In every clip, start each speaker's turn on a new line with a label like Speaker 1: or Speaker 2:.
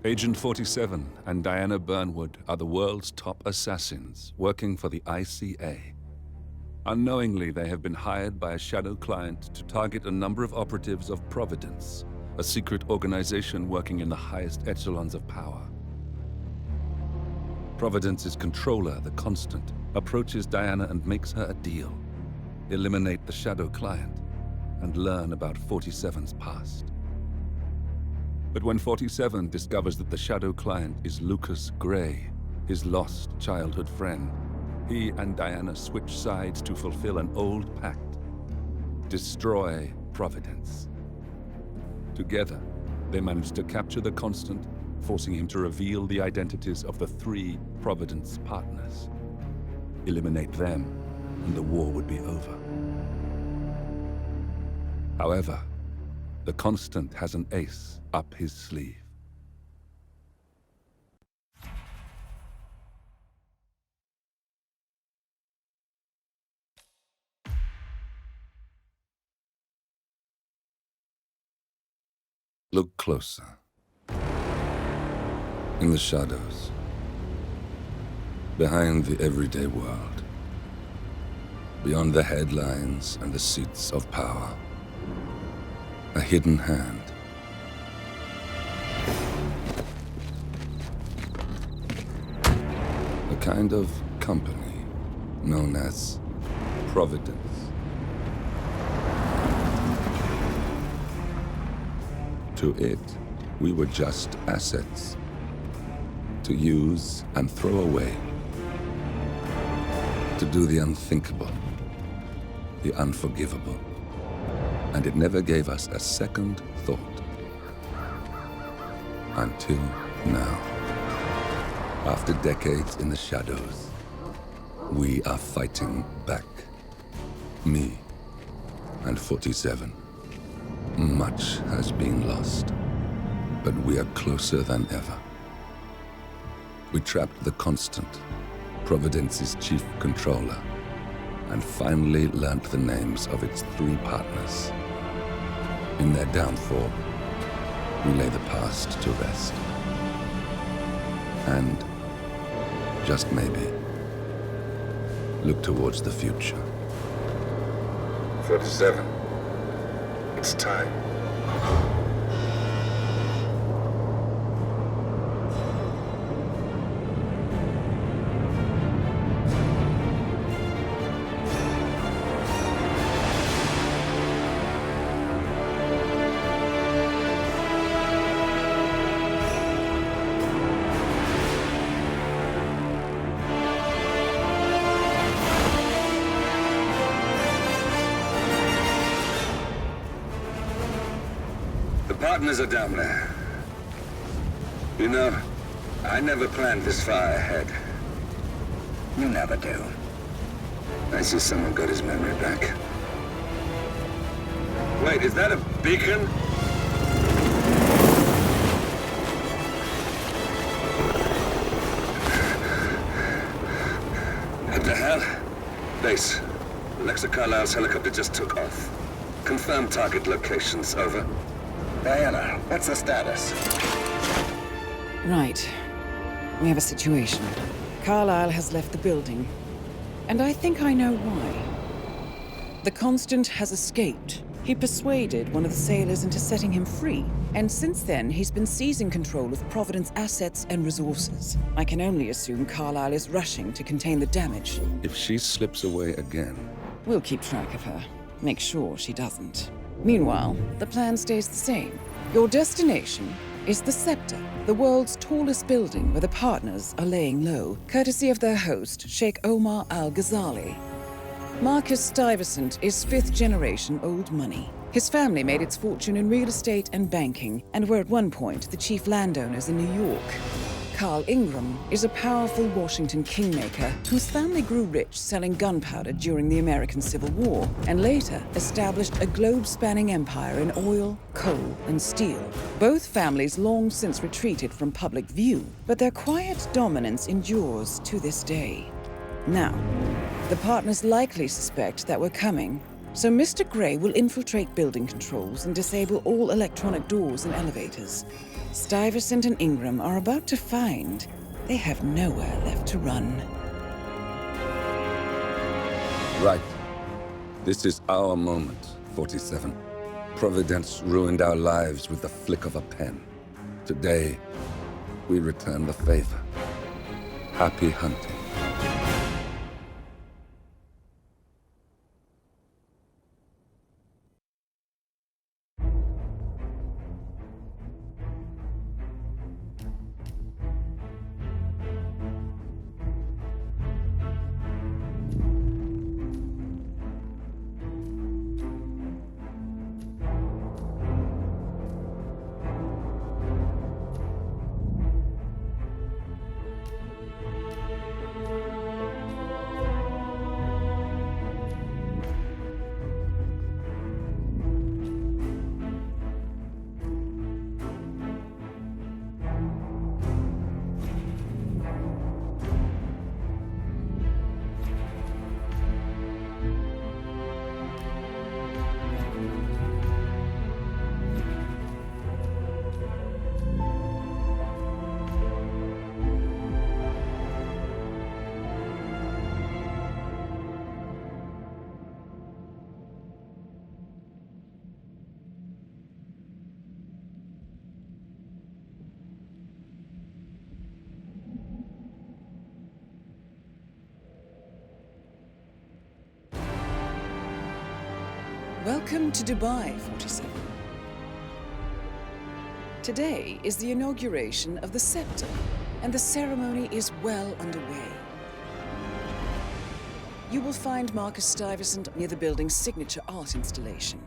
Speaker 1: Agent 47 and Diana Burnwood are the world's top assassins working for the ICA. Unknowingly, they have been hired by a shadow client to target a number of operatives of Providence, a secret organization working in the highest echelons of power. Providence's controller, the Constant, approaches Diana and makes her a deal. Eliminate the shadow client and learn about 47's past. But when 47 discovers that the shadow client is Lucas Gray, his lost childhood friend, he and Diana switch sides to fulfill an old pact: destroy Providence. Together, they manage to capture the Constant, forcing him to reveal the identities of the 3 Providence partners. Eliminate them, and the war would be over. However, the Constant has an ace up his sleeve. Look closer. In the shadows, behind the everyday world, beyond the headlines and the seats of power, a hidden hand. A kind of company known as Providence. To it, we were just assets to use and throw away, to do the unthinkable, the unforgivable. And it never gave us a second thought. Until now. After decades in the shadows, we are fighting back. Me and 47. Much has been lost, but we are closer than ever. We trapped the Constant, Providence's chief controller, and finally learnt the names of its 3 partners. In their downfall, we lay the past to rest. And, just maybe, look towards the future. 47. It's time.
Speaker 2: Partners are down there. You know, I never planned this far ahead. You never do. I see someone got his memory back. Wait, is that a beacon? What the hell? Base. Alexa Carlisle's helicopter just took off. Confirm target locations, over. Diana, what's the status?
Speaker 3: Right. We have a situation. Carlisle has left the building. And I think I know why. The Constant has escaped. He persuaded one of the sailors into setting him free. And since then, he's been seizing control of Providence assets and resources. I can only assume Carlisle is rushing to contain the damage.
Speaker 1: If she slips away again...
Speaker 3: We'll keep track of her. Make sure she doesn't. Meanwhile, the plan stays the same. Your destination is the Scepter, the world's tallest building where the partners are laying low, courtesy of their host, Sheikh Omar Al-Ghazali. Marcus Stuyvesant is 5th-generation old money. His family made its fortune in real estate and banking, and were at one point the chief landowners in New York. Carl Ingram is a powerful Washington kingmaker whose family grew rich selling gunpowder during the American Civil War, and later established a globe-spanning empire in oil, coal, and steel. Both families long since retreated from public view, but their quiet dominance endures to this day. Now, the partners likely suspect that we're coming, So Mr. Grey will infiltrate building controls and disable all electronic doors and elevators. Stuyvesant and Ingram are about to find they have nowhere left to run.
Speaker 1: Right. This is our moment, 47. Providence ruined our lives with the flick of a pen. Today, we return the favor. Happy hunting.
Speaker 3: Welcome to Dubai, 47. Today is the inauguration of the scepter, and the ceremony is well underway. You will find Marcus Stuyvesant near the building's signature art installation,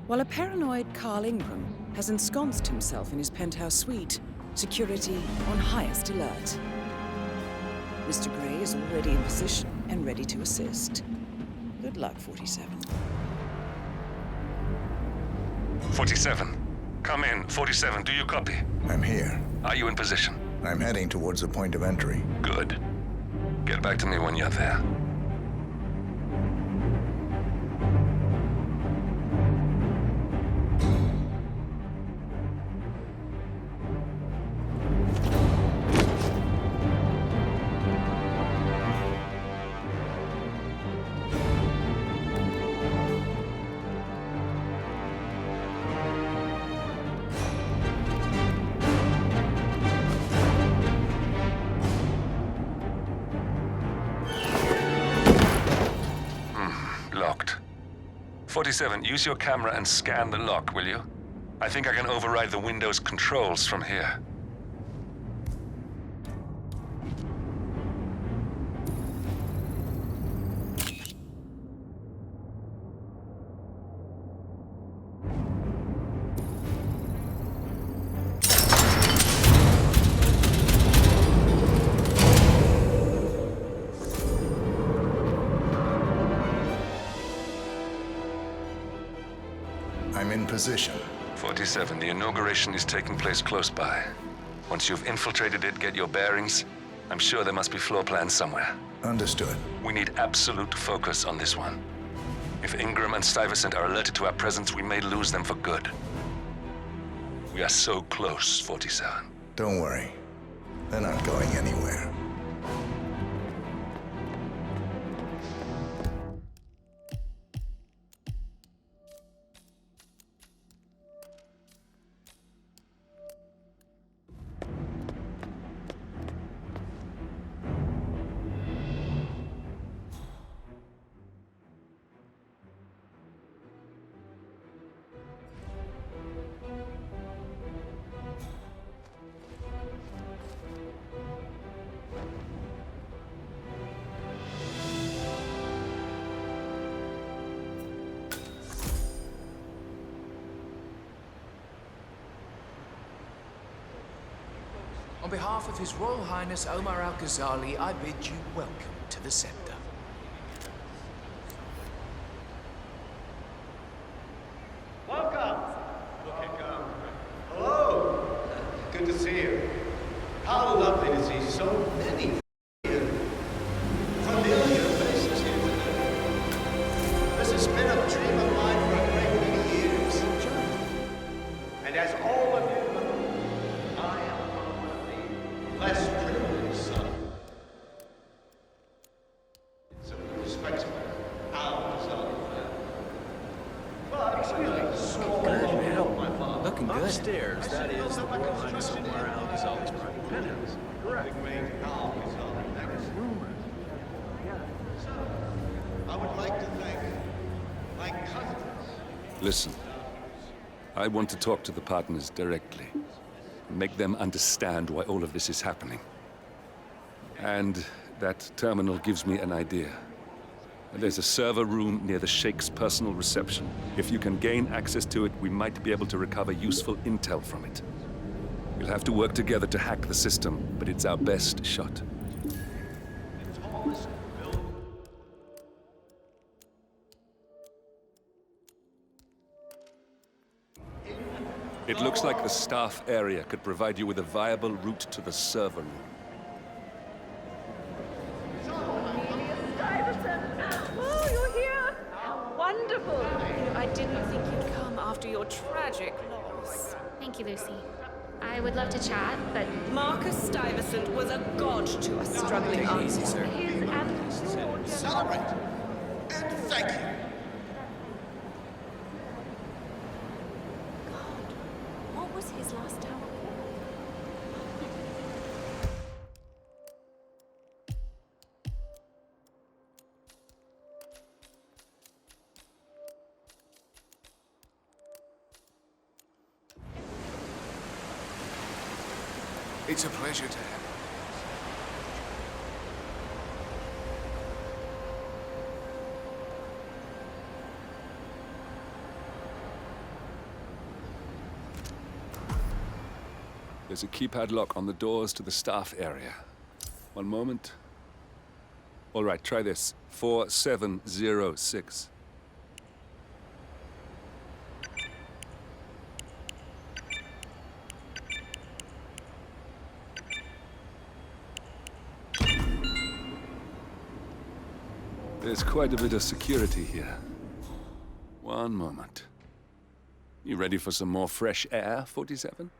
Speaker 3: while a paranoid Carl Ingram has ensconced himself in his penthouse suite, security on highest alert. Mr. Grey is already in position and ready to assist. Good luck, 47.
Speaker 1: 47. Come in. 47, do you copy?
Speaker 4: I'm here.
Speaker 1: Are you in position?
Speaker 4: I'm heading towards the point of entry.
Speaker 1: Good. Get back to me when you're there. Locked. 47, use your camera and scan the lock, will you? I think I can override the Windows controls from here.
Speaker 4: I'm in position.
Speaker 1: 47, the inauguration is taking place close by. Once you've infiltrated it, get your bearings. I'm sure there must be floor plans somewhere.
Speaker 4: Understood.
Speaker 1: We need absolute focus on this one. If Ingram and Stuyvesant are alerted to our presence, we may lose them for good. We are so close, 47.
Speaker 4: Don't worry. They're not going anywhere.
Speaker 5: On behalf of His Royal Highness Omar Al-Ghazali, I bid you welcome to the scepter.
Speaker 6: Welcome. Hello. Good to see you. How lovely to see so many familiar faces here today. a dream of mine for a great many years. And as all of you know, I am one of the less privileged sons. So with respect to our family. But really, small of my father.
Speaker 7: Looking good.
Speaker 8: Upstairs, that is the Royal Highness Omar Al Ghazali's private penthouse. Correct.
Speaker 6: I would like to thank my cousins.
Speaker 1: Listen, I want to talk to the partners directly. Make them understand why all of this is happening. And that terminal gives me an idea. There's a server room near the Sheikh's personal reception. If you can gain access to it, we might be able to recover useful intel from it. We'll have to work together to hack the system, but it's our best shot. It looks like the staff area could provide you with a viable route to the server room.
Speaker 9: Oh, you're here! How wonderful! I didn't think you'd come after your tragic loss.
Speaker 10: Thank you, Lucy. I would love to chat, but
Speaker 9: Marcus Stuyvesant was a god to us struggling artists.
Speaker 10: his absolute...
Speaker 6: Celebrate and thank you.
Speaker 10: What was his last tower?
Speaker 5: It's a pleasure to have you.
Speaker 1: There's a keypad lock on the doors to the staff area. One moment. All right, try this. 4706. There's quite a bit of security here. One moment. You ready for some more fresh air, 47?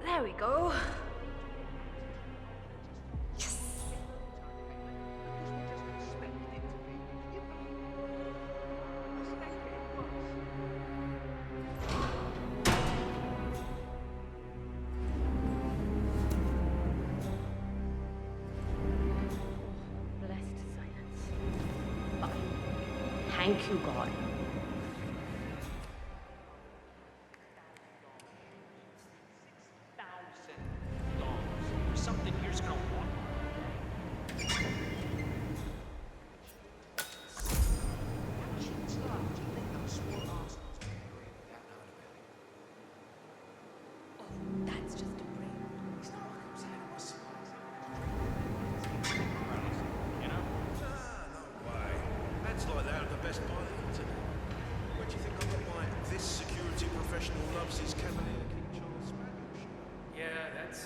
Speaker 9: There we go.
Speaker 10: Blessed silence. Thank you, God.
Speaker 8: Something here's gonna want.
Speaker 10: That's just a break.
Speaker 8: You know?
Speaker 11: No way. That's like that at the Best Buy the internet. Where do you think I got my this security professional loves his Cavalier King Charles Spaniel?
Speaker 8: Yeah, that's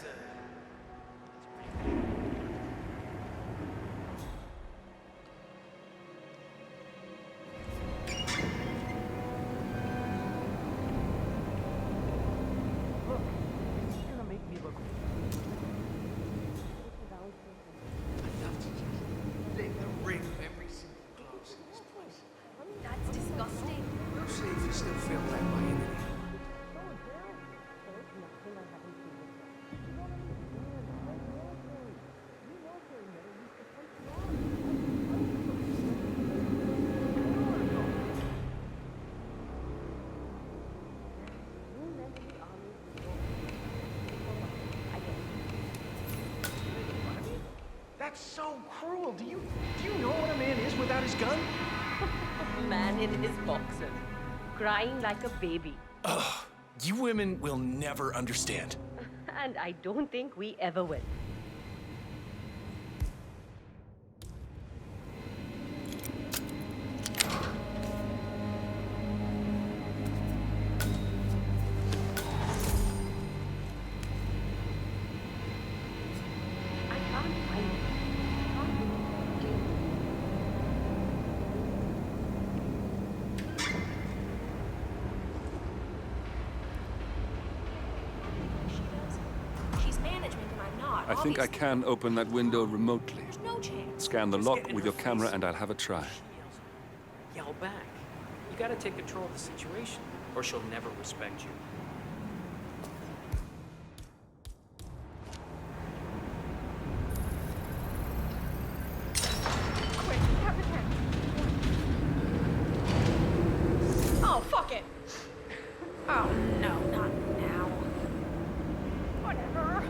Speaker 9: That's disgusting.
Speaker 5: We'll see if you still feel that way in it.
Speaker 8: That's so cruel. Do you know what a man is without his gun?
Speaker 10: man in his boxers, crying like a baby.
Speaker 7: Ugh, you women will never understand.
Speaker 10: And I don't think we ever will. I can't find it. I can't do it.
Speaker 9: She's management and I'm not.
Speaker 1: I think I can open that window remotely.
Speaker 9: There's no chance.
Speaker 1: Scan the lock with your camera and I'll have a try.
Speaker 8: Yell back. You gotta take control of the situation, or she'll never respect you.
Speaker 9: Quick, have the camera. Oh, fuck it. Oh, no, not now. Whatever.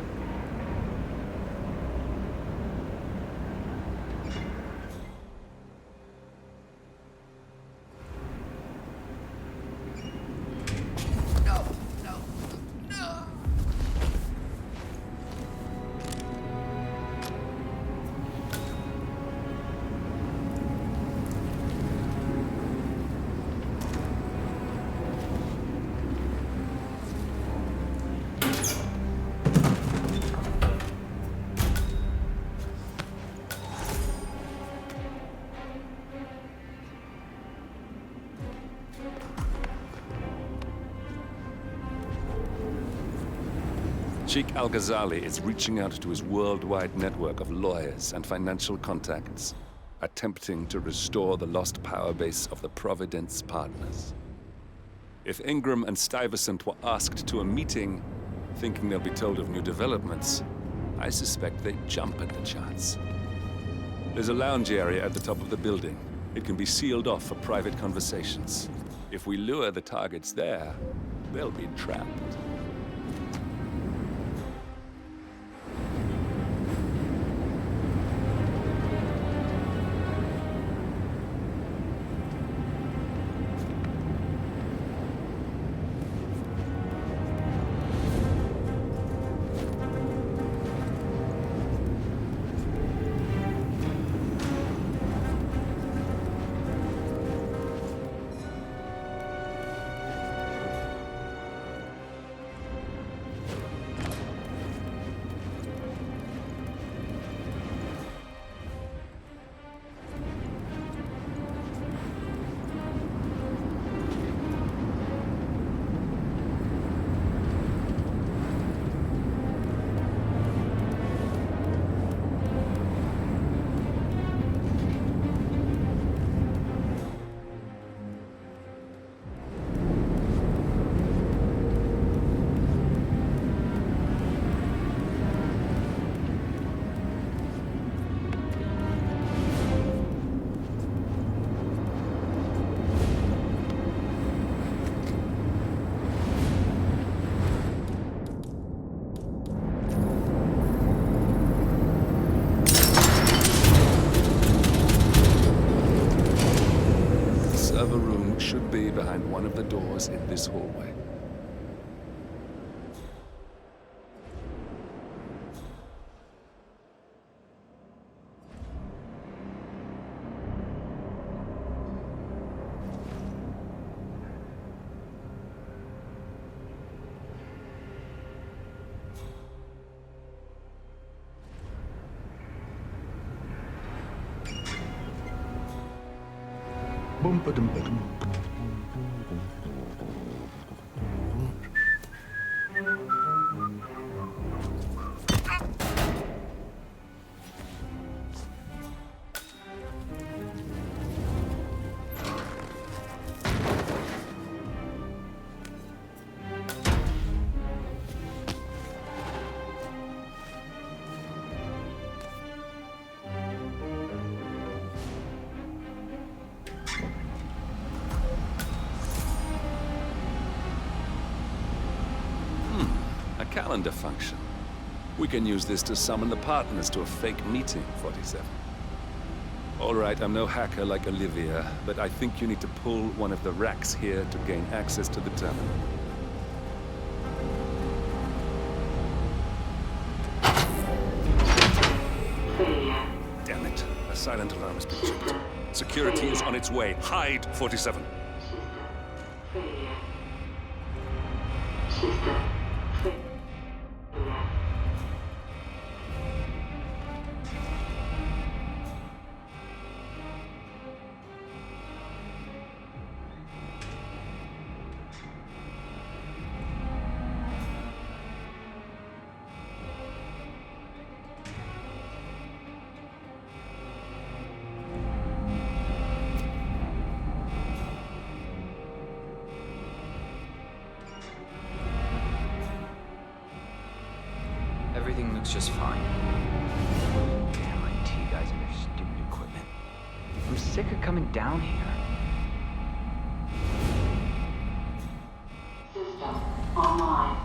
Speaker 1: Sheikh Al-Ghazali is reaching out to his worldwide network of lawyers and financial contacts, attempting to restore the lost power base of the Providence partners. If Ingram and Stuyvesant were asked to a meeting, thinking they'll be told of new developments, I suspect they'd jump at the chance. There's a lounge area at the top of the building. It can be sealed off for private conversations. If we lure the targets there, they'll be trapped. Should be behind one of the doors in this hallway. Calendar function. We can use this to summon the partners to a fake meeting, 47. All right, I'm no hacker like Olivia, but I think you need to pull one of the racks here to gain access to the terminal. Damn it. A silent alarm has been tripped. Security is on its way. Hide, 47.
Speaker 12: Everything looks just fine. Damn IT guys and their stupid equipment. I'm sick of coming down here.
Speaker 10: System online.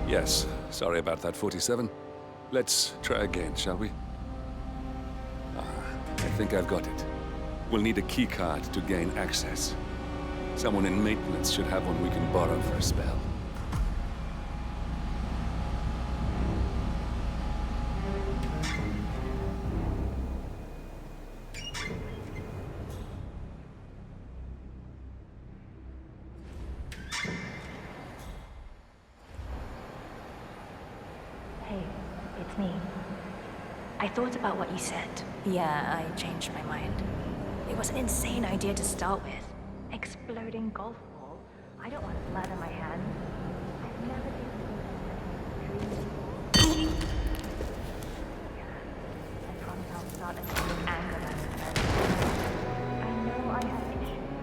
Speaker 1: Yes, sorry about that, 47. Let's try again, shall we? I think I've got it. We'll need a keycard to gain access. Someone in maintenance should have one we can borrow for a spell.
Speaker 10: Hey, it's me. I thought about what you said. Yeah, I changed my mind. It was an insane idea to start with. Exploding golf ball. I don't want blood on my hands. I've never been dream before. I promise I'll start assuming anger management. I know I have issues.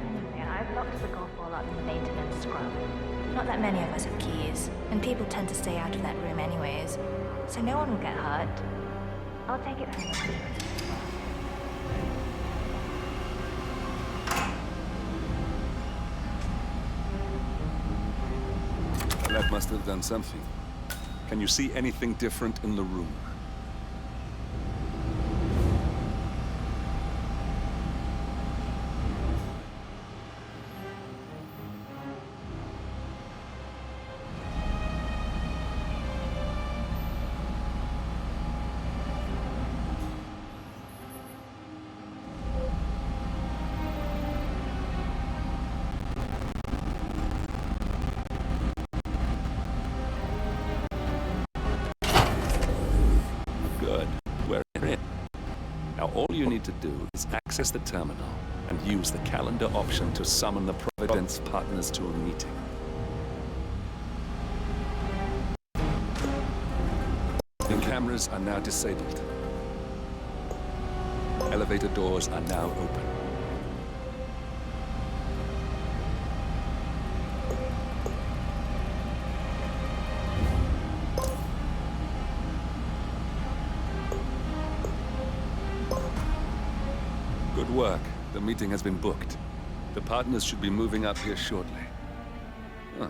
Speaker 10: Anyway, I've locked the golf ball up in the maintenance scrum. Not that many of us have keys, and people tend to stay out of that room anyways, so no one will get hurt. I'll take it home.
Speaker 1: That must have done something. Can you see anything different in the room? Good. We're in. Now all you need to do is access the terminal and use the calendar option to summon the Providence partners to a meeting. The cameras are now disabled. Elevator doors are now open. Good work. The meeting has been booked. The partners should be moving up here shortly. Huh.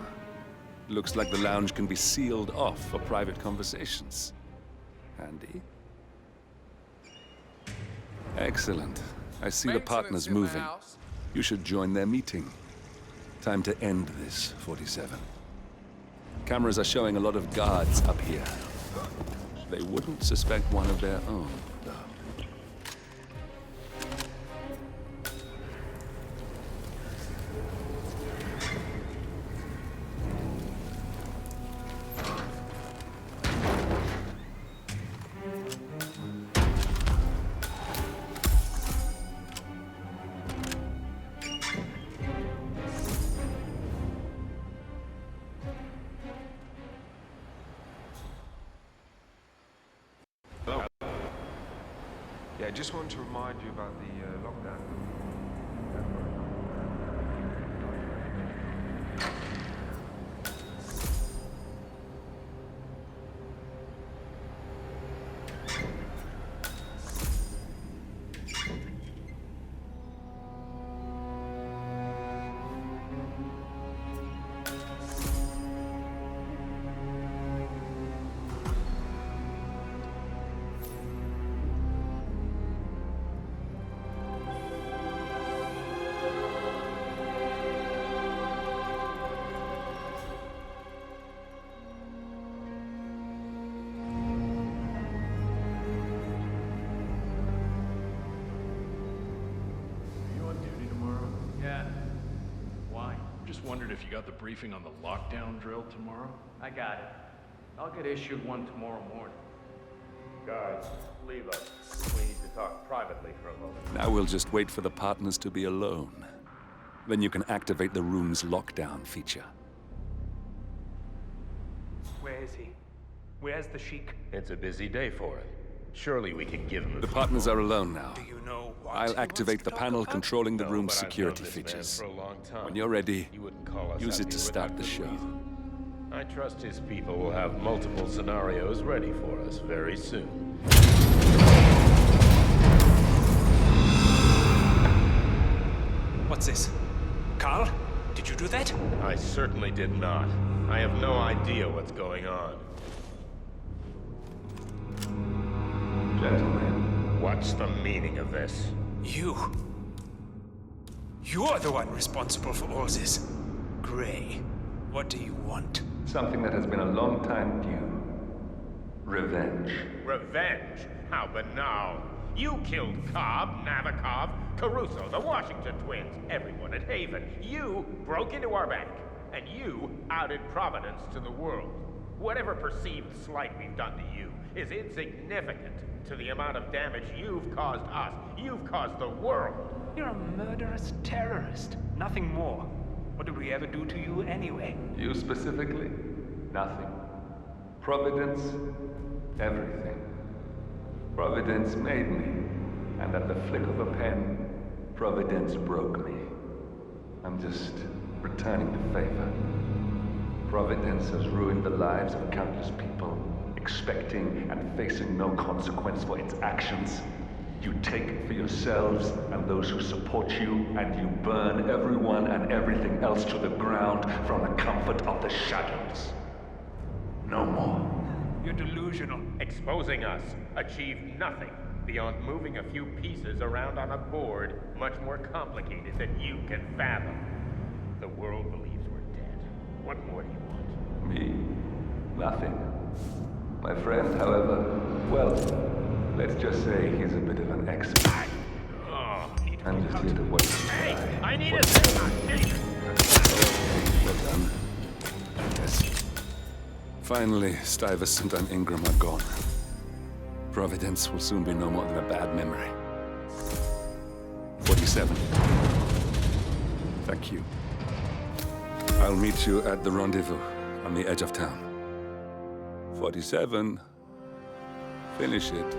Speaker 1: Looks like the lounge can be sealed off for private conversations. Handy. Excellent. I see the partners moving. You should join their meeting. Time to end this, 47. Cameras are showing a lot of guards up here. They wouldn't suspect one of their own, though.
Speaker 11: Yeah, I just wanted to remind you about the lockdown.
Speaker 13: wondered if you got the briefing on the lockdown drill tomorrow?
Speaker 8: I got it. I'll get issued one tomorrow morning.
Speaker 14: Guys, leave us. We need to talk privately for a moment.
Speaker 1: Now we'll just wait for the partners to be alone. Then you can activate the room's lockdown feature.
Speaker 8: Where is he? Where's the Sheik?
Speaker 14: It's a busy day for it. Surely we can give him a
Speaker 1: The
Speaker 14: few
Speaker 1: partners
Speaker 14: more.
Speaker 1: are alone now.
Speaker 8: Do you know what
Speaker 1: I'll
Speaker 8: he
Speaker 1: activate
Speaker 8: wants
Speaker 1: the
Speaker 8: to talk
Speaker 1: panel
Speaker 8: about?
Speaker 1: controlling the
Speaker 14: No,
Speaker 1: room's
Speaker 14: but I've
Speaker 1: security
Speaker 14: known this man
Speaker 1: features.
Speaker 14: for a long time.
Speaker 1: When you're ready,
Speaker 14: He wouldn't call us
Speaker 1: use
Speaker 14: out
Speaker 1: it to
Speaker 14: here
Speaker 1: start
Speaker 14: without
Speaker 1: the
Speaker 14: good
Speaker 1: show.
Speaker 14: reason. I trust his people will have multiple scenarios ready for us very soon.
Speaker 8: What's this? Carl? Did you do that?
Speaker 14: I certainly did not. I have no idea what's going on.
Speaker 1: Gentlemen,
Speaker 14: what's the meaning of this?
Speaker 8: You. You're the one responsible for all this. Gray, what do you want?
Speaker 1: something that has been a long time due. Revenge.
Speaker 14: Revenge? How banal. You killed Cobb, Nabokov, Caruso, the Washington twins, everyone at Haven. You broke into our bank, and you outed Providence to the world. Whatever perceived slight we've done to you is insignificant to the amount of damage you've caused us. You've caused the world.
Speaker 8: You're a murderous terrorist. Nothing more. What did we ever do to you anyway?
Speaker 1: You specifically? Nothing. Providence? Everything. Providence made me, and at the flick of a pen, Providence broke me. I'm just returning the favor. Providence has ruined the lives of countless people, expecting and facing no consequence for its actions. You take it for yourselves and those who support you, and you burn everyone and everything else to the ground from the comfort of the shadows. No more.
Speaker 8: You're delusional.
Speaker 14: Exposing us achieved nothing beyond moving a few pieces around on a board much more complicated than you can fathom. The world believes we're dead. What more do you want?
Speaker 1: Me? Nothing. My friend, however, well, let's just say he's a bit of an expert. I'm just here to watch him try.
Speaker 14: Hey, I need a second.
Speaker 1: Well done. Yes. Finally, Stuyvesant and Ingram are gone. Providence will soon be no more than a bad memory. 47. Thank you. I'll meet you at the rendezvous on the edge of town. 47. Finish it.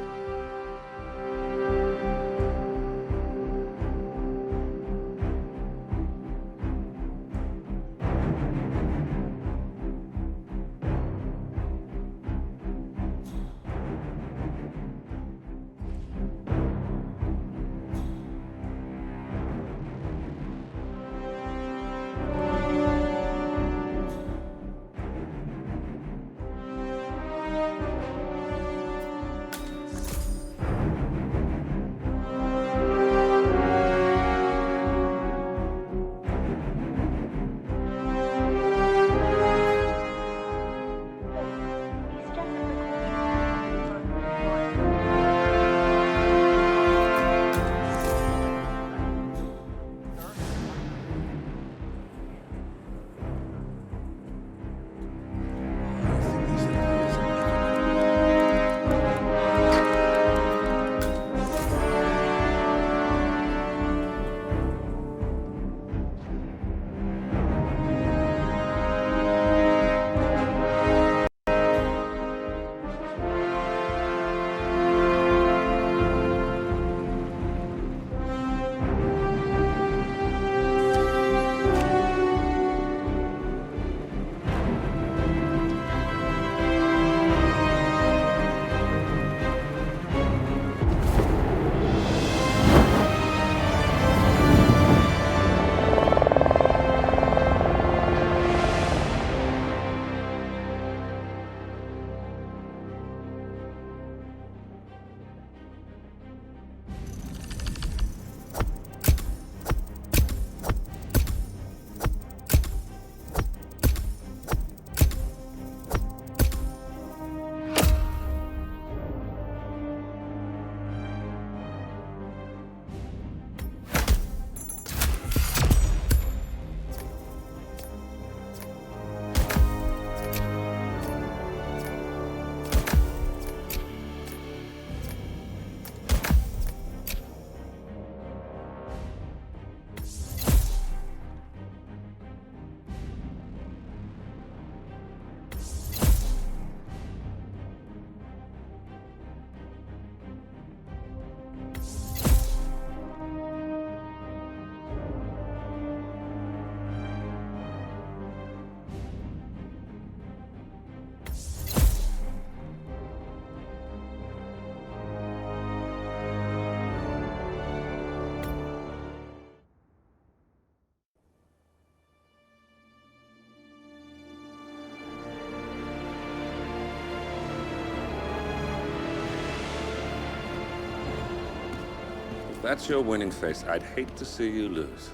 Speaker 1: that's your winning face, I'd hate to see you lose.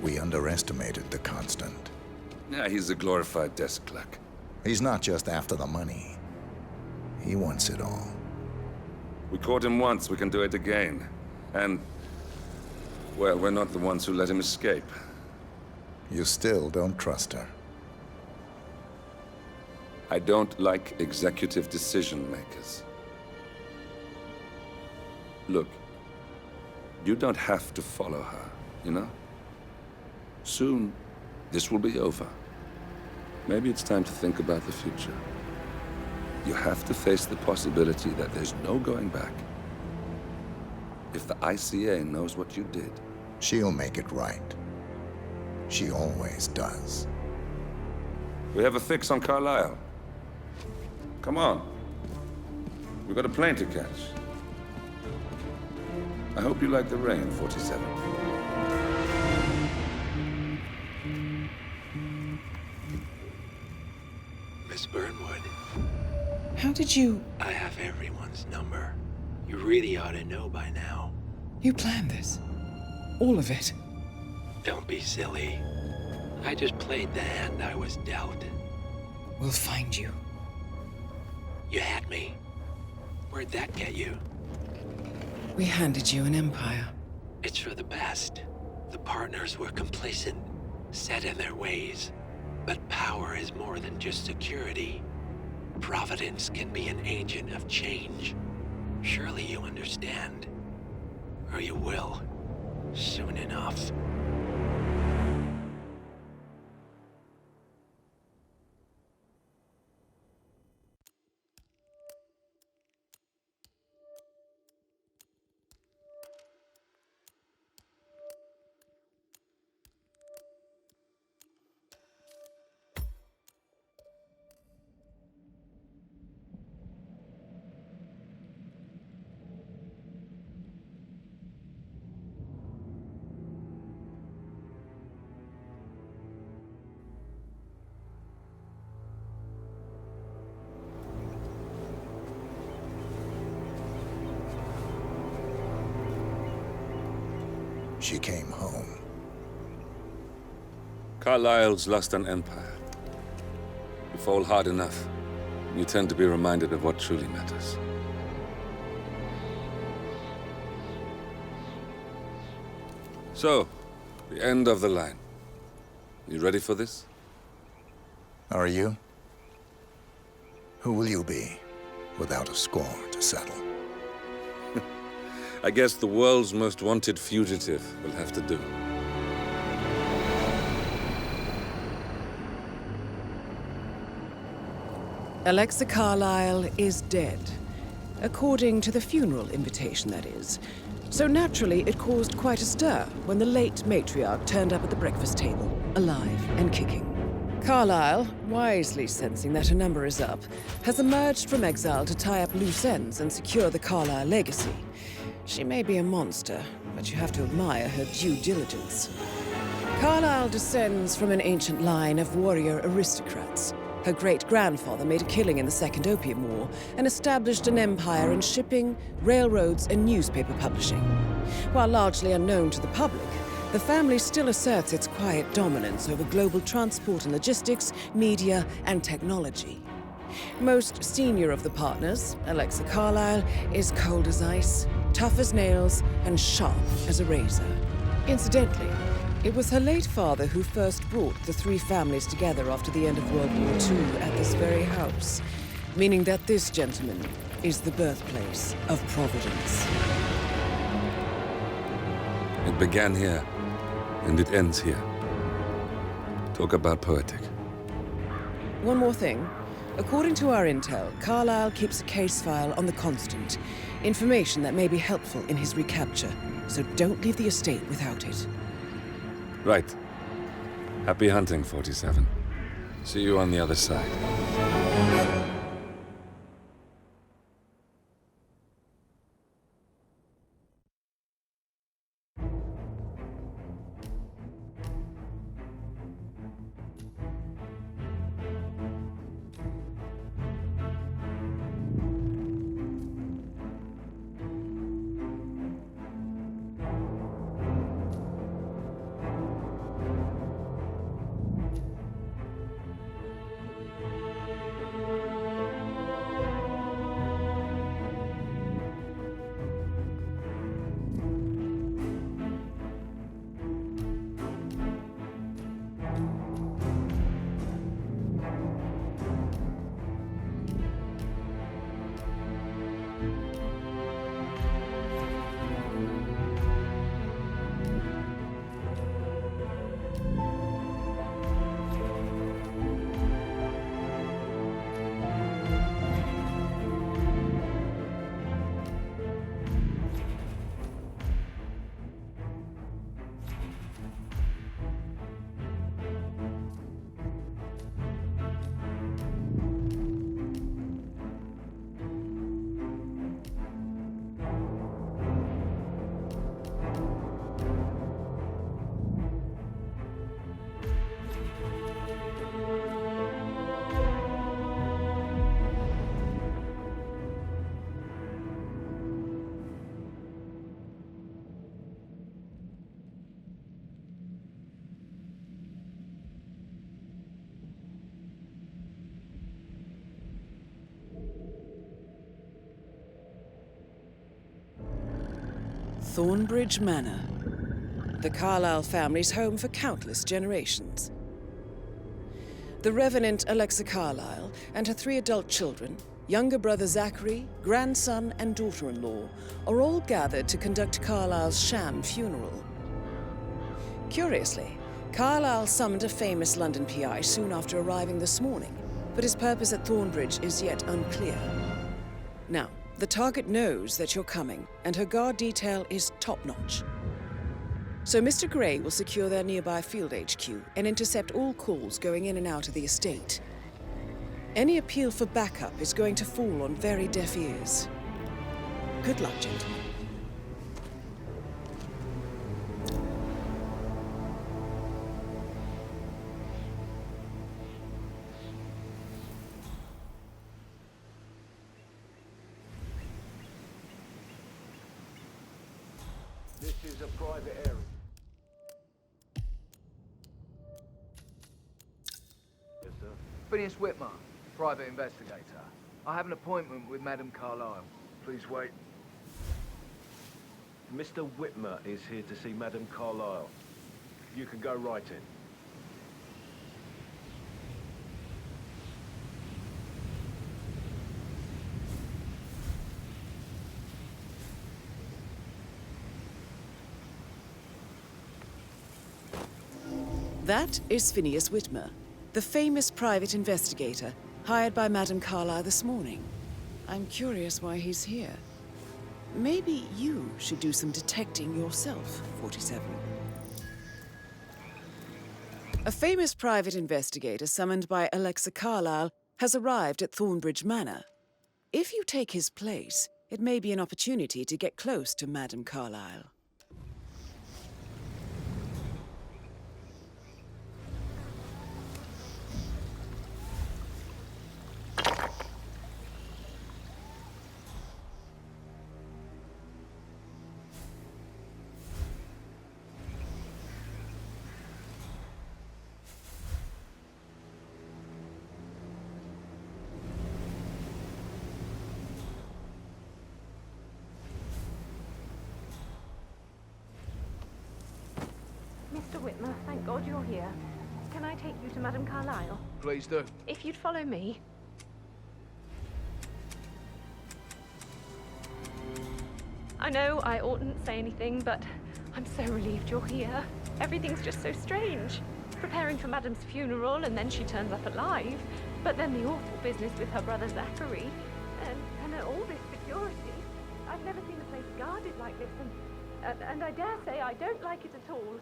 Speaker 4: We underestimated the Constant.
Speaker 1: Yeah, he's a glorified desk clerk.
Speaker 4: He's not just after the money. He wants it all.
Speaker 1: We caught him once, we can do it again. And, well, we're not the ones who let him escape.
Speaker 4: You still don't trust her.
Speaker 1: I don't like executive decision makers. Look, you don't have to follow her, you know? Soon, this will be over. Maybe it's time to think about the future. You have to face the possibility that there's no going back. If the ICA knows what you did,
Speaker 4: she'll make it right. She always does.
Speaker 1: We have a fix on Carlisle. Come on. We've got a plane to catch. I hope you like the rain, 47.
Speaker 15: Miss Burnwood.
Speaker 3: How did you...
Speaker 15: I have everyone's number. You really ought to know by now.
Speaker 3: You planned this? All of it?
Speaker 15: Don't be silly. I just played the hand I was dealt.
Speaker 3: We'll find you.
Speaker 15: You had me. Where'd that get you?
Speaker 3: We handed you an empire.
Speaker 15: It's for the best. The partners were complacent, set in their ways. But power is more than just security. Providence can be an agent of change. Surely you understand. Or you will. Soon enough.
Speaker 4: She came home.
Speaker 1: Carlisle's lost an empire. You fall hard enough, you tend to be reminded of what truly matters. So, the end of the line. You ready for this?
Speaker 4: Are you? Who will you be, without a score to settle?
Speaker 1: I guess the world's most wanted fugitive will have to do.
Speaker 3: Alexa Carlisle is dead. According to the funeral invitation, that is. So naturally, it caused quite a stir when the late matriarch turned up at the breakfast table, alive and kicking. Carlisle, wisely sensing that her number is up, has emerged from exile to tie up loose ends and secure the Carlisle legacy. She may be a monster, but you have to admire her due diligence. Carlisle descends from an ancient line of warrior aristocrats. Her great-grandfather made a killing in the Second Opium War and established an empire in shipping, railroads, and newspaper publishing. While largely unknown to the public, the family still asserts its quiet dominance over global transport and logistics, media, and technology. Most senior of the partners, Alexa Carlisle, is cold as ice, tough as nails, and sharp as a razor. Incidentally, it was her late father who first brought the three families together after the end of World War II at this very house, meaning that this gentleman is the birthplace of Providence.
Speaker 1: It began here, and it ends here. Talk about poetic.
Speaker 3: One more thing. According to our intel, Carlisle keeps a case file on the Constant. Information that may be helpful in his recapture, so don't leave the estate without it.
Speaker 1: Right. Happy hunting, 47. See you on the other side.
Speaker 3: Thornbridge Manor, the Carlyle family's home for countless generations. The Revenant Alexa Carlyle and her 3 adult children, younger brother Zachary, grandson and daughter-in-law, are all gathered to conduct Carlyle's sham funeral. Curiously, Carlyle summoned a famous London PI soon after arriving this morning, but his purpose at Thornbridge is yet unclear. Now, the target knows that you're coming, and her guard detail is top-notch. So Mr. Gray will secure their nearby field HQ and intercept all calls going in and out of the estate. Any appeal for backup is going to fall on very deaf ears. Good luck, gentlemen.
Speaker 6: This is a private area. Yes, sir.
Speaker 5: Phineas Whitmer, private investigator. I have an appointment with Madame Carlyle. Please wait.
Speaker 6: Mr. Whitmer is here to see Madame Carlyle. You can go right in.
Speaker 3: That is Phineas Whitmer, the famous private investigator hired by Madame Carlyle this morning. I'm curious why he's here. Maybe you should do some detecting yourself, 47. A famous private investigator summoned by Alexa Carlyle has arrived at Thornbridge Manor. If you take his place, it may be an opportunity to get close to Madame Carlyle.
Speaker 10: Mr. Whitmer, thank God you're here. Can I take you to Madame Carlyle?
Speaker 5: Please do.
Speaker 10: If you'd follow me. I know I oughtn't say anything, but I'm so relieved you're here. Everything's just so strange. Preparing for Madame's funeral, and then she turns up alive. But then the awful business with her brother Zachary. And all this security. I've never seen a place guarded like this, and I dare say I don't like it at all.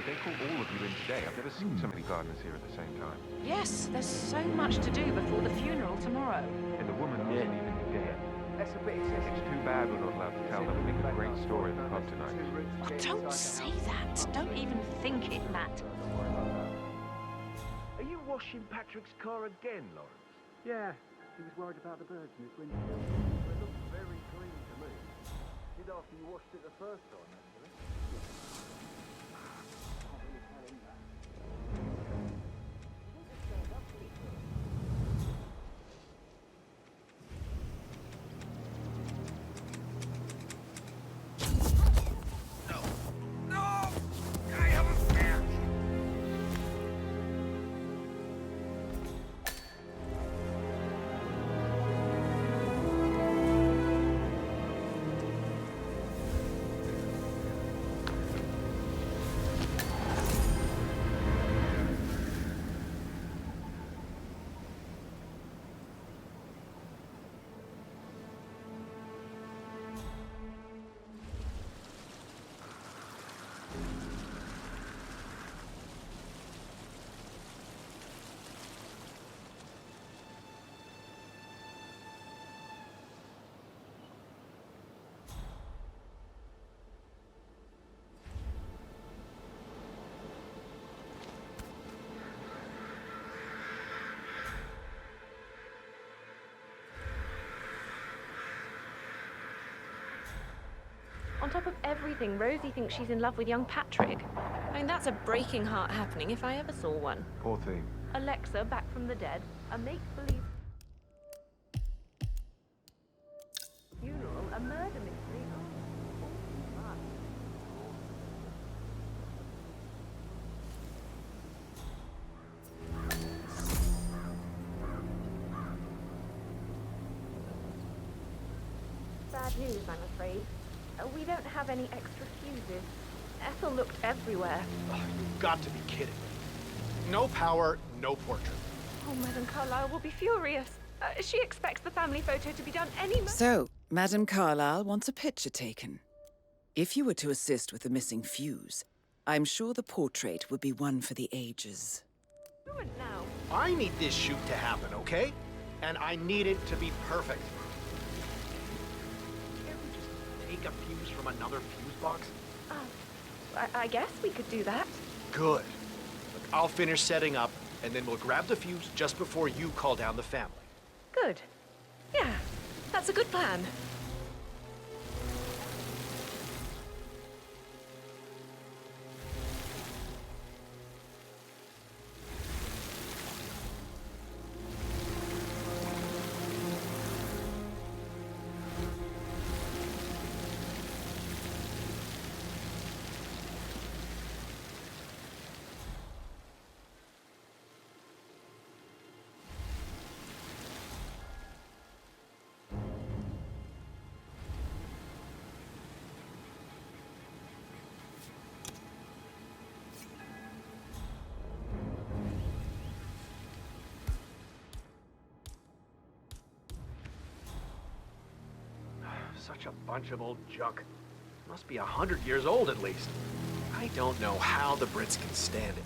Speaker 16: They call all of you in today. I've never seen so many gardeners here at the same time.
Speaker 9: Yes, there's so much to do before the funeral tomorrow.
Speaker 16: And the woman isn't even dead.
Speaker 5: That's a bit excessive.
Speaker 16: It's too bad we're not allowed to tell them. We'll make a great story at the pub tonight.
Speaker 9: Oh, don't say that. Don't even think it, Matt.
Speaker 6: Are you washing Patrick's car again, Lawrence?
Speaker 17: Yeah, he was worried about the birds in his windshield. It looked very clean to me. Did after you washed it the first time, actually. Can't really tell him that.
Speaker 9: On top of everything, Rosie thinks she's in love with young Patrick. I mean, that's a breaking heart happening if I ever saw one.
Speaker 16: Poor thing.
Speaker 9: Alexa, back from the dead. A make-believe funeral, a murder mystery. Oh, fun. Bad news, I'm afraid. We don't have any extra fuses. Ethel looked everywhere.
Speaker 6: Oh, you've got to be kidding me. No power, no portrait.
Speaker 9: Oh, Madame Carlyle will be furious. She expects the family photo to be done any moment.
Speaker 3: So, Madame Carlyle wants a picture taken. If you were to assist with the missing fuse, I'm sure the portrait would be one for the ages.
Speaker 9: Do it now.
Speaker 6: I need this shoot to happen, okay? And I need it to be perfect. Can't we just take a fuse from another fuse box?
Speaker 9: I guess we could do that.
Speaker 6: Good. Look, I'll finish setting up, and then we'll grab the fuse just before you call down the family.
Speaker 9: Good. Yeah, that's a good plan.
Speaker 6: Such a bunch of old junk. Must be 100 years old at least. I don't know how the Brits can stand it.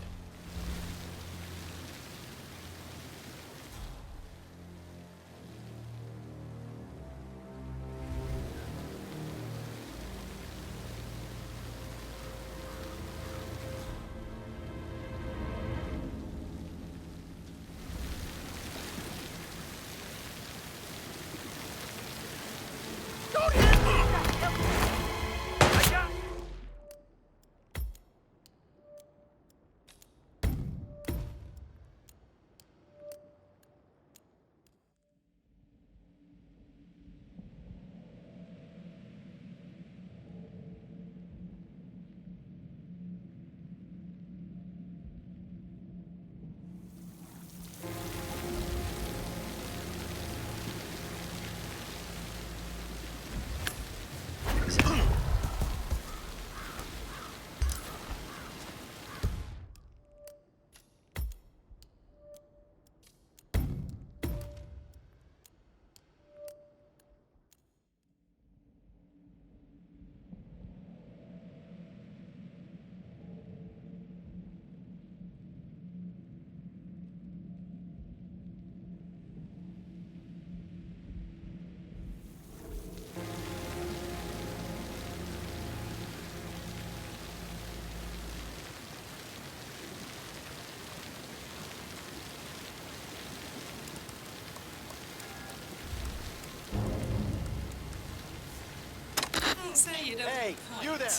Speaker 3: Say you don't
Speaker 6: Hey,
Speaker 3: point.
Speaker 6: you there!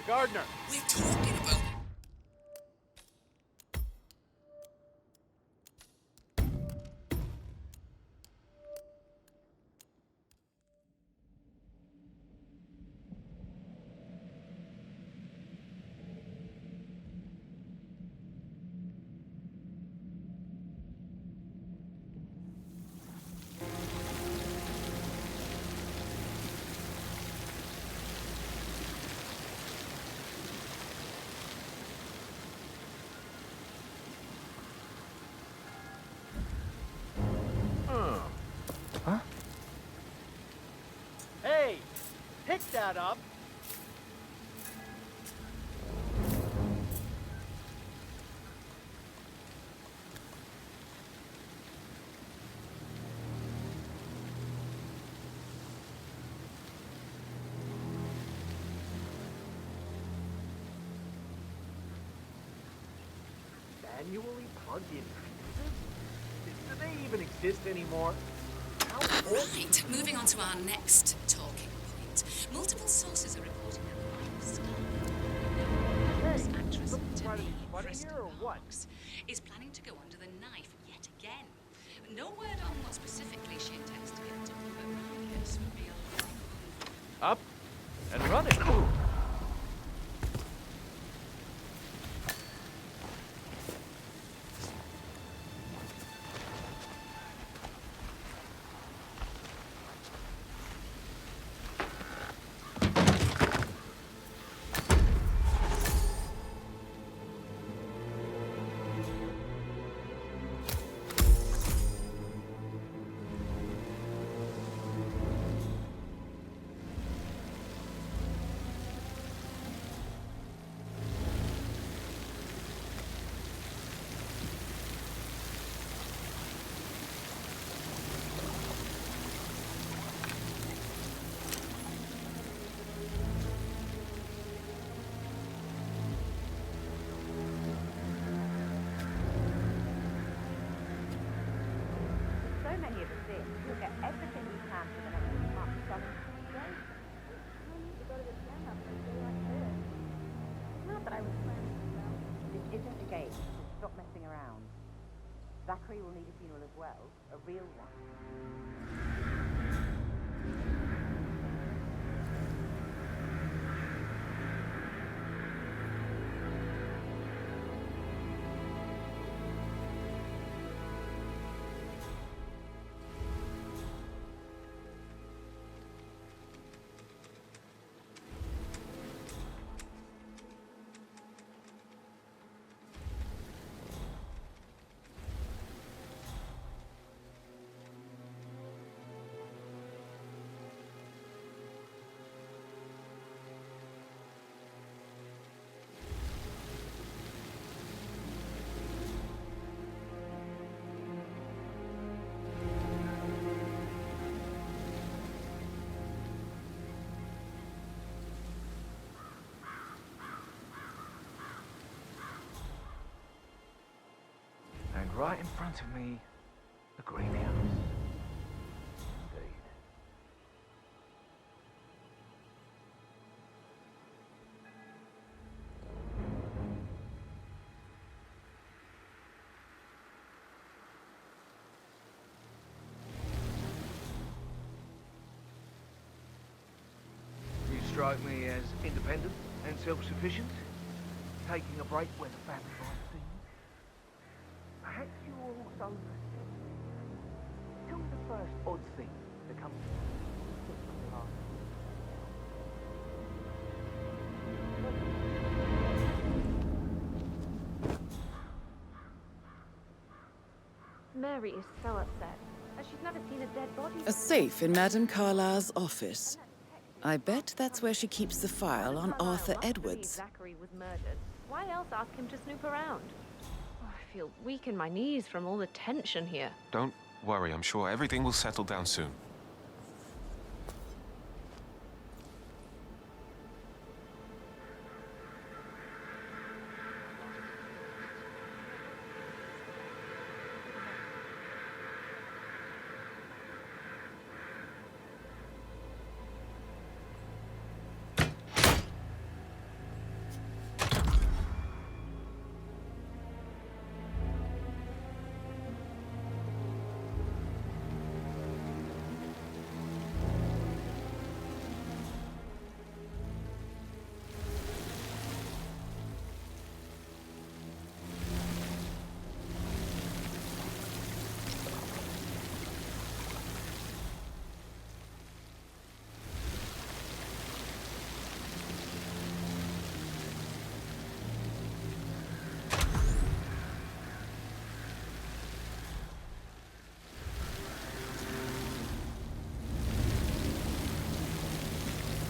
Speaker 6: Gardner!
Speaker 3: We're talking about...
Speaker 6: Hey! Pick that up! Manually plugged in fuses? Do they even exist anymore?
Speaker 18: Right, moving on to our next talking point. Multiple sources are reporting that the wife of Star, famous actress Tiffany Crystal Marks, is planning to go under the knife yet again. No word on what specifically she intends to get done, but this would be a long move.
Speaker 19: Up and running.
Speaker 20: Zachary will need a funeral as well, a real one. And right in front of me, the greenhouse. Indeed. You strike me as independent and self-sufficient, taking a break when the family life seems. Perhaps you also tell me the first odd thing that comes to mind.
Speaker 9: Mary is so upset. She's never seen a dead body.
Speaker 3: A safe in Madame Carlisle's office. I bet that's where she keeps the file on Arthur Edwards.
Speaker 9: Zachary was murdered. Why else ask him to snoop around? I feel weak in my knees from all the tension here.
Speaker 16: Don't worry, I'm sure everything will settle down soon.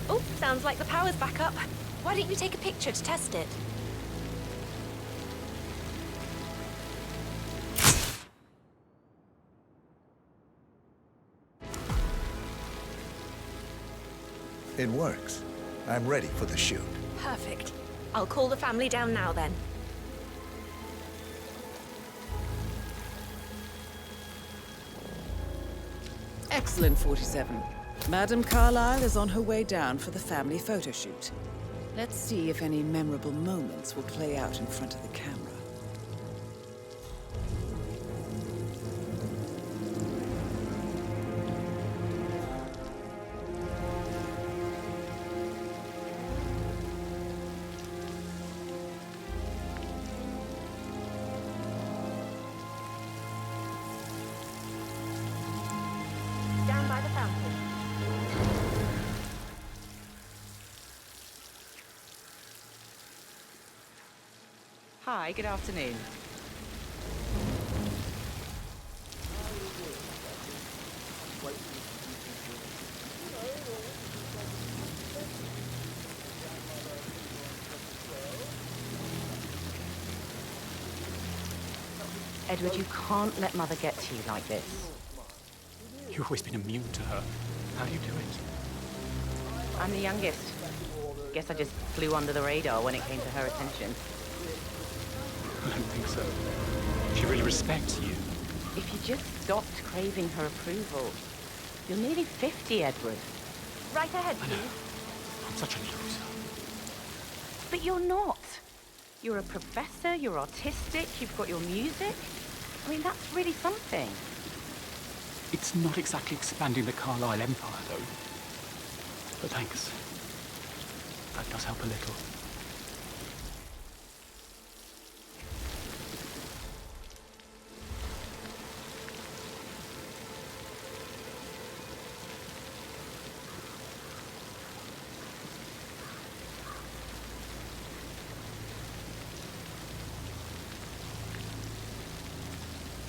Speaker 9: Oh, sounds like the power's back up.
Speaker 10: Why don't you take a picture to test it?
Speaker 4: It works. I'm ready for the shoot.
Speaker 10: Perfect. I'll call the family down now then.
Speaker 3: Excellent, 47. Madame Carlyle is on her way down for the family photo shoot. Let's see if any memorable moments will play out in front of the camera.
Speaker 10: Down by the fountain.
Speaker 21: Hi, good afternoon. Edward, you can't let Mother get to you like this.
Speaker 22: You've always been immune to her. How do you do it?
Speaker 21: I'm the youngest. Guess I just flew under the radar when it came to her attention.
Speaker 22: I don't think so. She really respects you.
Speaker 21: If you just stopped craving her approval. You're nearly 50, Edward.
Speaker 10: Right ahead, please.
Speaker 22: I'm such a loser.
Speaker 21: But you're not. You're a professor, you're artistic, you've got your music. I mean, that's really something.
Speaker 22: It's not exactly expanding the Carlyle Empire, though. But thanks. That does help a little.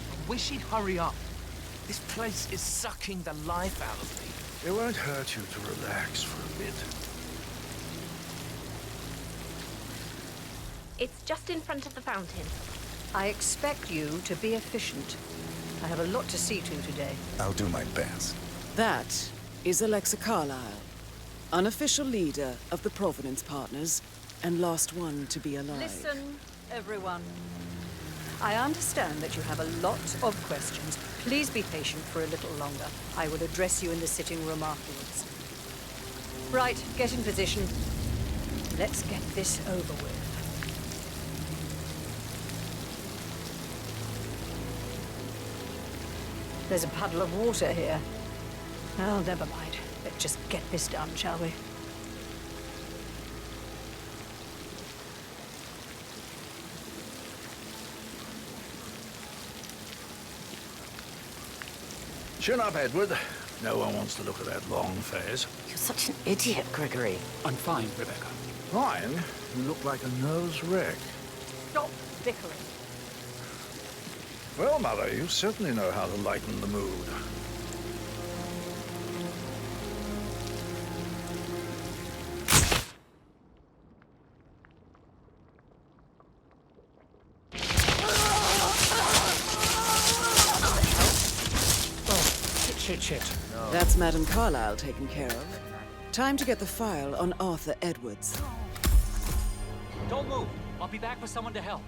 Speaker 5: I wish he'd hurry up. This place is sucking the life out of me.
Speaker 11: It won't hurt you to relax for a bit.
Speaker 10: It's just in front of the fountain.
Speaker 23: I expect you to be efficient. I have a lot to see to today.
Speaker 4: I'll do my best.
Speaker 3: That is Alexa Carlyle, unofficial leader of the Providence Partners, and last one to be alive.
Speaker 23: Listen, everyone. I understand that you have a lot of questions. Please be patient for a little longer. I will address you in the sitting room afterwards. Right, get in position. Let's get this over with. There's a puddle of water here. Oh, never mind. Let's just get this done, shall we?
Speaker 11: Chin up, Edward. No one wants to look at that long face.
Speaker 21: You're such an idiot, Gregory.
Speaker 22: I'm fine, Rebecca.
Speaker 11: Fine? You look like a nervous wreck.
Speaker 23: Stop bickering.
Speaker 11: Well, Mother, you certainly know how to lighten the mood.
Speaker 5: Shit. No.
Speaker 3: That's Madame Carlyle taken care of. Time to get the file on Arthur Edwards.
Speaker 19: Don't move. I'll be back with someone to help.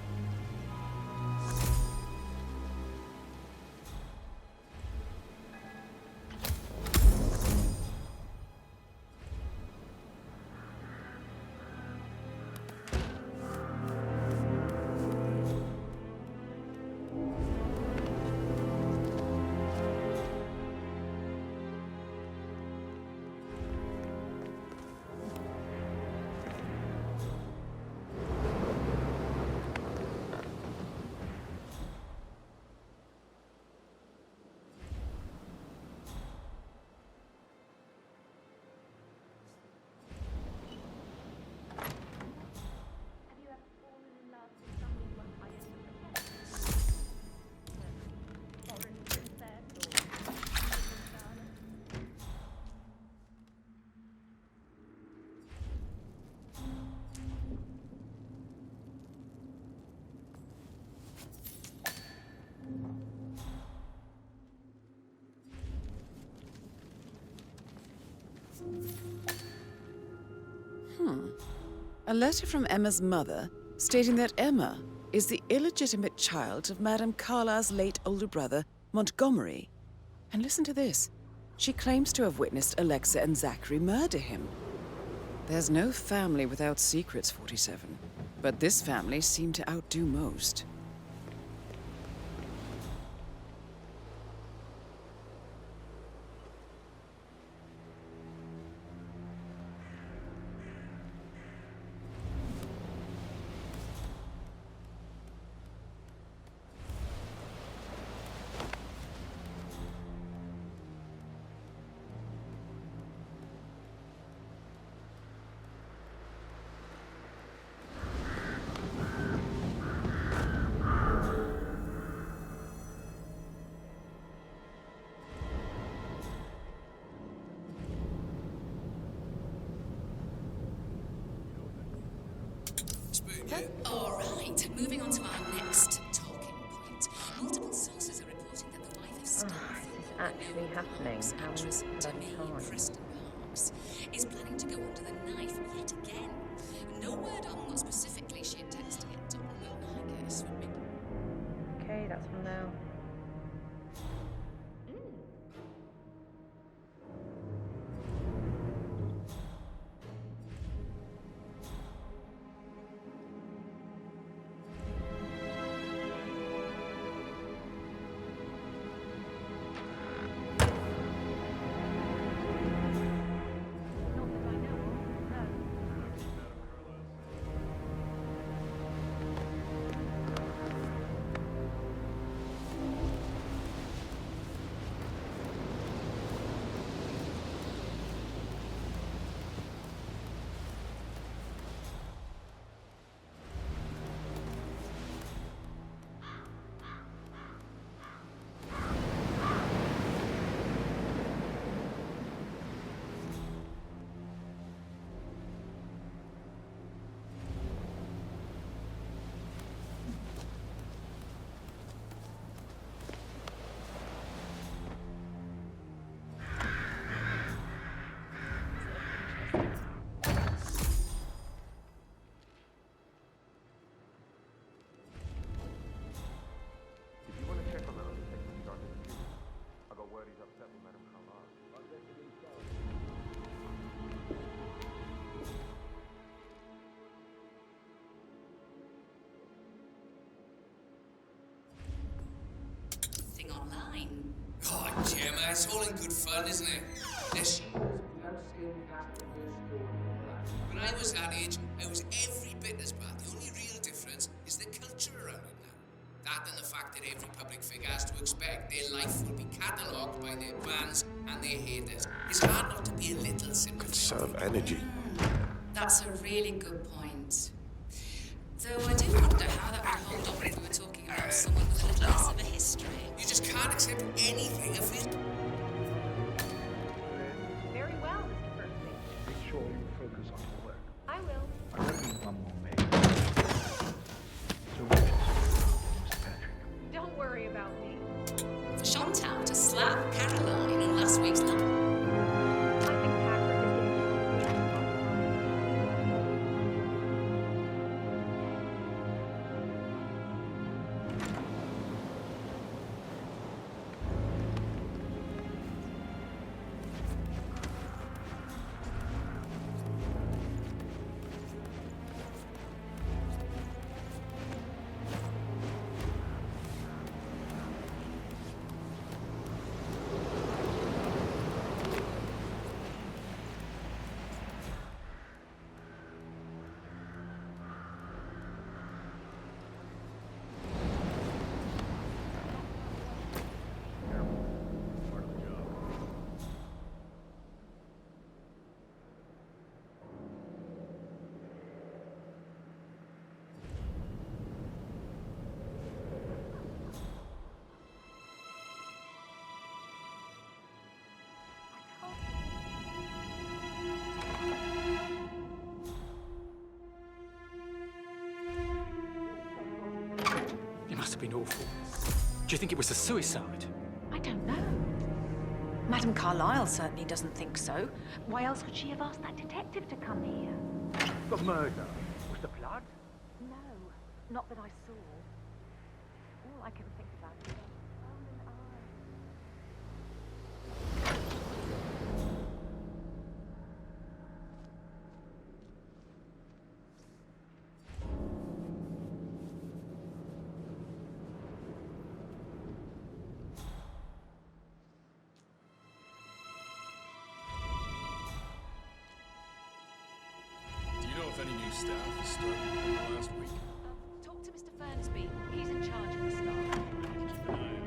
Speaker 3: A letter from Emma's mother stating that Emma is the illegitimate child of Madame Carlyle's late older brother, Montgomery. And listen to this. She claims to have witnessed Alexa and Zachary murder him. There's no family without secrets, 47. But this family seemed to outdo most.
Speaker 18: All right, moving on to our next talking point. Multiple sources are reporting that the wife of staff
Speaker 2: actually happening.
Speaker 18: actress Jermaine Preston Parks is planning to go under the knife yet again. No word on what specifically she intends to get done, I guess would be.
Speaker 2: Okay, that's from now.
Speaker 18: Thing online.
Speaker 5: Oh, Gemma, it's all in good fun, isn't it? Listen. When I was that age, I was every bit as bad. The only real difference is the culture around it now. That and the fact that every public figure has to expect their life will be catalogued by their fans and their haters. It's hard not to be a little sympathetic.
Speaker 11: Conserve energy.
Speaker 18: That's a really good point. Though I do wonder how that would hold up if we were talking about someone with a little less of a history.
Speaker 5: You just can't accept anything of it.
Speaker 2: Very well, Mr. Berkeley.
Speaker 20: Make sure you focus on your work.
Speaker 2: I will.
Speaker 20: I don't need one more maid. So much Mr. Patrick.
Speaker 2: Don't worry about me.
Speaker 18: For Chantal to slap Caroline in last week's line.
Speaker 2: I think Patrick is giving you a
Speaker 22: Must have been awful. Do you think it was a suicide?
Speaker 21: I don't know. Madame Carlyle certainly doesn't think so. Why else would she have asked that detective to come here?
Speaker 20: The murder. Was the blood?
Speaker 21: No, not that I saw. All I can think about is her own eyes.
Speaker 7: Any new staff has started within the last week?
Speaker 18: Talk to Mr. Fernsby. He's in charge of the staff.
Speaker 7: Keep an eye out.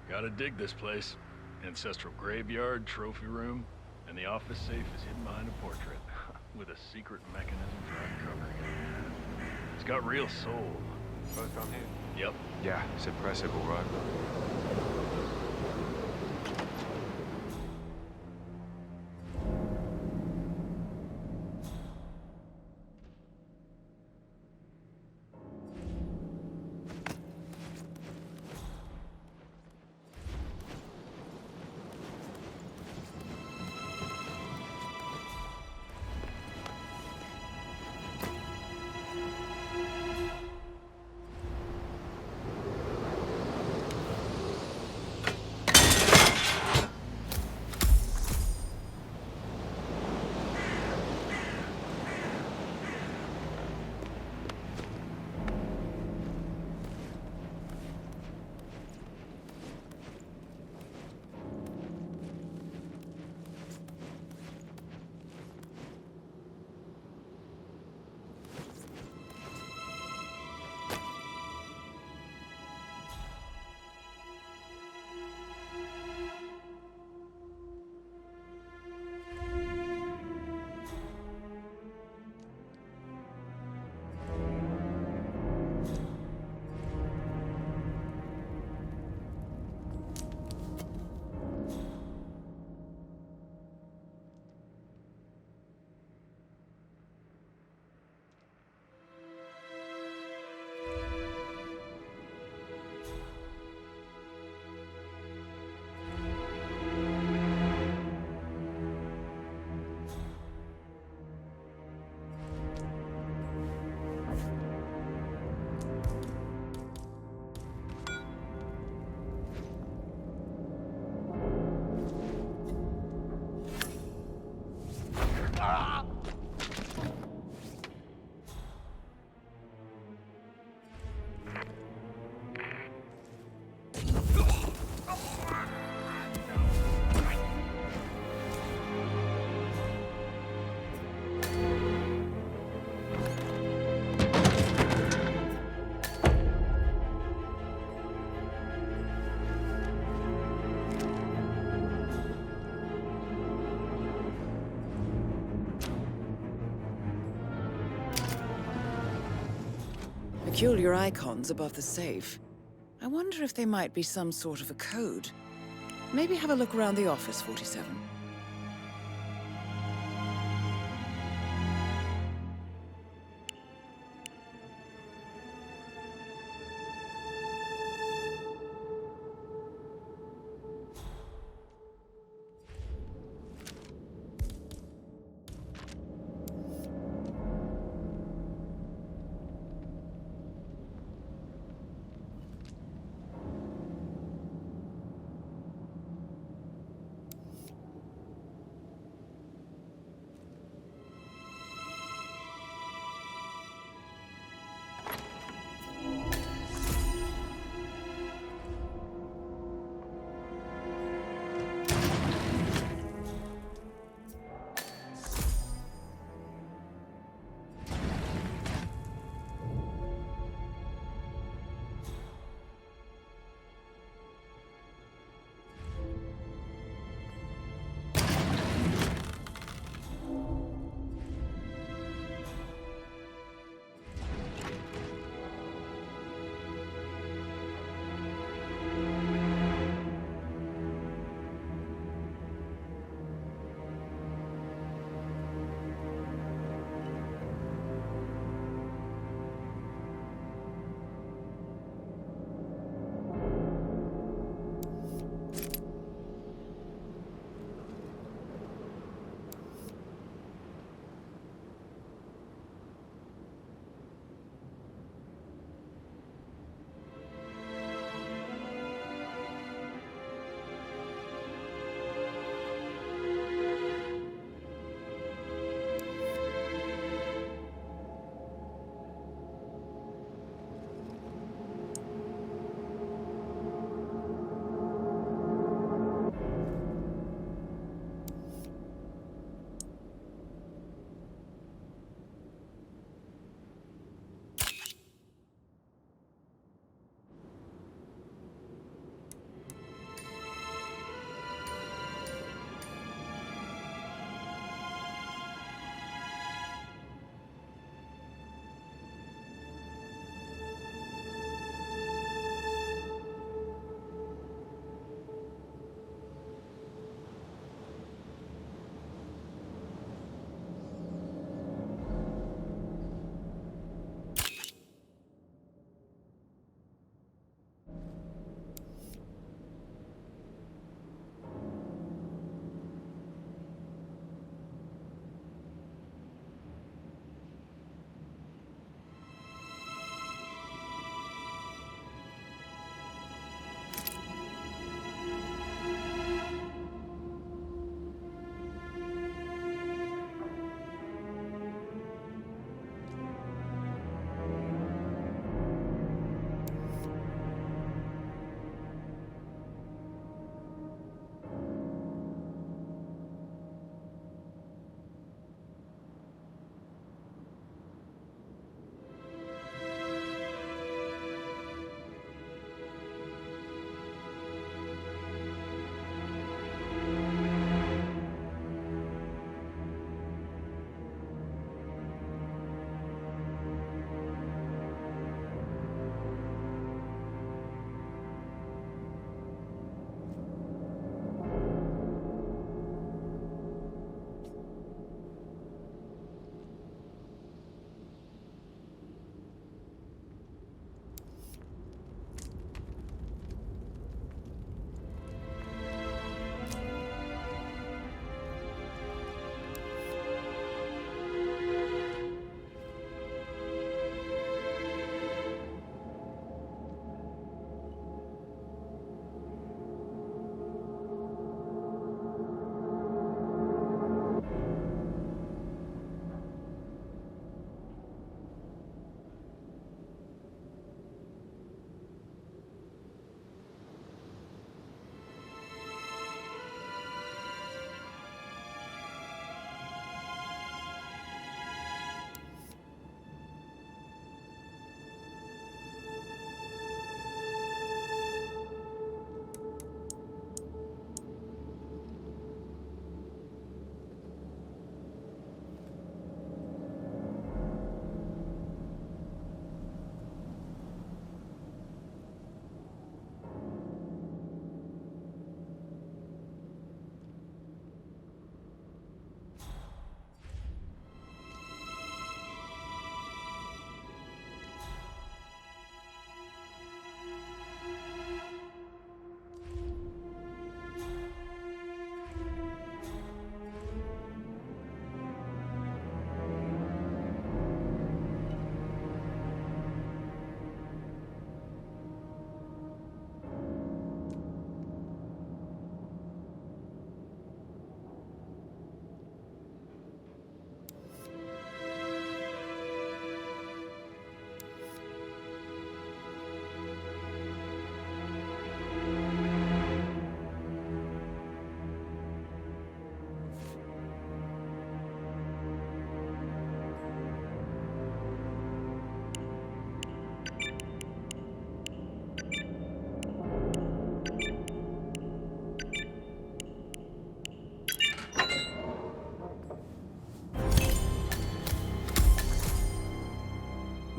Speaker 12: Gotta dig this place. Ancestral graveyard, trophy room, and the office safe is hidden behind a portrait with a secret mechanism for uncovering it. It's got real soul.
Speaker 16: First time here?
Speaker 12: Yep.
Speaker 16: Yeah, it's impressive, all right.
Speaker 3: Peculiar icons above the safe. I wonder if they might be some sort of a code. Maybe have a look around the office, 47.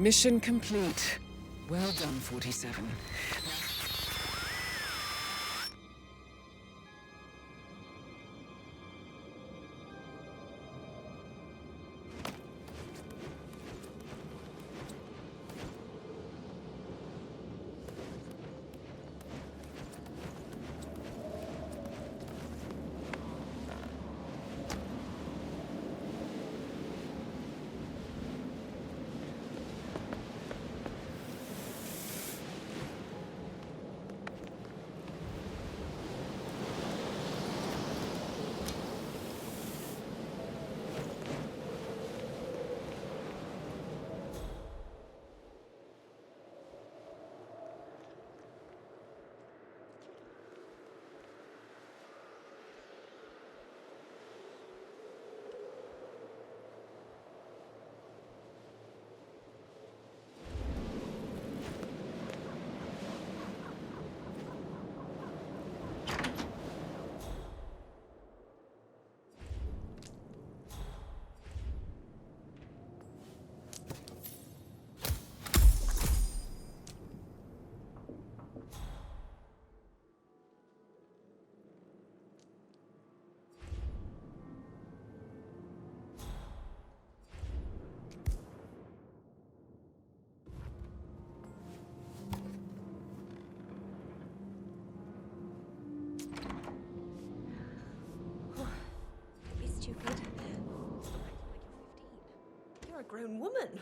Speaker 3: Mission complete. Well done, 47.
Speaker 9: Be stupid. Stop acting like you're 15. You're a grown woman.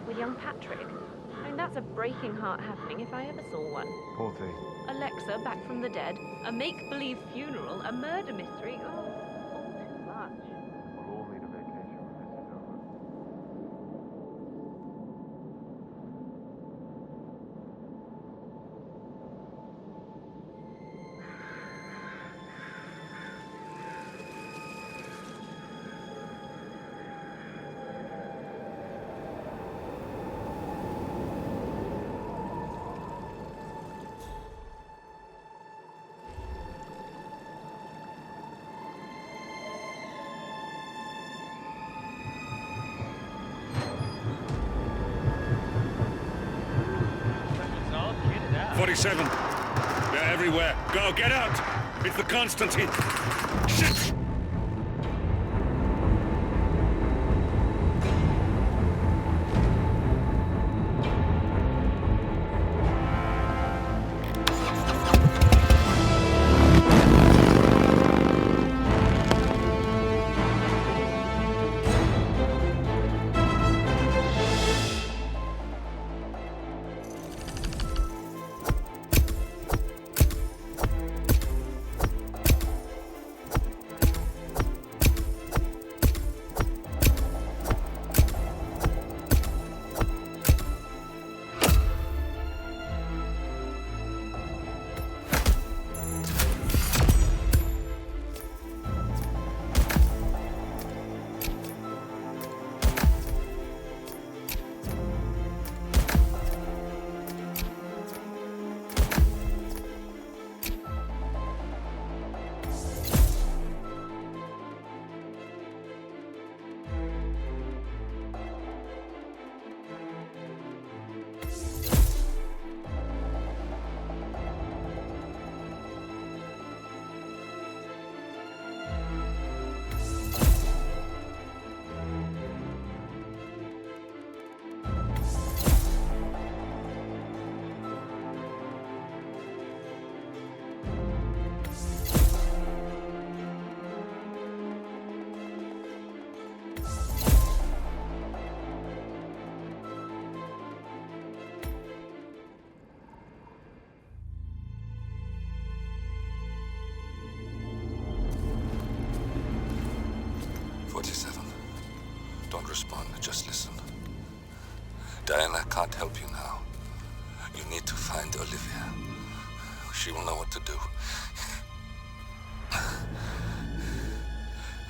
Speaker 21: With young Patrick. I mean, that's a breaking heart happening if I ever saw one.
Speaker 16: Poor thing.
Speaker 21: Alexa back from the dead, a make-believe funeral, a murder mystery. Oh, all too much.
Speaker 16: We'll all need a vacation when this is over.
Speaker 12: It's all kitted out.
Speaker 1: 47. They're everywhere. Go, get out! It's the Constantine. Shit! 47. Don't respond, just listen. Diana can't help you now. You need to find Olivia. She will know what to do.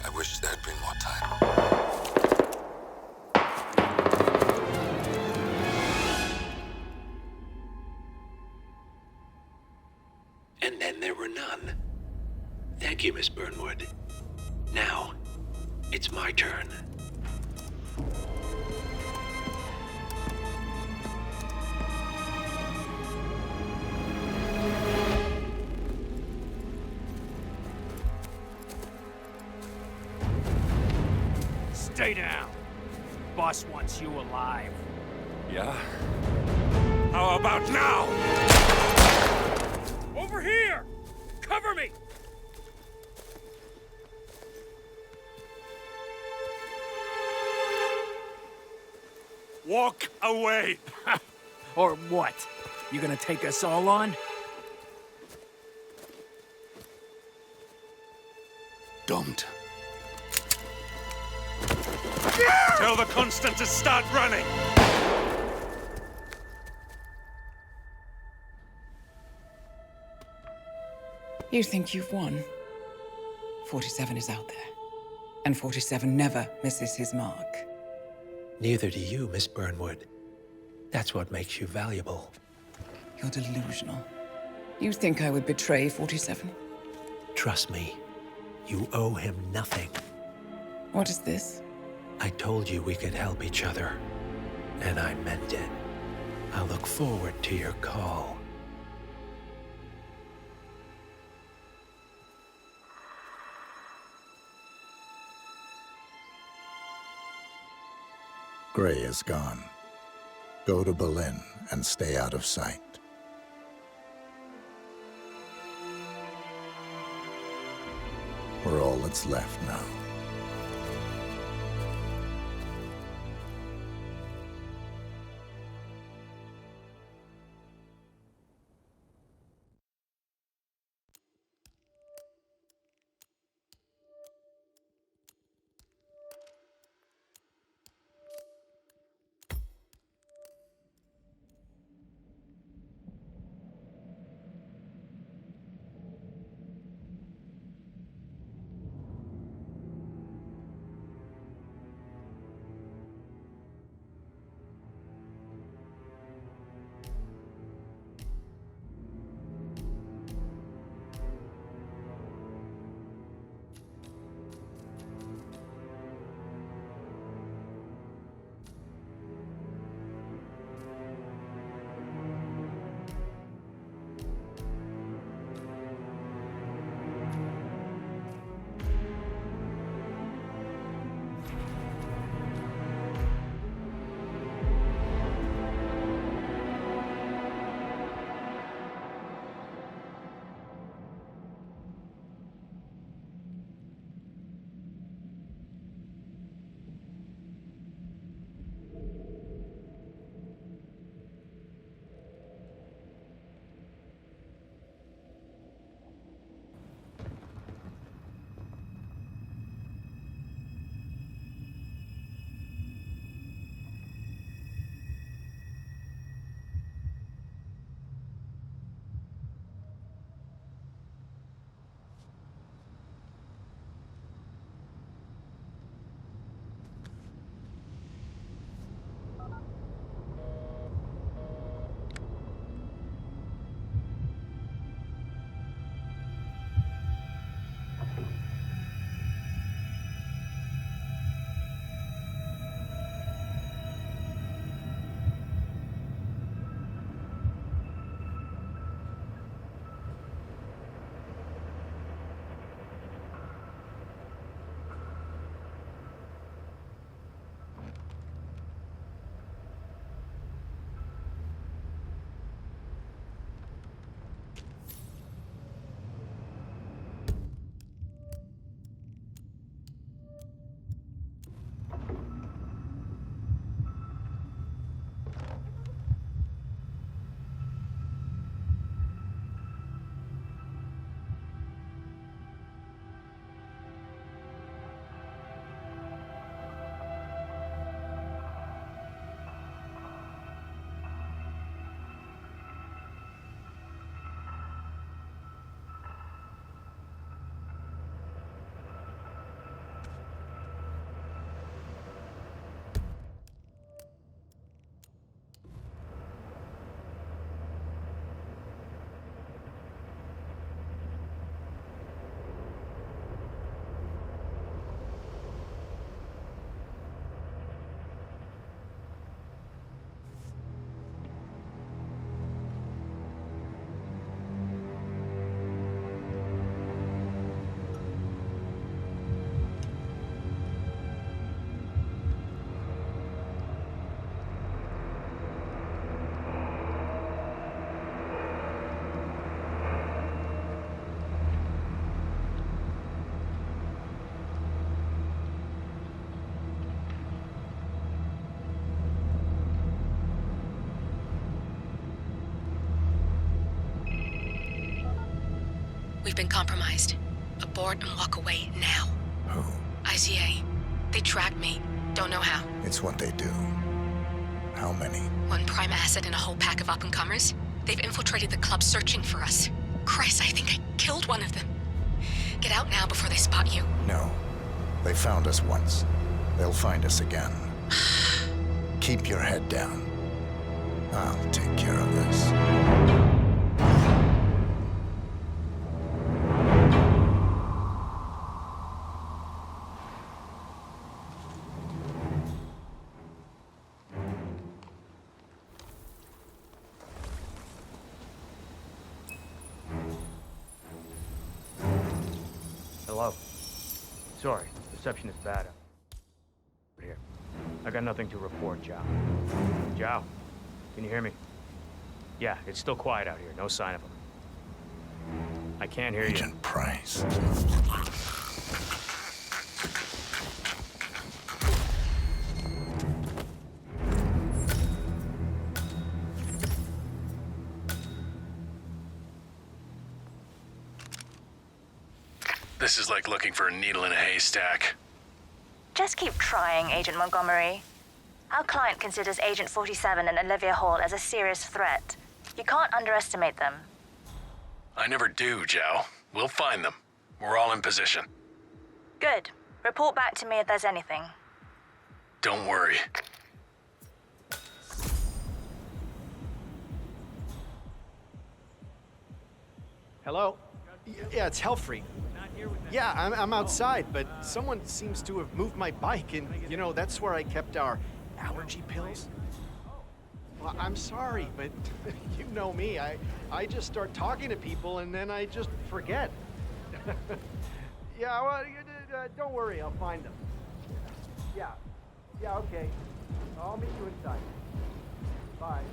Speaker 1: I wish there had been more time.
Speaker 15: And then there were none. Thank you, Miss Burnwood. Now, it's my turn.
Speaker 19: Stay down. Boss wants you alive.
Speaker 1: Yeah? How about now?
Speaker 19: Over here! Cover me!
Speaker 1: Walk away!
Speaker 19: Or what? You gonna take us all on?
Speaker 1: Don't. Tell the Constant to start running!
Speaker 3: You think you've won? 47 is out there. And 47 never misses his mark.
Speaker 15: Neither do you, Miss Burnwood. That's what makes you valuable.
Speaker 3: You're delusional. You think I would betray 47?
Speaker 15: Trust me, you owe him nothing.
Speaker 3: What is this?
Speaker 15: I told you we could help each other, and I meant it. I'll look forward to your call.
Speaker 4: Gray is gone. Go to Berlin and stay out of sight. We're all that's left now.
Speaker 8: been compromised. Abort and walk away now.
Speaker 4: Who?
Speaker 8: ICA. They tracked me. Don't know how.
Speaker 4: It's what they do. How many?
Speaker 8: One prime asset and a whole pack of up-and-comers. They've infiltrated the club searching for us. Christ, I think I killed one of them. Get out now before they spot you.
Speaker 4: No. They found us once. They'll find us again. Keep your head down. I'll take care of this.
Speaker 19: Hello. Sorry, reception is bad. Here. I got nothing to report, Zhao. Zhao, can you hear me? Yeah, it's still quiet out here. No sign of him. I can't hear you.
Speaker 4: Agent Price.
Speaker 12: This is like looking for a needle in a haystack.
Speaker 10: Just keep trying, Agent Montgomery. Our client considers Agent 47 and Olivia Hall as a serious threat. You can't underestimate them.
Speaker 12: I never do, Zhao. We'll find them. We're all in position.
Speaker 10: Good. Report back to me if there's anything.
Speaker 12: Don't worry.
Speaker 13: Hello? Yeah, it's Helfrey. Yeah, I'm outside, but someone seems to have moved my bike, and, you know, that's where I kept our allergy pills. Well, I'm sorry, but you know me. I just start talking to people, and then I just forget. Yeah, well, don't worry, I'll find them. Yeah, okay. I'll meet you inside. Bye.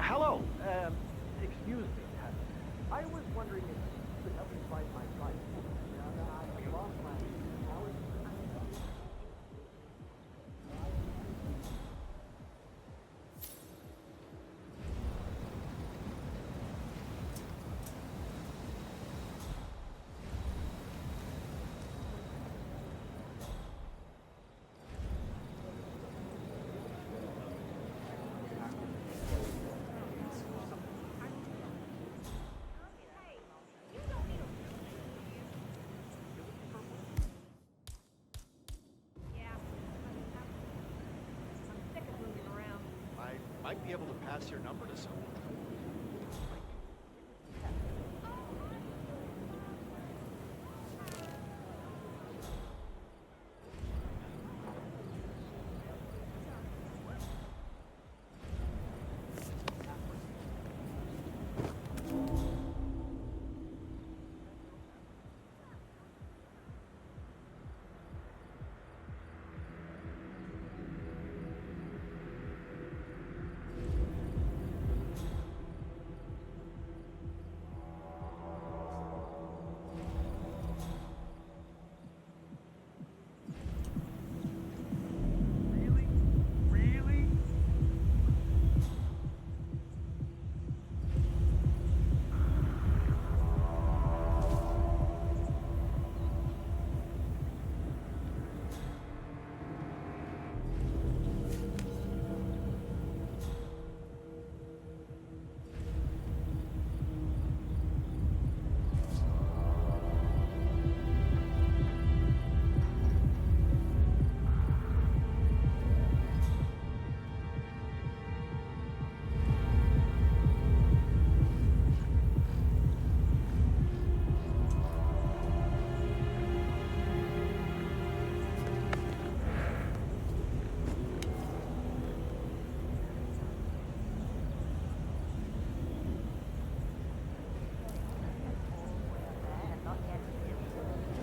Speaker 13: Hello. Excuse me. I was wondering if you could help me find my bike. I lost my... Might be able to pass your number to someone.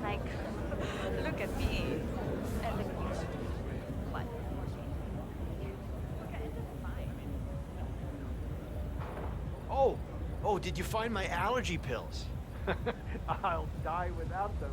Speaker 21: Like, look at me. And look at you. What?
Speaker 13: Oh, did you find my allergy pills?
Speaker 20: I'll die without them.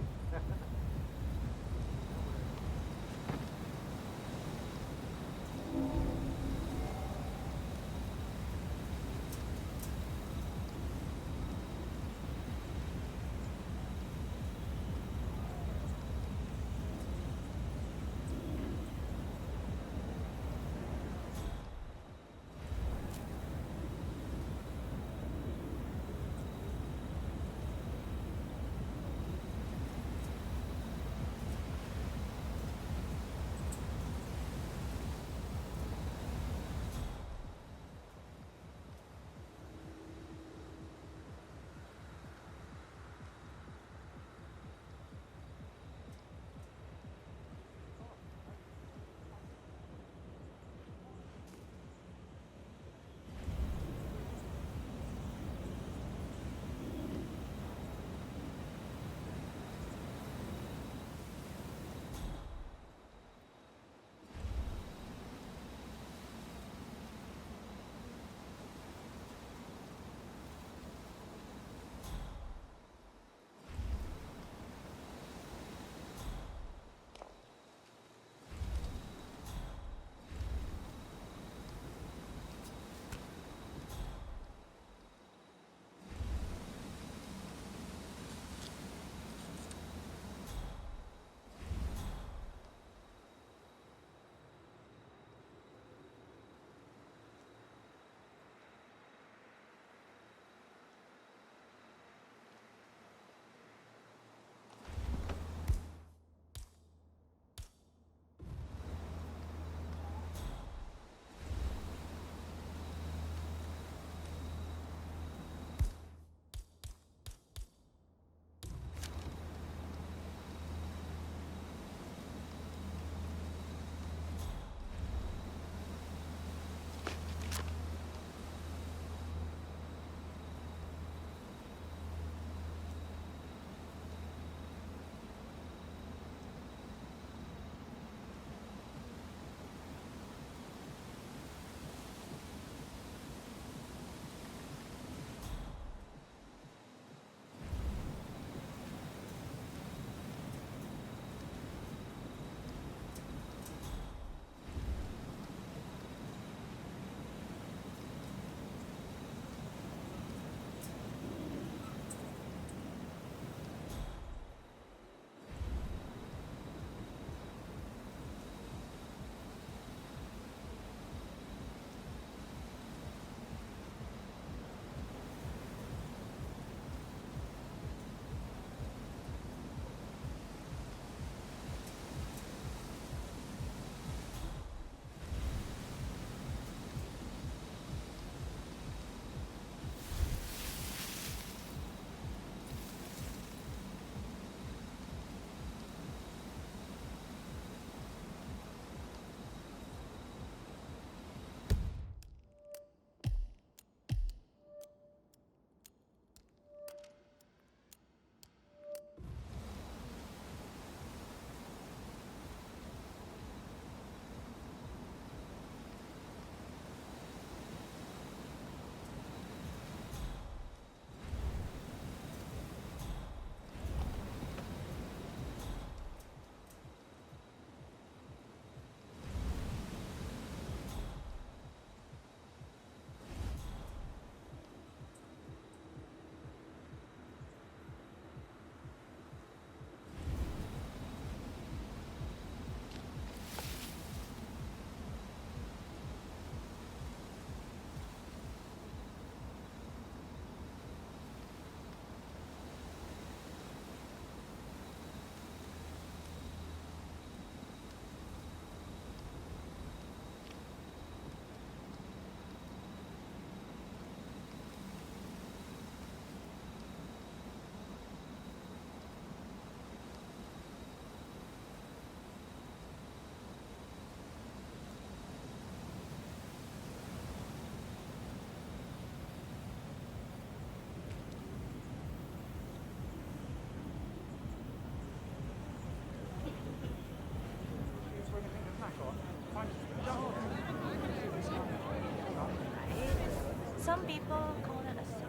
Speaker 10: Some people call it a secret.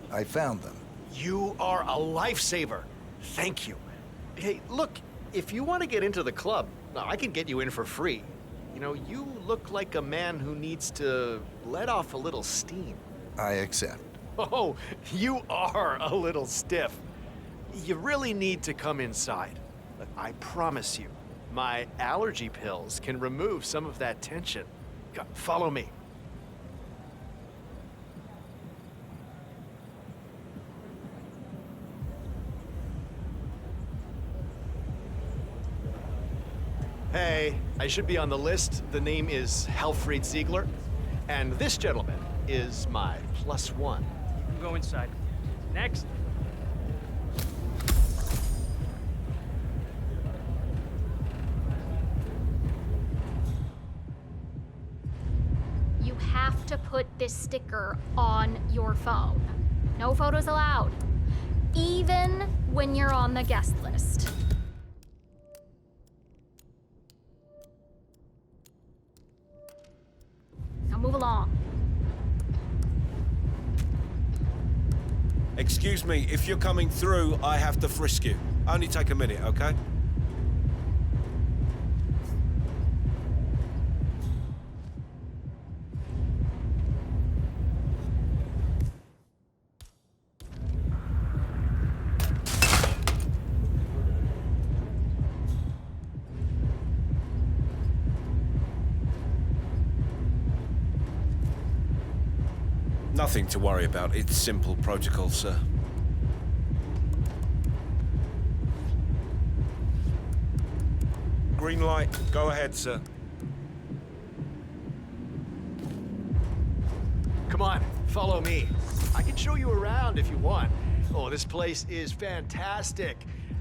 Speaker 4: I found them.
Speaker 13: You are a lifesaver. Thank you. Hey, look, if you want to get into the club, I can get you in for free. You know, you look like a man who needs to let off a little steam.
Speaker 4: I accept.
Speaker 13: Oh, you are a little stiff. You really need to come inside. But I promise you, my allergy pills can remove some of that tension. Follow me. Hey, I should be on the list. The name is Helfried Ziegler, and this gentleman is my +1.
Speaker 19: You can go inside. Next.
Speaker 6: You have to put this sticker on your phone. No photos allowed, even when you're on the guest list. Now move along.
Speaker 11: Excuse me, if you're coming through, I have to frisk you. Only take a minute, okay? Nothing to worry about. It's simple protocol, sir. Green light. Go ahead, sir.
Speaker 13: Come on, follow me. I can show you around if you want. Oh, this place is fantastic.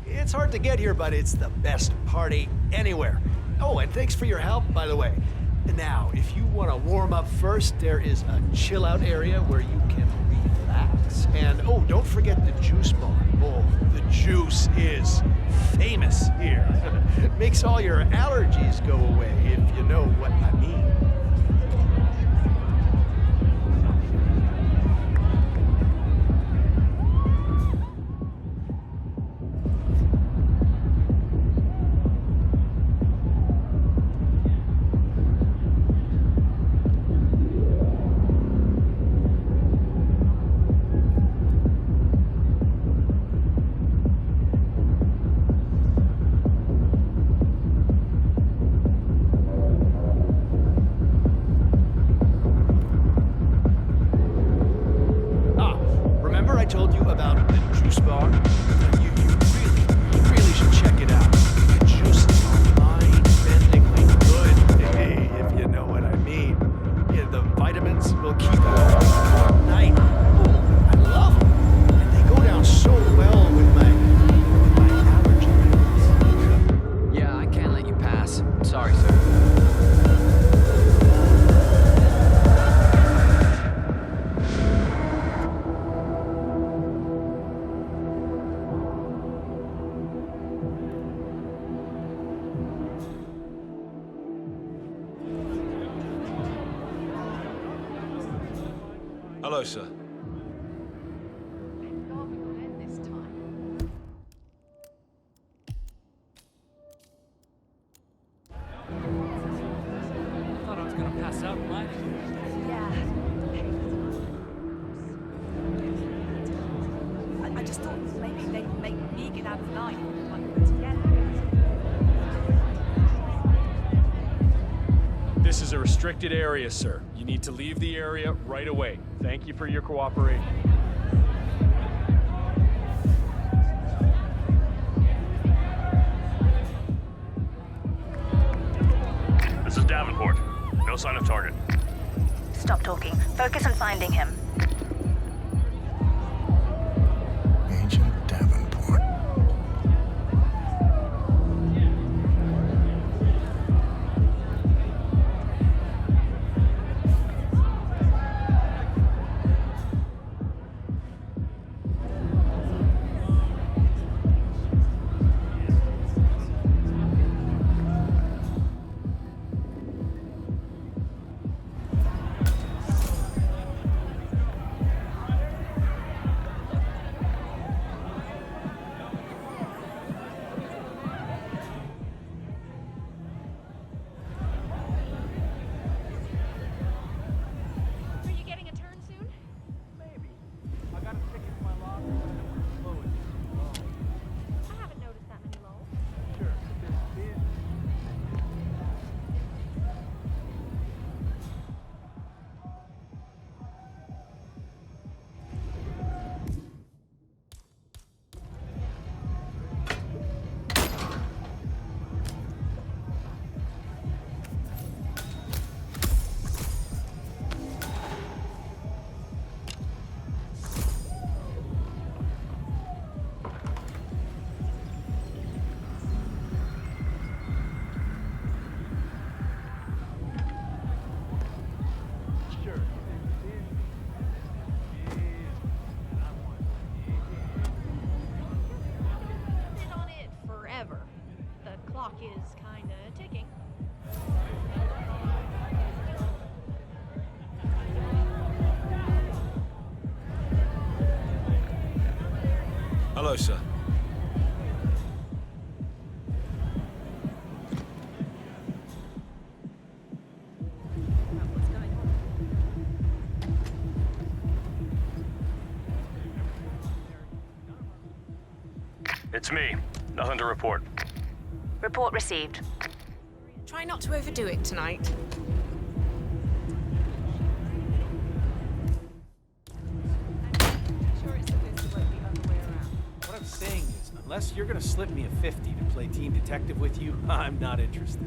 Speaker 13: It's hard to get here, but it's the best party anywhere. Oh, and thanks for your help, by the way. Now, if you want to warm up first, there is a chill-out area where you can relax. And, oh, don't forget the juice bar. Oh, the juice is famous here. Makes all your allergies go away, if you know what I mean.
Speaker 11: Hello, sir.
Speaker 22: Thought I was gonna pass out, Mike.
Speaker 10: I just thought maybe they'd make me get out of line.
Speaker 12: This is a restricted area, sir. You need to leave the area right away. Thank you for your cooperation.
Speaker 14: This is Davenport. No sign of target.
Speaker 10: Stop talking. Focus on finding him.
Speaker 4: Agent Davenport.
Speaker 6: Are you getting a turn soon?
Speaker 20: Maybe. I got a ticket in my locker and it was slow as
Speaker 6: I haven't noticed that many lulls.
Speaker 20: Sure, there's been. Sure, there's been.
Speaker 6: Been on it forever. The clock is kinda ticking.
Speaker 11: Hello, sir.
Speaker 14: It's me. Nothing to report.
Speaker 10: Report received.
Speaker 9: Try not to overdo it tonight.
Speaker 13: What I'm saying is, unless you're gonna slip me a 50 to play team detective with you, I'm not interested.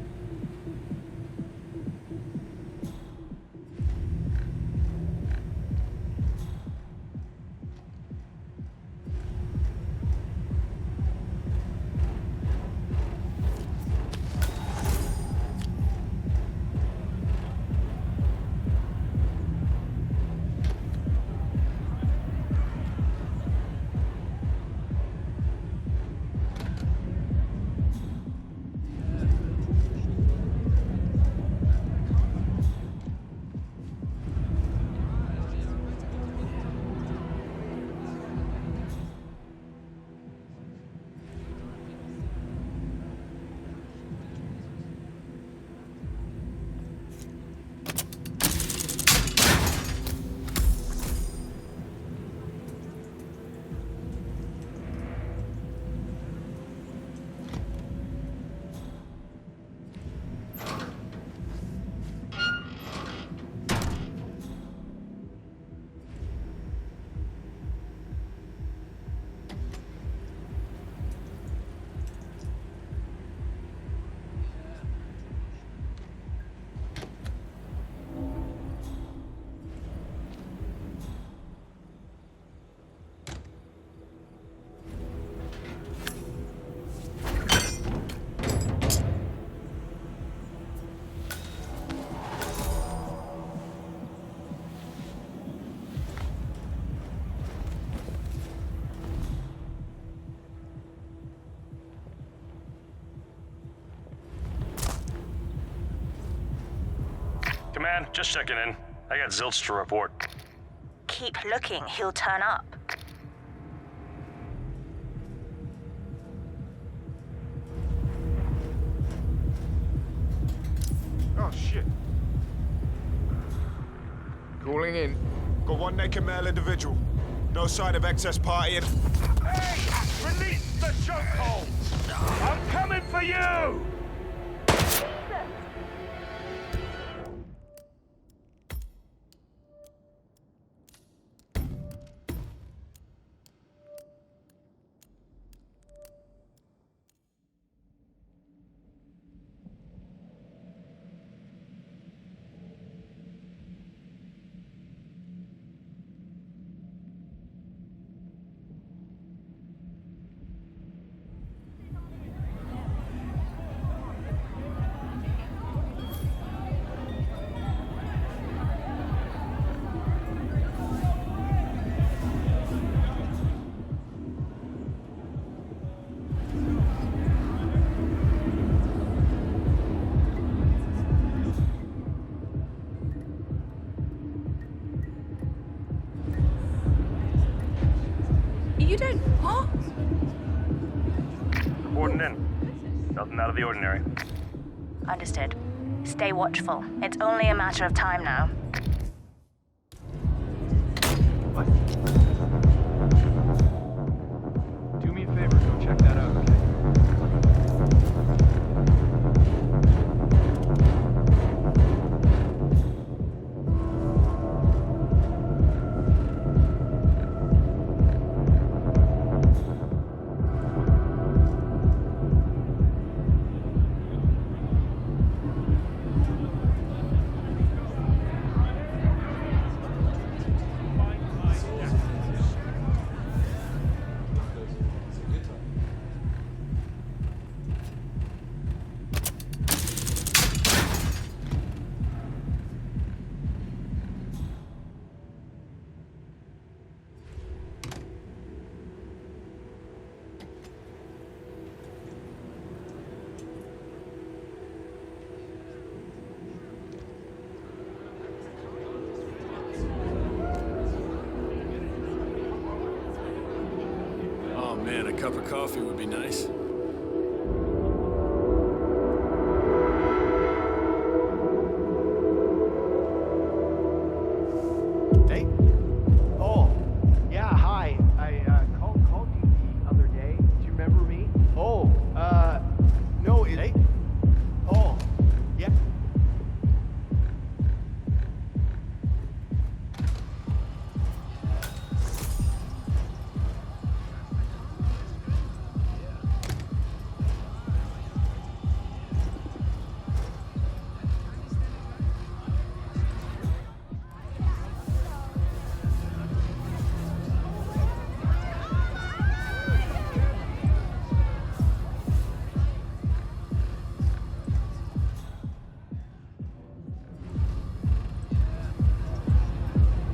Speaker 14: Command, just checking in. I got zilch to report.
Speaker 10: keep looking, he'll turn up.
Speaker 20: Oh, shit.
Speaker 5: Calling in. Got one naked male individual. No sign of excess partying.
Speaker 20: Hey! Release the chokehold! I'm coming for you!
Speaker 21: You don't... What?
Speaker 14: Reporting in. Nothing out of the ordinary.
Speaker 10: Understood. Stay watchful. It's only a matter of time now.
Speaker 19: Do me a favor, go check that out, okay?
Speaker 12: Oh man, a cup of coffee would be nice.
Speaker 13: Hey? Oh, yeah, hi. I called you the other day. Do you remember me? Oh, no, hey? Oh, yeah.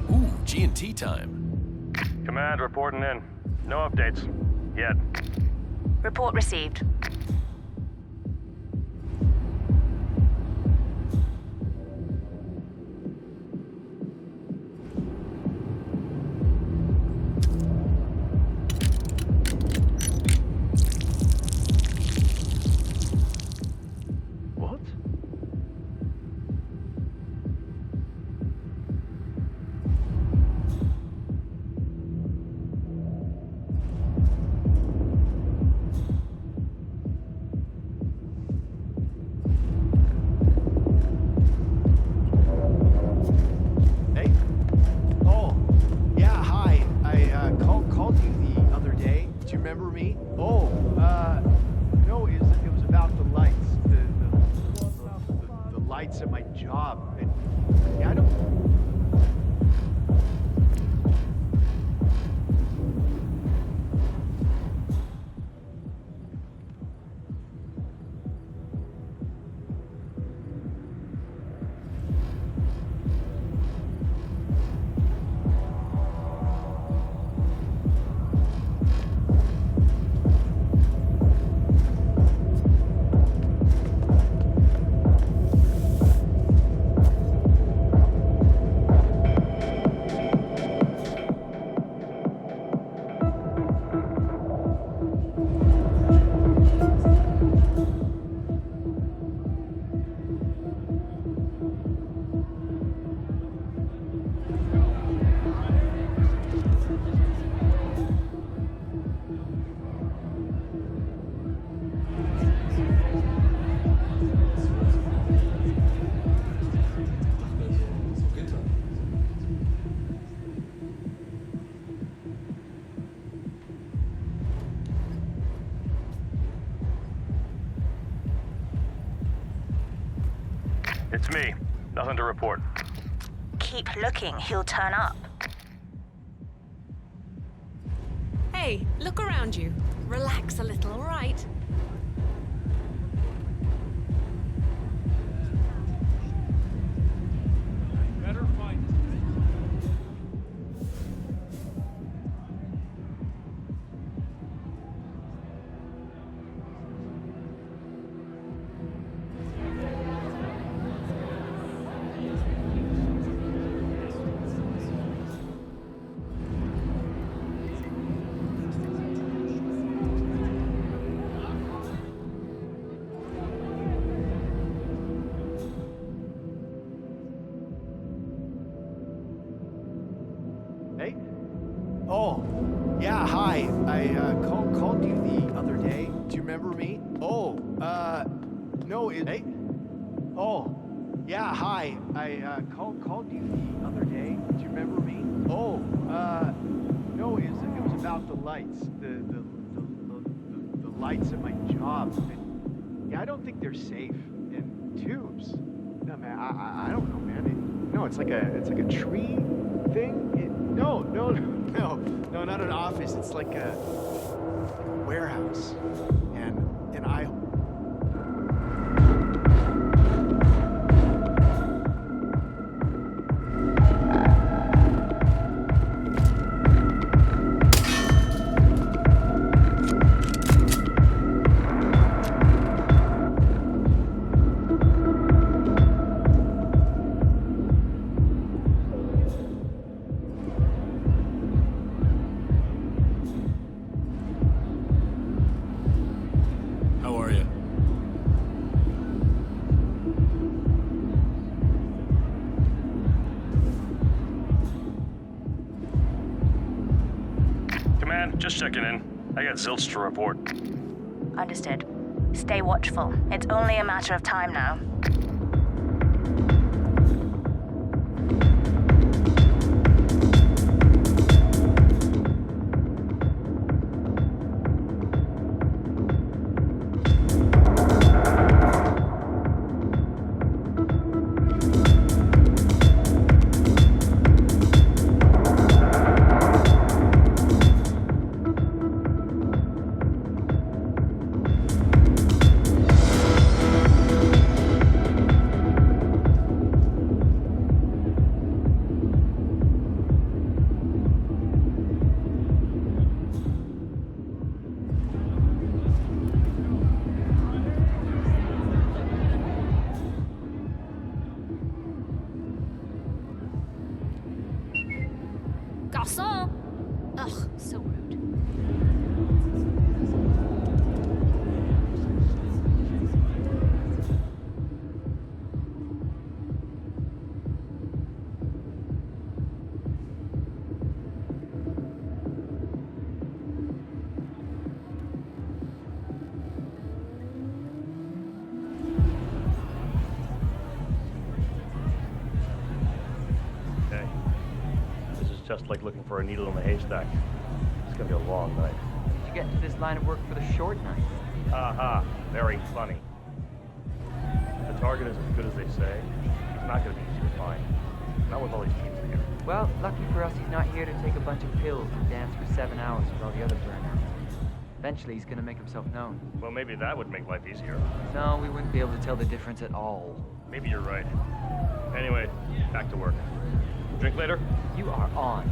Speaker 12: Ooh, G&T time.
Speaker 14: Command reporting in. No updates. Yet.
Speaker 10: Report received.
Speaker 19: What?
Speaker 14: It's me. Nothing to report.
Speaker 10: Keep looking, he'll turn up.
Speaker 9: Hey, look around you. Relax a little, all right?
Speaker 7: Better find
Speaker 13: Hey? Oh, yeah, hi. I called you the other day. Do you remember me? Oh, no, hey? Oh, yeah, hi. I called you the other day. Do you remember me? Oh, no, it was about the lights. The lights at my job. And, yeah, I don't think they're safe. And tubes. No, man, I don't know, man. No, it's like a tree thing. No, not an office. It's like a warehouse, and I.
Speaker 1: How are you?
Speaker 14: Command, just checking in. I got zilch to report.
Speaker 10: Understood. Stay watchful. It's only a matter of time now.
Speaker 6: Garçon! Ugh, so rude.
Speaker 12: Okay. This is just like looking for a needle in a haystack. It's gonna be a long night.
Speaker 2: Did you get into this line of work for the short night?
Speaker 12: Aha, very funny. If the target is as good as they say, he's not gonna be easy to find. Not with all these teams together.
Speaker 2: Well, lucky for us, he's not here to take a bunch of pills and dance for 7 hours while the others burn out. Eventually, he's gonna make himself known.
Speaker 12: Well, maybe that would make life easier.
Speaker 2: No, we wouldn't be able to tell the difference at all.
Speaker 12: Maybe you're right. Anyway, back to work. Drink later?
Speaker 2: You are on.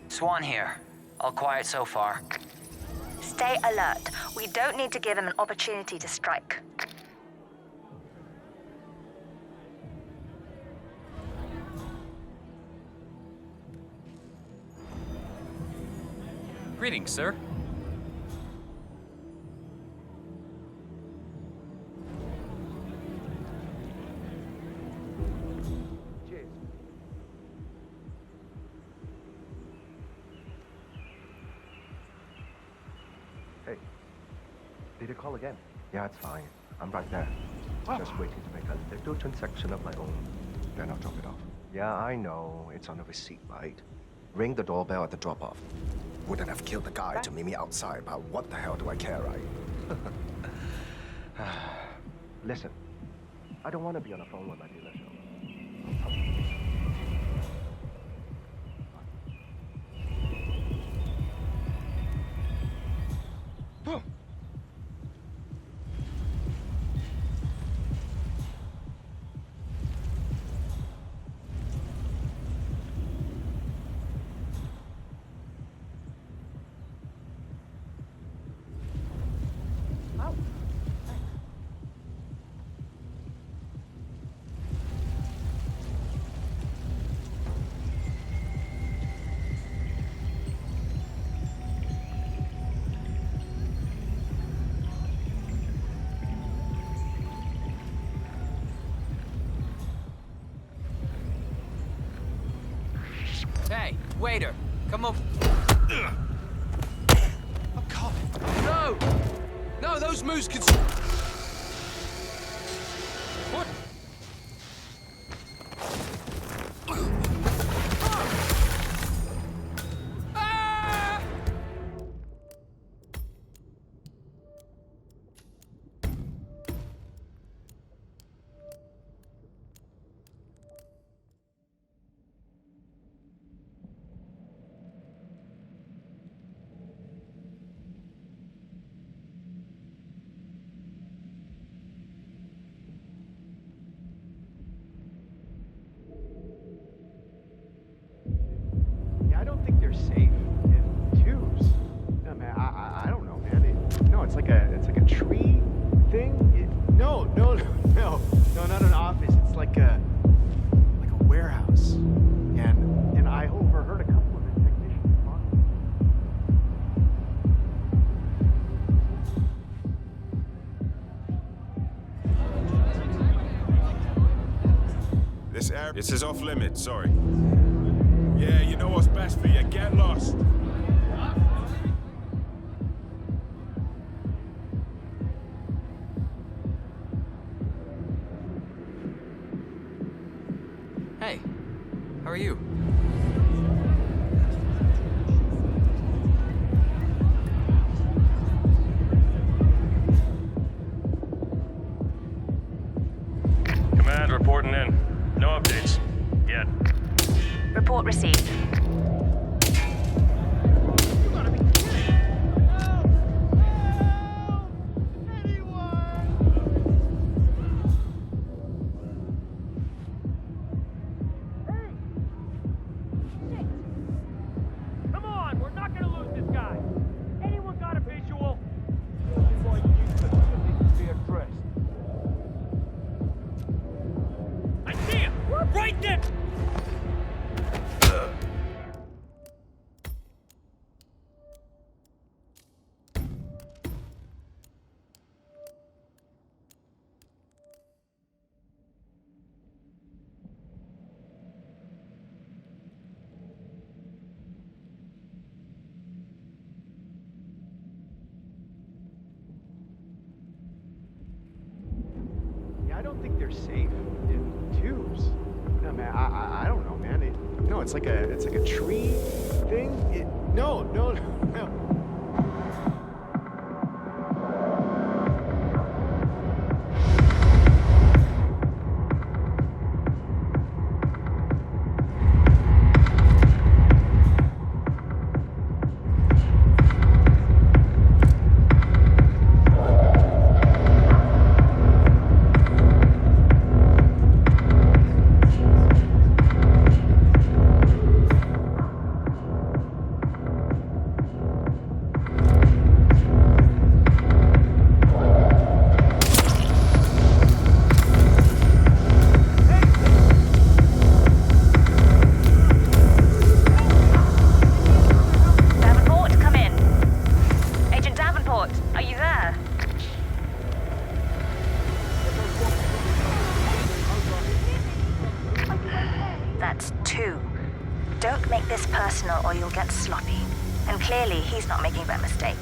Speaker 17: Swan here. All quiet so far.
Speaker 10: Stay alert. We don't need to give him an opportunity to strike.
Speaker 17: Greetings, sir.
Speaker 16: Hey, did you call again? Yeah, it's fine. I'm right there. Just waiting to make a little transaction of my own.
Speaker 20: Then I'll drop it off. Yeah, I know. It's on the receipt, right? Ring the doorbell at the drop-off.
Speaker 4: Wouldn't have killed the guy to meet me outside, but what the hell do I care, right?
Speaker 20: Listen, I don't want to be on the phone with my dealer, so...
Speaker 5: Boom!
Speaker 2: Hey, waiter, come over.
Speaker 5: I'm coming.
Speaker 2: No! No, those moves could... What?
Speaker 13: Yeah, I don't think they're safe in tubes. No, man, I don't know, man. It's like a tree thing. No, not an office. It's like a warehouse. And I overheard a couple of the technicians talking.
Speaker 5: This is off limits, sorry. Yeah, you know what's best for you. Get lost.
Speaker 2: Hey, how are you?
Speaker 14: Command reporting in. No updates. Yet.
Speaker 10: Report received.
Speaker 19: Come on, we're not gonna lose this guy. Anyone got a visual? I see him! Right there!
Speaker 13: Yeah, I don't think they're safe in tubes. No, man, I don't know, man. It's like a tree thing. No.
Speaker 10: That's two. Don't make this personal or you'll get sloppy. And clearly, he's not making that mistake.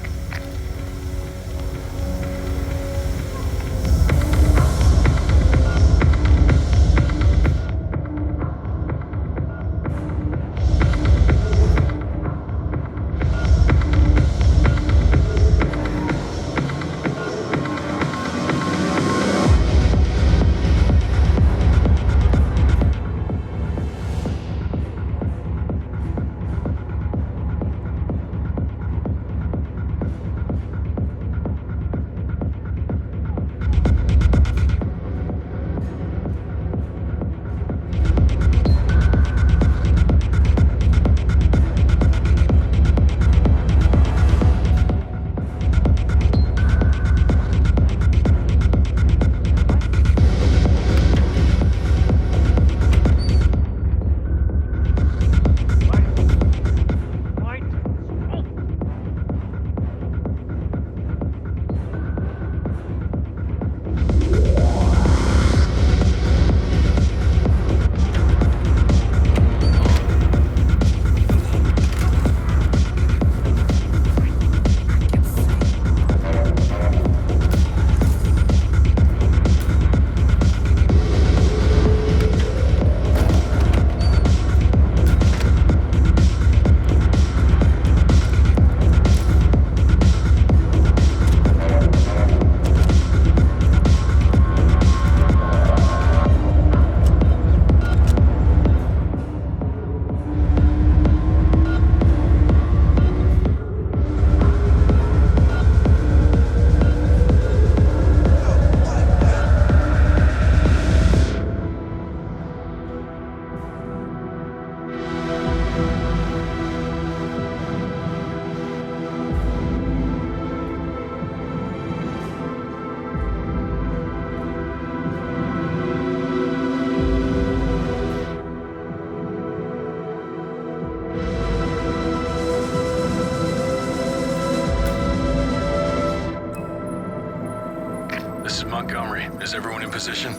Speaker 12: Montgomery, is everyone in position?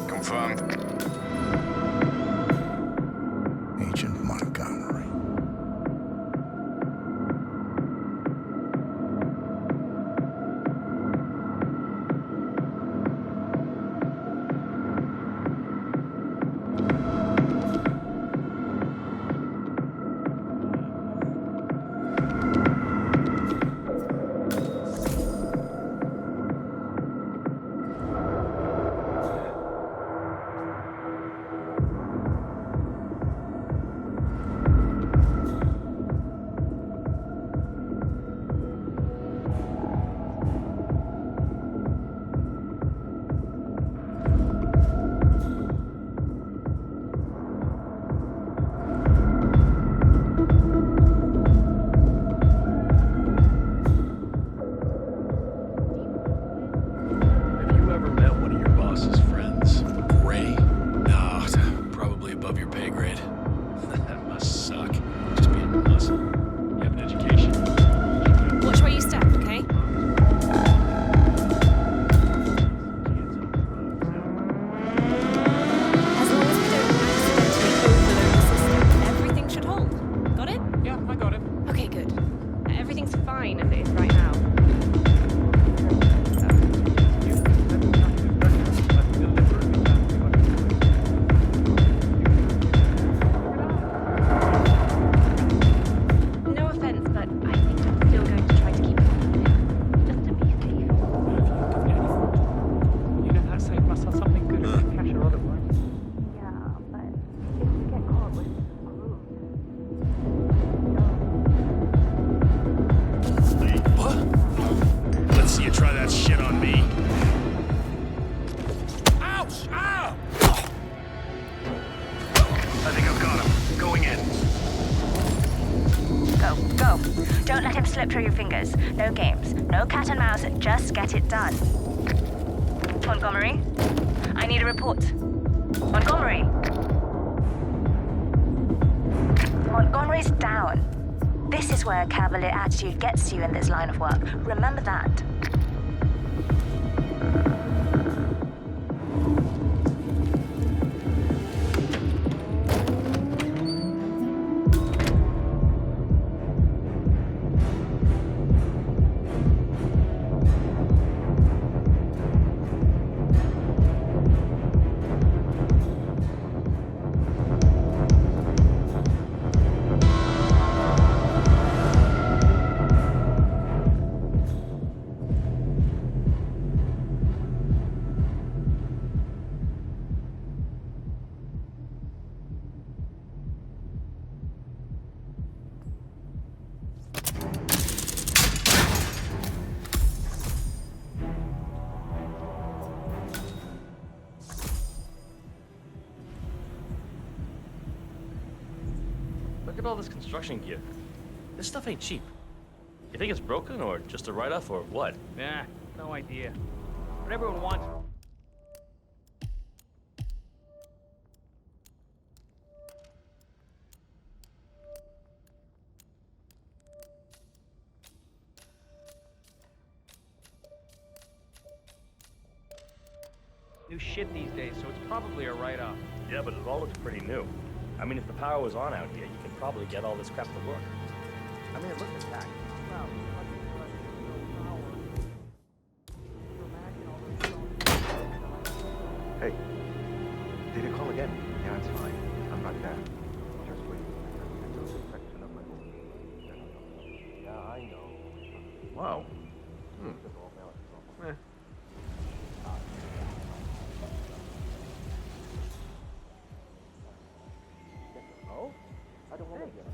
Speaker 5: Confirmed.
Speaker 4: Agent Montgomery.
Speaker 12: Have you ever met one of your boss's friends? Ray? No, probably above your pay grade. That must suck. Just being a muscle. You have an education.
Speaker 9: Watch where you step, okay? As long as we don't accidentally overload the system, everything should hold. Got it?
Speaker 22: Yeah, I got it.
Speaker 9: Okay, good. Everything's fine as it is right now. No offense, but I think I'm still going to try to keep it just to be safe.
Speaker 22: You know that safe must have something good in the cash or otherwise.
Speaker 10: Yeah, but if we get caught, we're screwed.
Speaker 12: What? Let's see you try that shit on me. Ouch! Ow! I think I've got him. Going in.
Speaker 10: Go, go. Don't let him slip through your fingers. No games. No cat and mouse. Just get it done. Montgomery? I need a report. Montgomery? Montgomery's down. This is where a cavalier attitude gets you in this line of work. Remember that.
Speaker 3: Look at all this construction gear. This stuff ain't cheap. You think it's broken or just a write-off or what?
Speaker 19: Nah, no idea. But everyone wants. New shit these days, so it's probably a write-off.
Speaker 3: Yeah, but it all looks pretty new. I mean, if the power was on out here, you could probably get all this crap to work. I mean, it looks intact.
Speaker 16: Hey, did you call again? Yeah, it's fine. I'm not there. Just wait. Until the section of my home. Yeah, I know. Wow. Eh. Oh? I don't want to get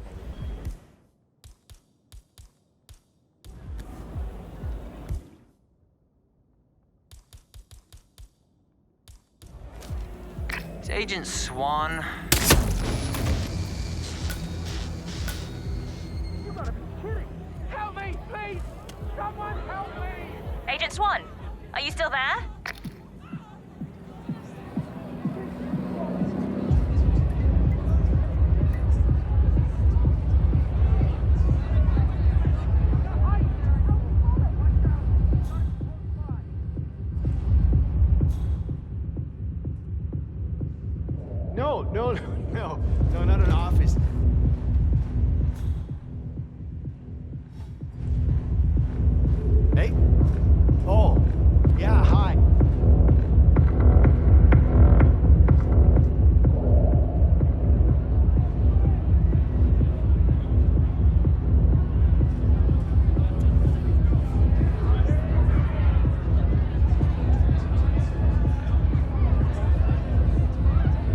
Speaker 17: Is Agent Swan?
Speaker 20: You gotta be kidding! Help me, please! Someone help me!
Speaker 10: Agent Swan, are you still there?
Speaker 13: Oh, yeah, hi.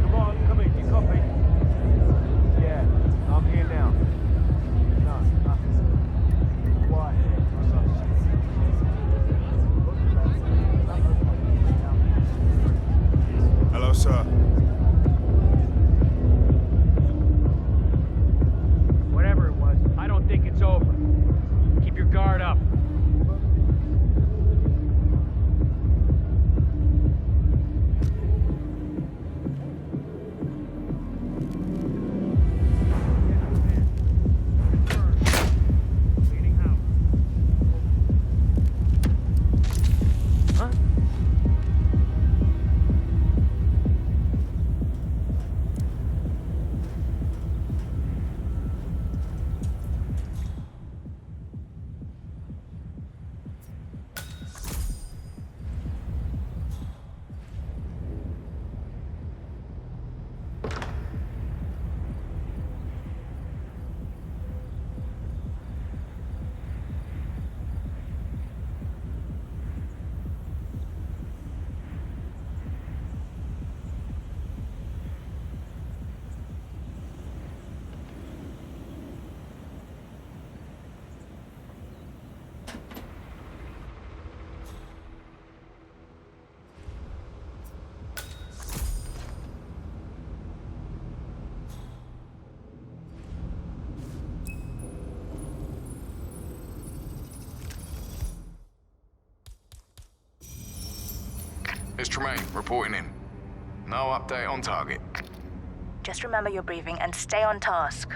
Speaker 20: Come on, come in, you copy? Yeah, I'm here now. No, nothing. Quiet.
Speaker 5: Hello, sir.
Speaker 19: Whatever it was, I don't think it's over. Keep your guard up.
Speaker 15: It's Tremaine, reporting in. No update on target.
Speaker 10: Just remember your briefing and stay on task.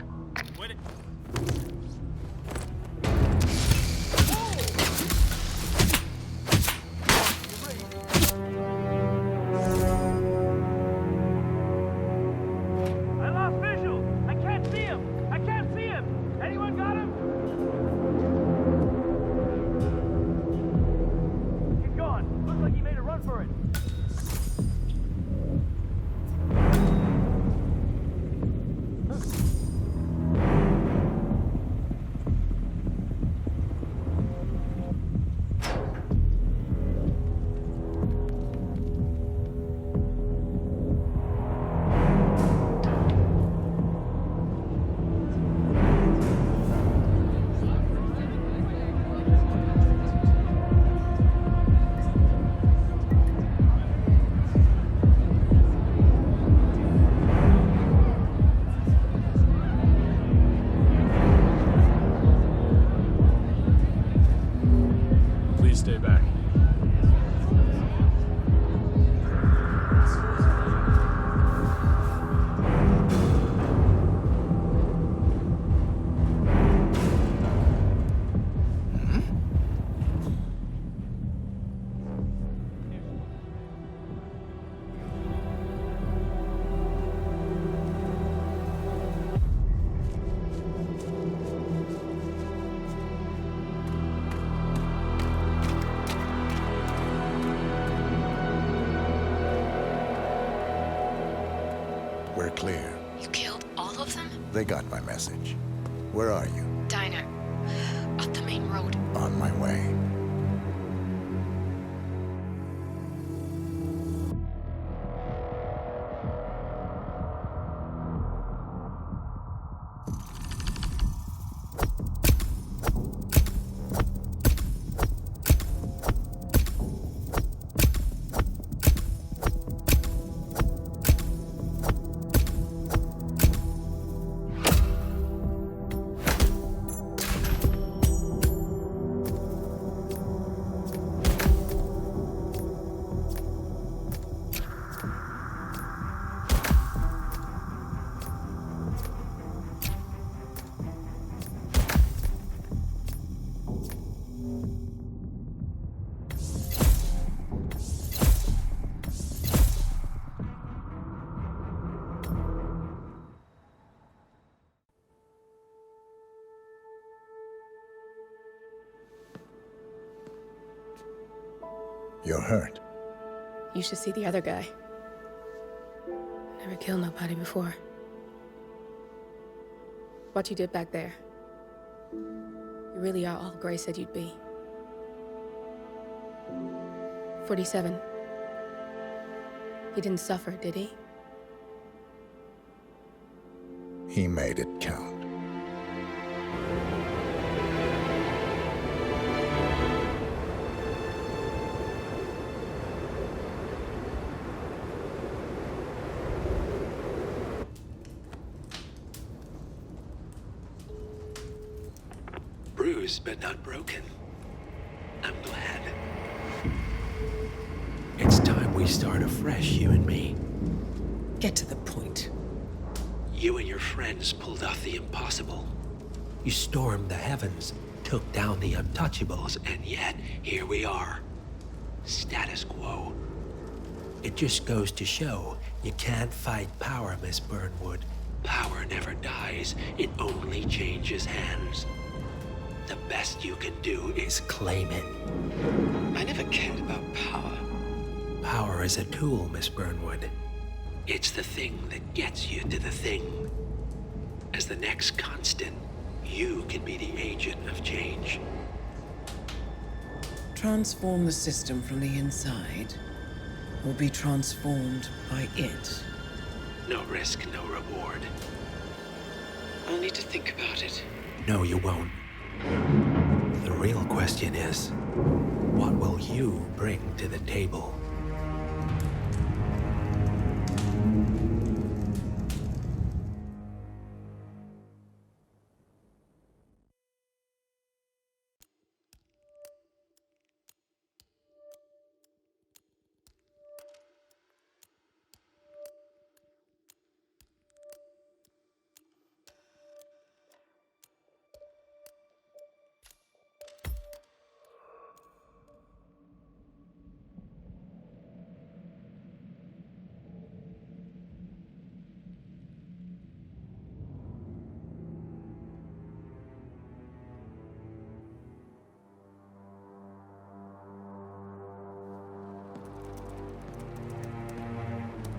Speaker 20: I lost visual. I can't see him. I can't see him. Anyone got him? He's gone. Looks like he made a run for it.
Speaker 12: Please stay back.
Speaker 4: We're clear.
Speaker 8: You killed all of them?
Speaker 4: They got my message. Where are you?
Speaker 8: Diner. Up the main road.
Speaker 4: On my way. You're hurt.
Speaker 11: You should see the other guy. Never killed nobody before. What you did back there. You really are all Gray said you'd be. 47. He didn't suffer, did he?
Speaker 4: He made it count.
Speaker 18: Bruised but not broken. I'm glad. It's time we start afresh, you and me.
Speaker 23: Get to the point.
Speaker 18: You and your friends pulled off the impossible. You stormed the heavens, took down the untouchables, and yet here we are. Status quo. It just goes to show you can't fight power, Miss Burnwood. Power never dies, it only changes hands. The best you can do is claim it.
Speaker 23: I never cared about power.
Speaker 18: Power is a tool, Miss Burnwood. It's the thing that gets you to the thing. As the next constant, you can be the agent of change.
Speaker 23: Transform the system from the inside, or be transformed by it.
Speaker 18: No risk, no reward.
Speaker 23: I'll need to think about it.
Speaker 18: No, you won't. The real question is, what will you bring to the table?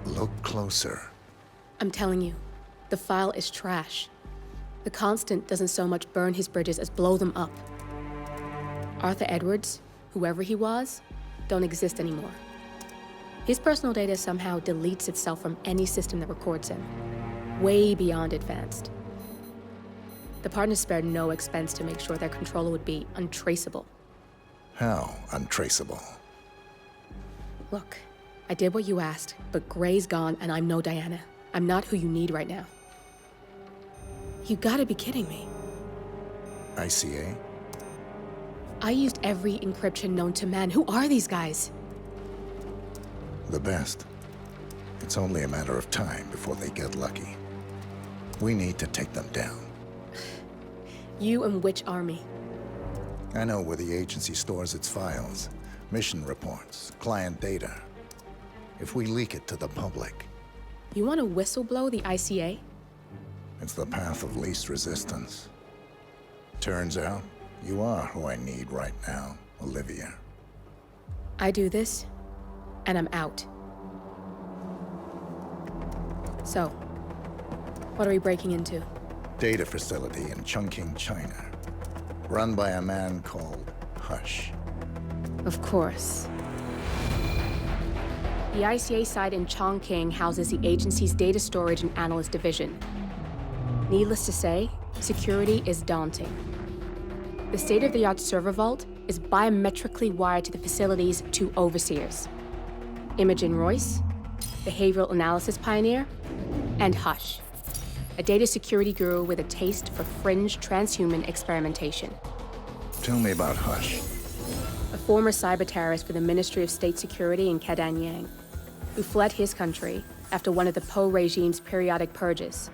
Speaker 4: Look closer.
Speaker 11: I'm telling you, the file is trash. The Constant doesn't so much burn his bridges as blow them up. Arthur Edwards, whoever he was, don't exist anymore. His personal data somehow deletes itself from any system that records him. Way beyond advanced. The partners spared no expense to make sure their controller would be untraceable.
Speaker 4: How untraceable?
Speaker 11: Look, I did what you asked, but Gray's gone and I'm no Diana. I'm not who you need right now. You gotta be kidding me.
Speaker 4: ICA?
Speaker 11: I used every encryption known to man. Who are these guys?
Speaker 4: The best. It's only a matter of time before they get lucky. We need to take them down.
Speaker 11: You and which army?
Speaker 4: I know where the agency stores its files, mission reports, client data. If we leak it to the public...
Speaker 11: You want to whistleblow the ICA?
Speaker 4: It's the path of least resistance. Turns out, you are who I need right now, Olivia.
Speaker 11: I do this, and I'm out. So, what are we breaking into?
Speaker 4: Data facility in Chongqing, China. Run by a man called Hush.
Speaker 11: Of course. The ICA site in Chongqing houses the agency's data storage and analyst division. Needless to say, security is daunting. The state-of-the-art server vault is biometrically wired to the facility's two overseers. Imogen Royce, behavioral analysis pioneer, and Hush, a data security guru with a taste for fringe transhuman experimentation.
Speaker 4: Tell me about Hush.
Speaker 11: A former cyber terrorist for the Ministry of State Security in Kadanyang, who fled his country after one of the Po regime's periodic purges.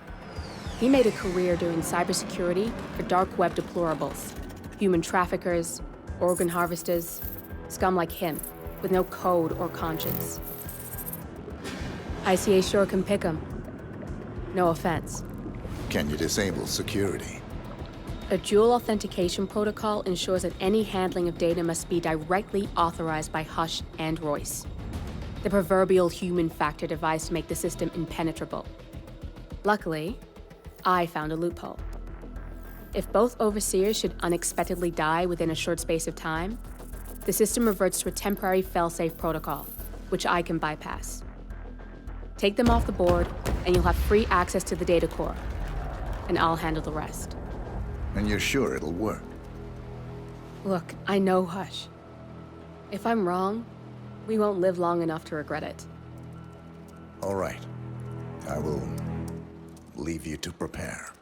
Speaker 11: He made a career doing cybersecurity for dark web deplorables, human traffickers, organ harvesters, scum like him, with no code or conscience. ICA sure can pick 'em. No offense.
Speaker 4: Can you disable security?
Speaker 11: A dual authentication protocol ensures that any handling of data must be directly authorized by Hush and Royce. The proverbial human factor device to make the system impenetrable. Luckily, I found a loophole. If both overseers should unexpectedly die within a short space of time, the system reverts to a temporary fail-safe protocol, which I can bypass. Take them off the board, and you'll have free access to the data core. And I'll handle the rest.
Speaker 4: And you're sure it'll work?
Speaker 11: Look, I know Hush. If I'm wrong, we won't live long enough to regret it.
Speaker 4: All right. I will leave you to prepare.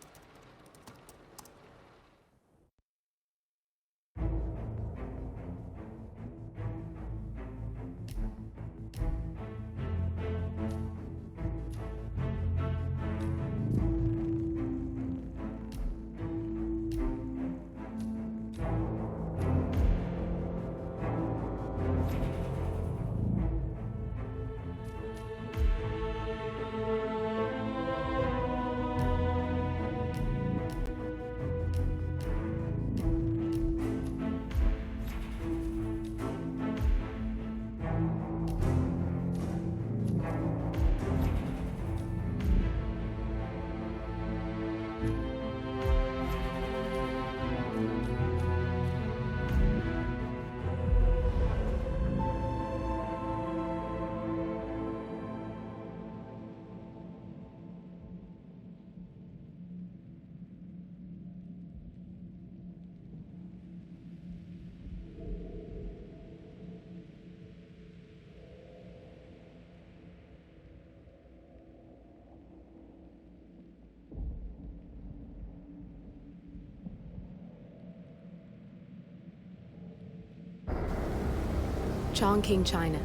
Speaker 11: Chongqing, China.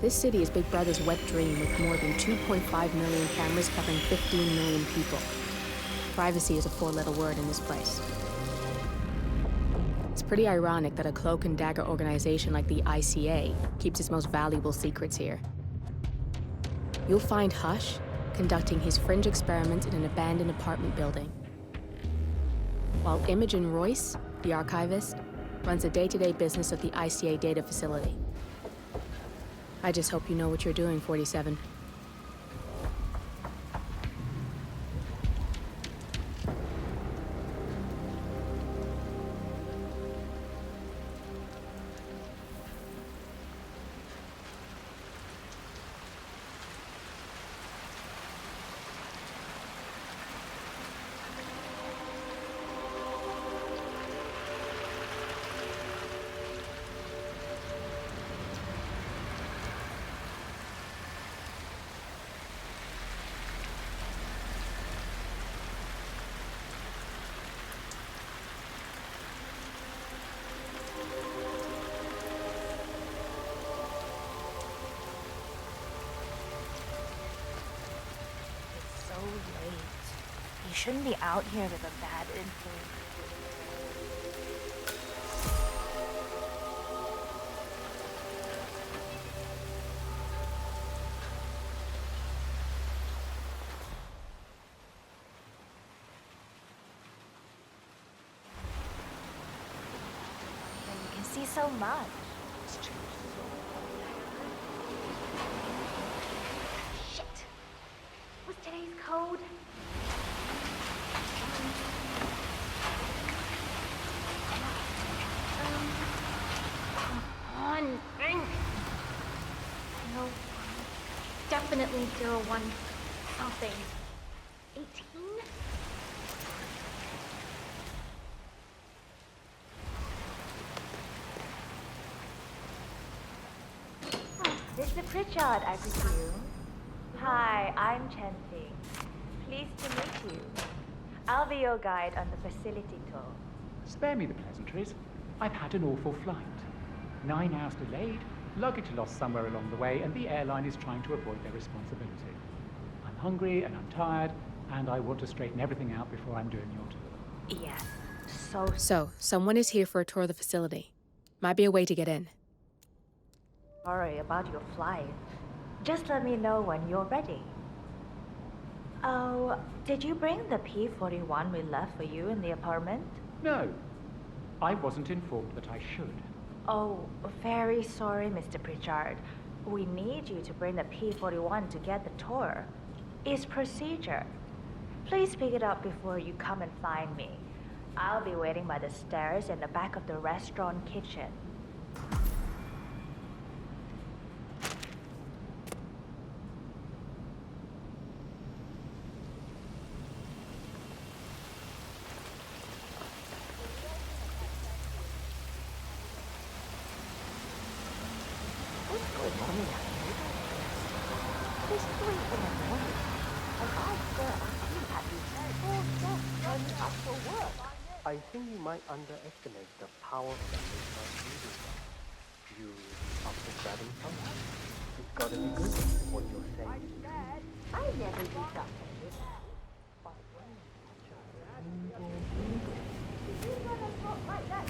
Speaker 11: This city is Big Brother's wet dream with more than 2.5 million cameras covering 15 million people. Privacy is a four-letter word in this place. It's pretty ironic that a cloak and dagger organization like the ICA keeps its most valuable secrets here. You'll find Hush conducting his fringe experiments in an abandoned apartment building, while Imogen Royce, the archivist, runs the day-to-day business of the ICA data facility. I just hope you know what you're doing, 47.
Speaker 10: You shouldn't be out here with a bad influence. And you can see so much. Shit! What's today's code?
Speaker 6: No, definitely 01 something. 18?
Speaker 10: Mr. Pritchard, I presume. Hi, I'm Chansey. Pleased to meet you. I'll be your guide on the facility tour.
Speaker 22: Spare me the pleasantries. I've had an awful flight. 9 hours delayed, luggage lost somewhere along the way, and the airline is trying to avoid their responsibility. I'm hungry and I'm tired, and I want to straighten everything out before I'm doing your tour.
Speaker 10: Yes,
Speaker 11: So, someone is here for a tour of the facility. Might be a way to get in.
Speaker 10: sorry about your flight. Just let me know when you're ready. Oh, did you bring the P-41 we left for you in the apartment?
Speaker 22: No. I wasn't informed that I should.
Speaker 10: Oh, very sorry, Mr. Pritchard. We need you to bring the P-41 to get the tour. It's procedure. Please pick it up before you come and find me. I'll be waiting by the stairs in the back of the restaurant kitchen.
Speaker 16: I think you might underestimate the power of that Hitman music. You up for grabbing some? It's gotta be good, what you're saying.
Speaker 1: I never used up like that.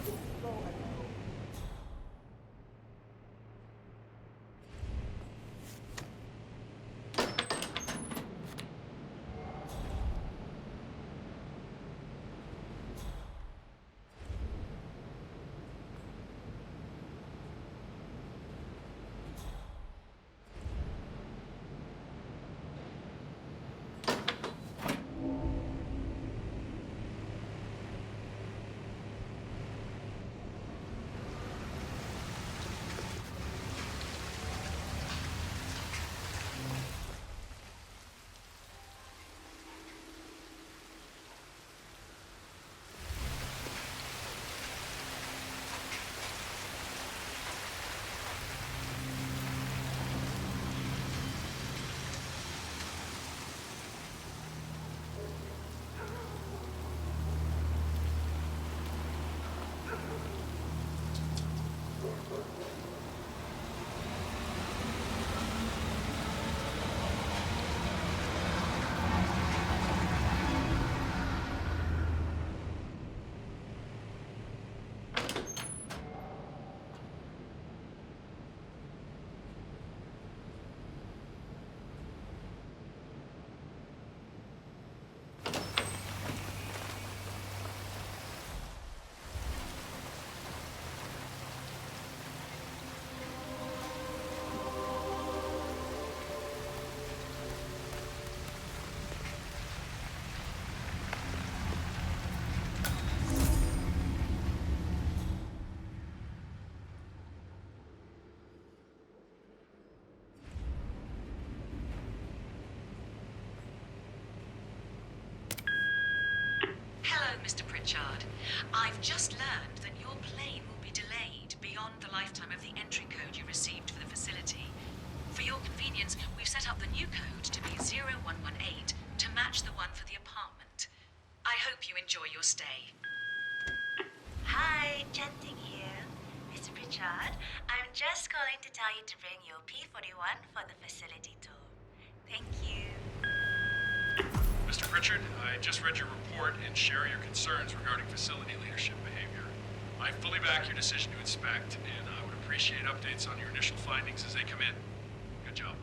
Speaker 8: Hello, Mr. Pritchard. I've just learned that your plane will be delayed beyond the lifetime of the entry code you received for the facility. For your convenience, we've set up the new code to be 0118 to match the one for the apartment. I hope you enjoy your stay.
Speaker 10: Hi, Chanting here. Mr. Pritchard, I'm just calling to tell you to bring your P-41 for the facility tour. Thank you.
Speaker 12: Mr. Pritchard, I just read your report and share your concerns regarding facility leadership behavior. I fully back your decision to inspect, and I would appreciate updates on your initial findings as they come in. Good job.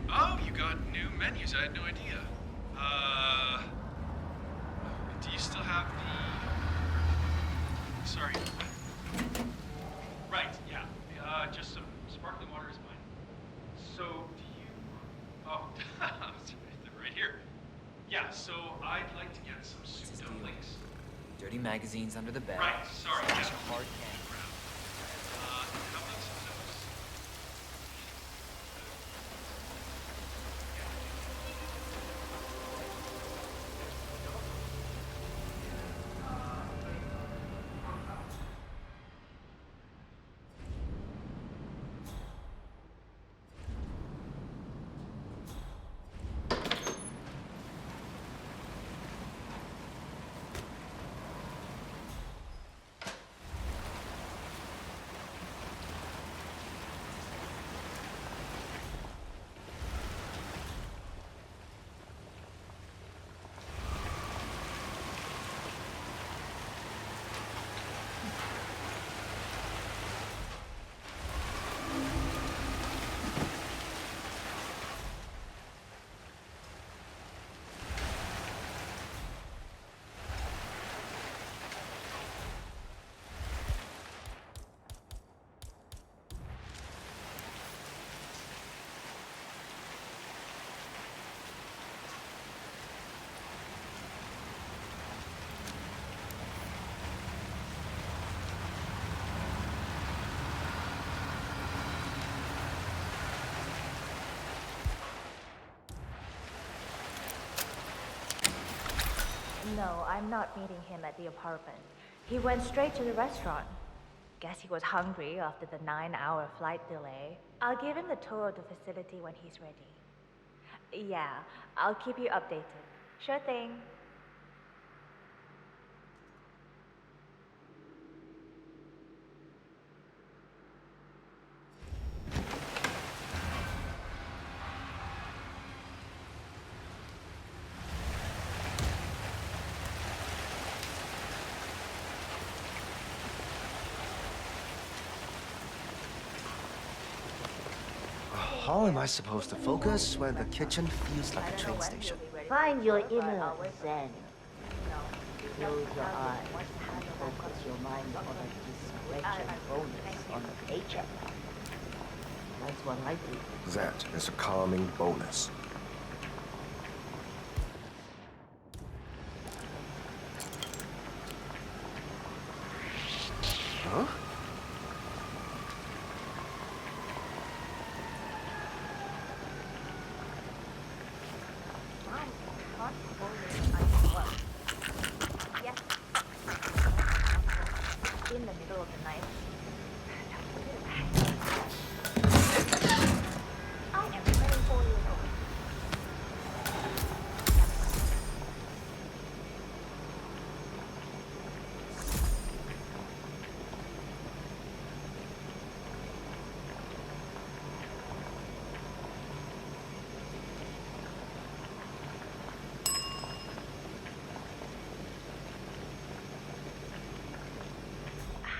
Speaker 12: Oh, you got new menus. I had no idea. Do you still have the... Sorry. Right, yeah. Just some sparkling water is fine. So, do you... Oh, right here. Yeah, so I'd like to get some soup dumplings.
Speaker 2: Dirty magazines under the bed.
Speaker 12: Right, sorry.
Speaker 2: Slash
Speaker 12: Yeah.
Speaker 2: hard candy.
Speaker 12: How about some those?
Speaker 10: No, I'm not meeting him at the apartment. He went straight to the restaurant. Guess he was hungry after the 9-hour flight delay. I'll give him the tour of the facility when he's ready. Yeah, I'll keep you updated. Sure thing.
Speaker 7: How am I supposed to focus when the kitchen feels like a train station?
Speaker 1: Find your inner zen. Close your eyes. Focus your mind on a discretion bonus on the paycheck. That's what I do.
Speaker 7: That is a calming bonus. Huh?
Speaker 10: In the middle of the night. I am 24 years old.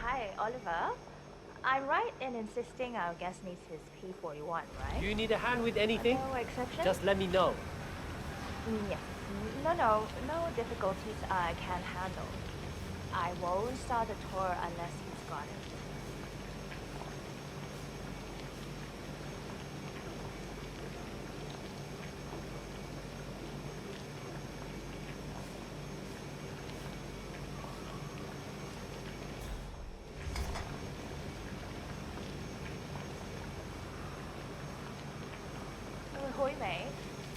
Speaker 10: Hi, Oliver. I'm right in insisting our guest needs his P41, right?
Speaker 14: Do you need a hand with anything?
Speaker 10: No exception?
Speaker 14: Just let me know.
Speaker 10: Yes. No difficulties I can't handle. I won't start the tour unless he's got it. Hui Mei,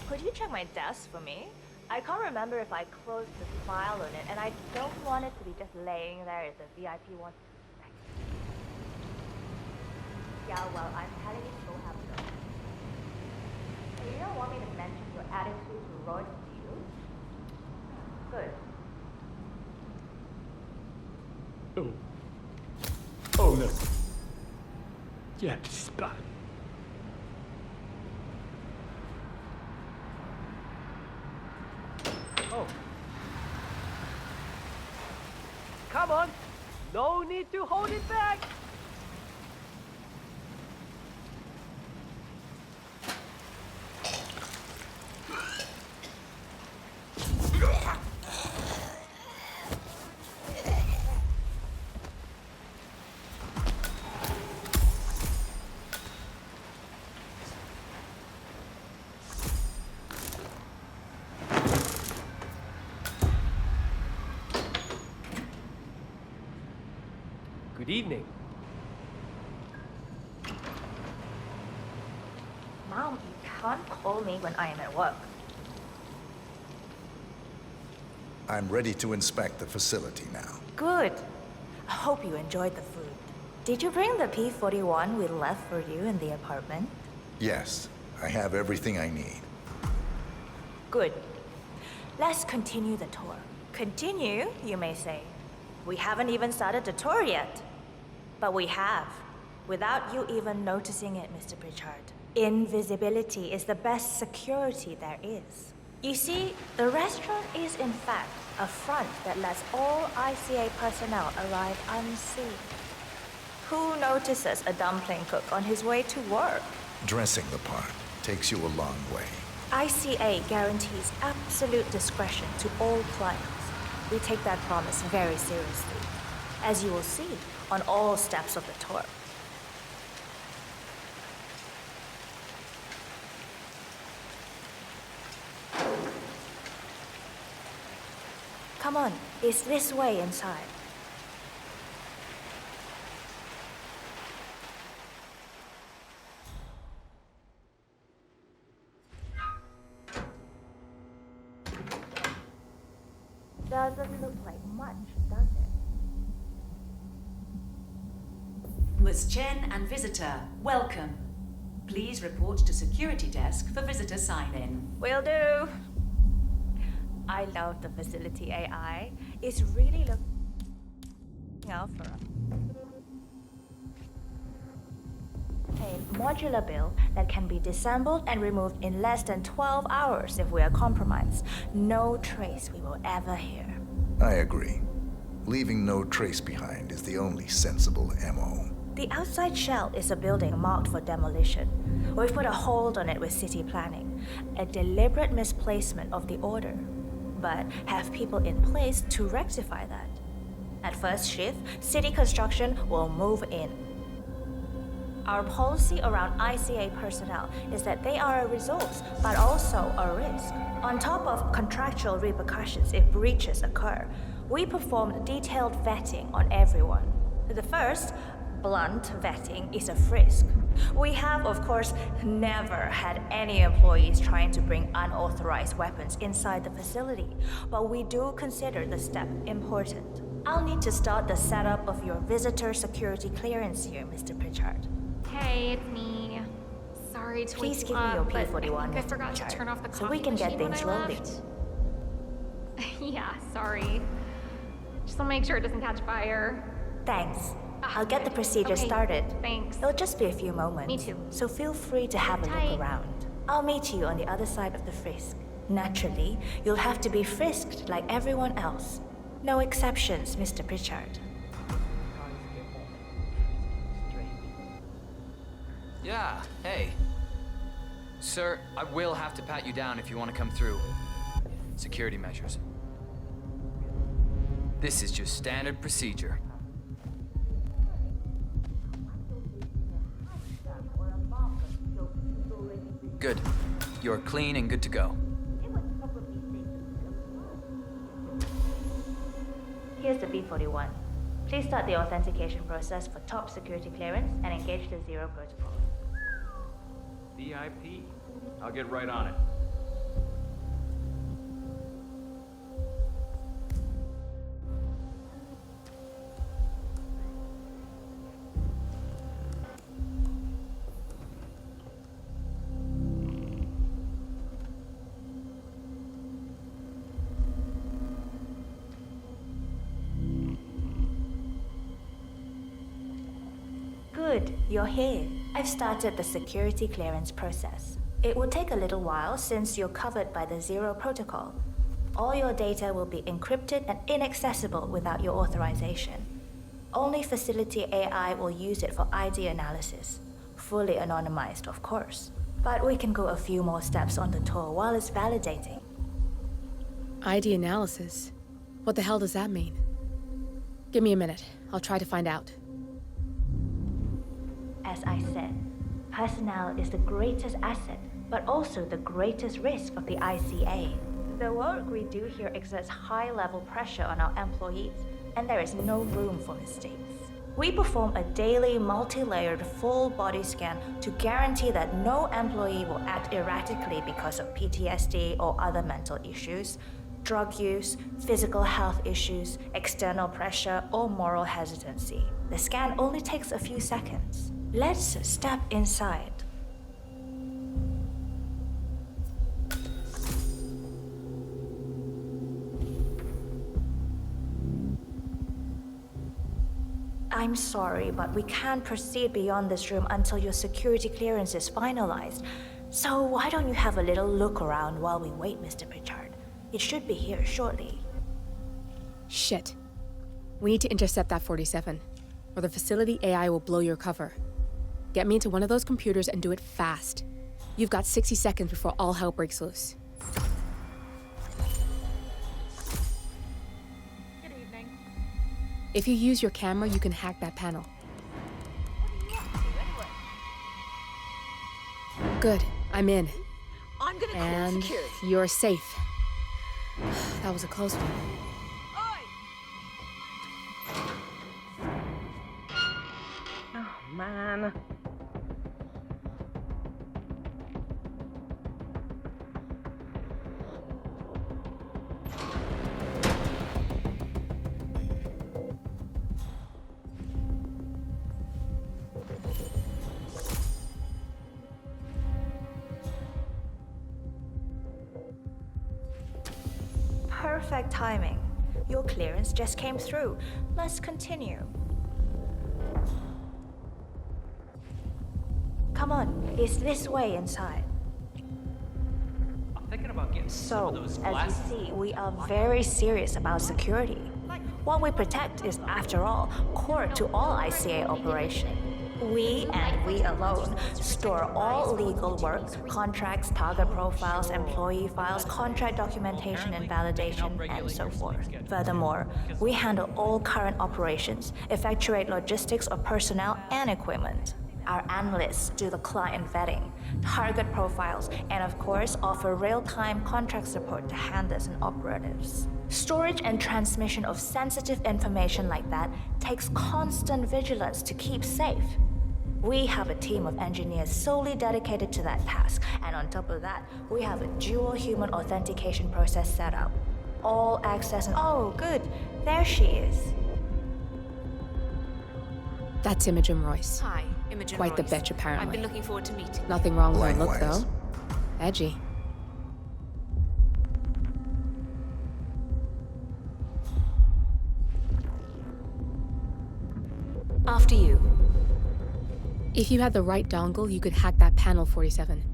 Speaker 10: could you check my desk for me? I can't remember if I closed the file on it, and I don't want it to be just laying there if the VIP wants to inspect it. Yeah, well, I'm telling you to go have a look. So you don't want me to mention your attitude to Royce, do you? Good.
Speaker 22: Oh no. Yeah, this is bad.
Speaker 14: Oh. Come on. No need to hold it back. Good evening.
Speaker 10: Mom, you can't call me when I am at work.
Speaker 4: I'm ready to inspect the facility now.
Speaker 10: Good. I hope you enjoyed the food. Did you bring the P41 we left for you in the apartment?
Speaker 4: Yes, I have everything I need.
Speaker 10: Good. Let's continue the tour. Continue, you may say. We haven't even started the tour yet. But we have, without you even noticing it, Mr. Pritchard. Invisibility is the best security there is. You see, the restaurant is in fact a front that lets all ICA personnel arrive unseen. Who notices a dumpling cook on his way to work?
Speaker 4: Dressing the part takes you a long way.
Speaker 10: ICA guarantees absolute discretion to all clients. We take that promise very seriously, as you will see on all steps of the tour. Come on, it's this way inside.
Speaker 8: Nicholas Chen and visitor, welcome. Please report to security desk for visitor sign-in.
Speaker 10: Will do. I love the facility AI. It's really looking out for us. A modular build that can be disassembled and removed in less than 12 hours if we are compromised. No trace we will ever hear.
Speaker 4: I agree. Leaving no trace behind is the only sensible MO.
Speaker 10: The outside shell is a building marked for demolition. We've put a hold on it with city planning. A deliberate misplacement of the order. But have people in place to rectify that. At first shift, city construction will move in. Our policy around ICA personnel is that they are a resource, but also a risk. On top of contractual repercussions if breaches occur, we perform detailed vetting on everyone. The first, blunt vetting, is a frisk. We have, of course, never had any employees trying to bring unauthorized weapons inside the facility, but we do consider the step important. I'll need to start the setup of your visitor security clearance here, Mr. Pritchard.
Speaker 6: Hey, it's me. Sorry to
Speaker 10: Please
Speaker 6: wake
Speaker 10: give
Speaker 6: you
Speaker 10: me your
Speaker 6: up, but
Speaker 10: P41,
Speaker 6: I think I
Speaker 10: Mr.
Speaker 6: forgot to
Speaker 10: Pritchard,
Speaker 6: turn off the coffee
Speaker 10: so we can get
Speaker 6: machine when
Speaker 10: things
Speaker 6: I
Speaker 10: rolling.
Speaker 6: left. Yeah, sorry. Just to make sure it doesn't catch fire.
Speaker 10: Thanks. I'll get the procedure
Speaker 6: Okay,
Speaker 10: started.
Speaker 6: thanks.
Speaker 10: It'll just be a few moments.
Speaker 6: Me too.
Speaker 10: So feel free to have a
Speaker 6: Tight.
Speaker 10: look around. I'll meet you on the other side of the frisk. Naturally, you'll have to be frisked like everyone else. No exceptions, Mr. Pritchard.
Speaker 2: Yeah, hey. Sir, I will have to pat you down if you want to come through. Security measures. This is just standard procedure. Good. You're clean and good to go.
Speaker 10: Here's the B41. Please start the authentication process for top security clearance and engage the Zero protocol.
Speaker 3: VIP. I'll get right on it.
Speaker 10: Good, you're here. I've started the security clearance process. It will take a little while since you're covered by the Zero protocol. All your data will be encrypted and inaccessible without your authorization. Only facility AI will use it for ID analysis. Fully anonymized, of course. But we can go a few more steps on the tour while it's validating.
Speaker 11: ID analysis? What the hell does that mean? Give me a minute. I'll try to find out.
Speaker 10: As I said, personnel is the greatest asset, but also the greatest risk of the ICA. The work we do here exerts high-level pressure on our employees, and there is no room for mistakes. We perform a daily, multi-layered, full-body scan to guarantee that no employee will act erratically because of PTSD or other mental issues, drug use, physical health issues, external pressure, or moral hesitancy. The scan only takes a few seconds. Let's step inside. I'm sorry, but we can't proceed beyond this room until your security clearance is finalized. So why don't you have a little look around while we wait, Mr. Pritchard? It should be here shortly.
Speaker 11: Shit. We need to intercept that 47, or the facility AI will blow your cover. Get me into one of those computers and do it fast. You've got 60 seconds before all hell breaks loose.
Speaker 6: Good evening.
Speaker 11: If you use your camera, you can hack that panel. Good, I'm in.
Speaker 8: I'm gonna call
Speaker 11: And
Speaker 8: security.
Speaker 11: you're safe. That was a close one.
Speaker 14: Oh, man.
Speaker 10: Perfect timing. Your clearance just came through. Let's continue. Come on, it's this way inside.
Speaker 14: I'm thinking about getting some of those
Speaker 10: So,
Speaker 14: glasses.
Speaker 10: as you see, we are very serious about security. What we protect is, after all, core to all ICA operation. We, and we alone, store all legal work, contracts, target profiles, employee files, contract documentation and validation, and so forth. Furthermore, we handle all current operations, effectuate logistics of personnel and equipment. Our analysts do the client vetting, target profiles, and of course offer real-time contract support to handlers and operatives. Storage and transmission of sensitive information like that takes constant vigilance to keep safe. We have a team of engineers solely dedicated to that task, and on top of that, we have a dual human authentication process set up. All access and— oh, good, there she is.
Speaker 11: That's Imogen Royce.
Speaker 9: Hi, Imogen
Speaker 11: Quite the
Speaker 9: Royce.
Speaker 11: bitch, apparently.
Speaker 9: I've been looking forward to meeting you.
Speaker 11: Nothing wrong with her look,
Speaker 4: Likewise.
Speaker 11: though. Edgy.
Speaker 9: After you.
Speaker 11: If you had the right dongle, you could hack that panel 47.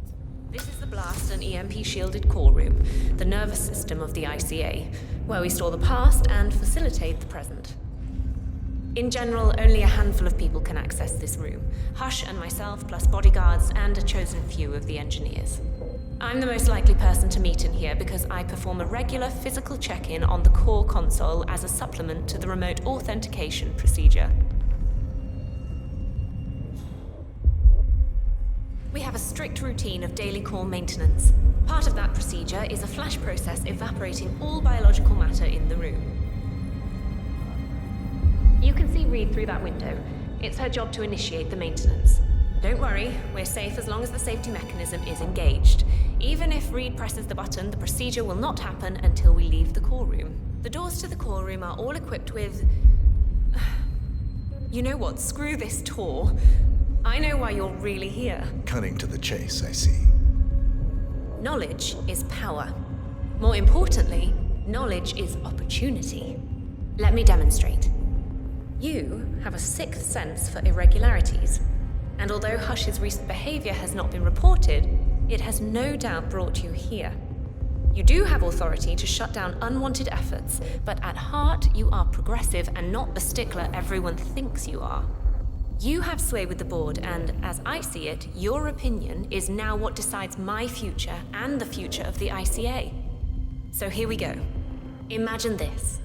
Speaker 9: This is the blast and EMP shielded core room, the nervous system of the ICA, where we store the past and facilitate the present. In general, only a handful of people can access this room. Hush and myself, plus bodyguards and a chosen few of the engineers. I'm the most likely person to meet in here because I perform a regular physical check-in on the core console as a supplement to the remote authentication procedure. We have a strict routine of daily core maintenance. Part of that procedure is a flash process evaporating all biological matter in the room. You can see Reed through that window. It's her job to initiate the maintenance. Don't worry, we're safe as long as the safety mechanism is engaged. Even if Reed presses the button, the procedure will not happen until we leave the core room. The doors to the core room are all equipped with... You know what? Screw this tour. I know why you're really here.
Speaker 4: Cutting to the chase, I see.
Speaker 9: Knowledge is power. More importantly, knowledge is opportunity. Let me demonstrate. You have a sixth sense for irregularities, and although Hush's recent behavior has not been reported, it has no doubt brought you here. You do have authority to shut down unwanted efforts, but at heart you are progressive and not the stickler everyone thinks you are. You have sway with the board, and as I see it, your opinion is now what decides my future and the future of the ICA. So here we go. Imagine this.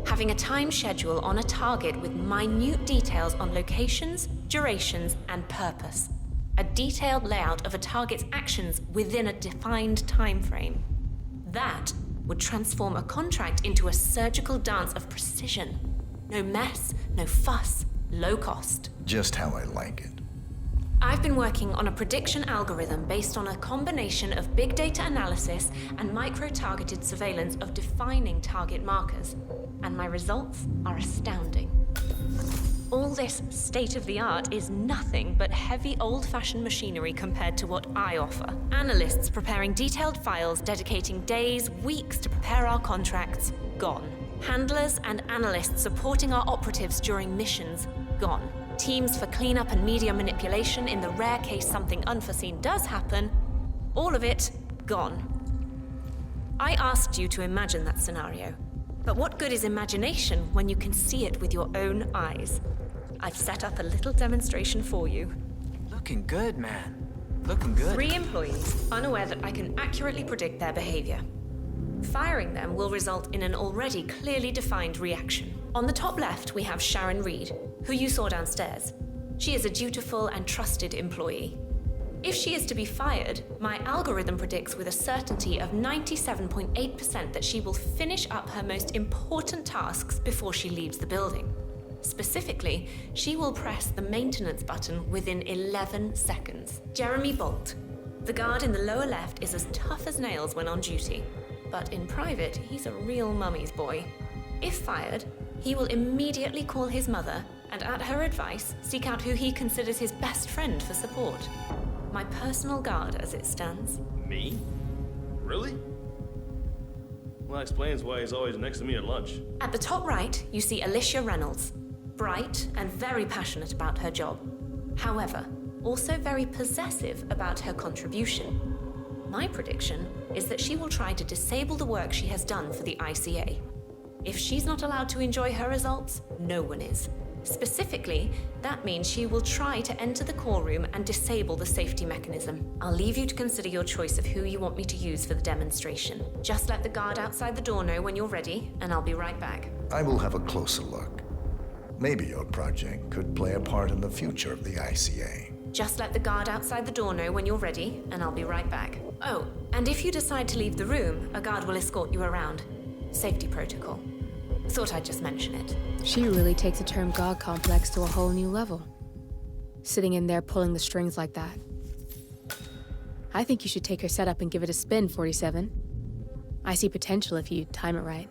Speaker 9: Having a time schedule on a target with minute details on locations, durations, and purpose. A detailed layout of a target's actions within a defined time frame. That would transform a contract into a surgical dance of precision. No mess, no fuss, low cost.
Speaker 4: Just how I like it.
Speaker 9: I've been working on a prediction algorithm based on a combination of big data analysis and micro-targeted surveillance of defining target markers. And my results are astounding. All this state-of-the-art is nothing but heavy old-fashioned machinery compared to what I offer. Analysts preparing detailed files dedicating days, weeks to prepare our contracts, gone. Handlers and analysts supporting our operatives during missions, gone. Teams for cleanup and media manipulation in the rare case something unforeseen does happen, all of it gone. I asked you to imagine that scenario. But what good is imagination when you can see it with your own eyes? I've set up a little demonstration for you.
Speaker 2: Looking good, man. Looking good.
Speaker 9: 3 employees, unaware that I can accurately predict their behavior. Firing them will result in an already clearly defined reaction. On the top left, we have Sharon Reed, who you saw downstairs. She is a dutiful and trusted employee. If she is to be fired, my algorithm predicts with a certainty of 97.8% that she will finish up her most important tasks before she leaves the building. Specifically, she will press the maintenance button within 11 seconds. Jeremy Bolt, the guard in the lower left, is as tough as nails when on duty, but in private, he's a real mummy's boy. If fired, he will immediately call his mother and, at her advice, seek out who he considers his best friend for support. My personal guard as it stands.
Speaker 3: Me? Really?
Speaker 13: Well, that explains why he's always next to me at lunch.
Speaker 9: At the top right, you see Alicia Reynolds. Bright and very passionate about her job. However, also very possessive about her contribution. My prediction is that she will try to disable the work she has done for the ICA. If she's not allowed to enjoy her results, no one is. Specifically, that means she will try to enter the core room and disable the safety mechanism. I'll leave you to consider your choice of who you want me to use for the demonstration. Just let the guard outside the door know when you're ready, and I'll be right back.
Speaker 4: I will have a closer look. Maybe your project could play a part in the future of the ICA.
Speaker 9: Just let the guard outside the door know when you're ready, and I'll be right back. Oh, and if you decide to leave the room, a guard will escort you around. Safety protocol. Thought I'd just mention it.
Speaker 11: She really takes the term God complex to a whole new level. Sitting in there pulling the strings like that. I think you should take her setup and give it a spin, 47. I see potential if you time it right.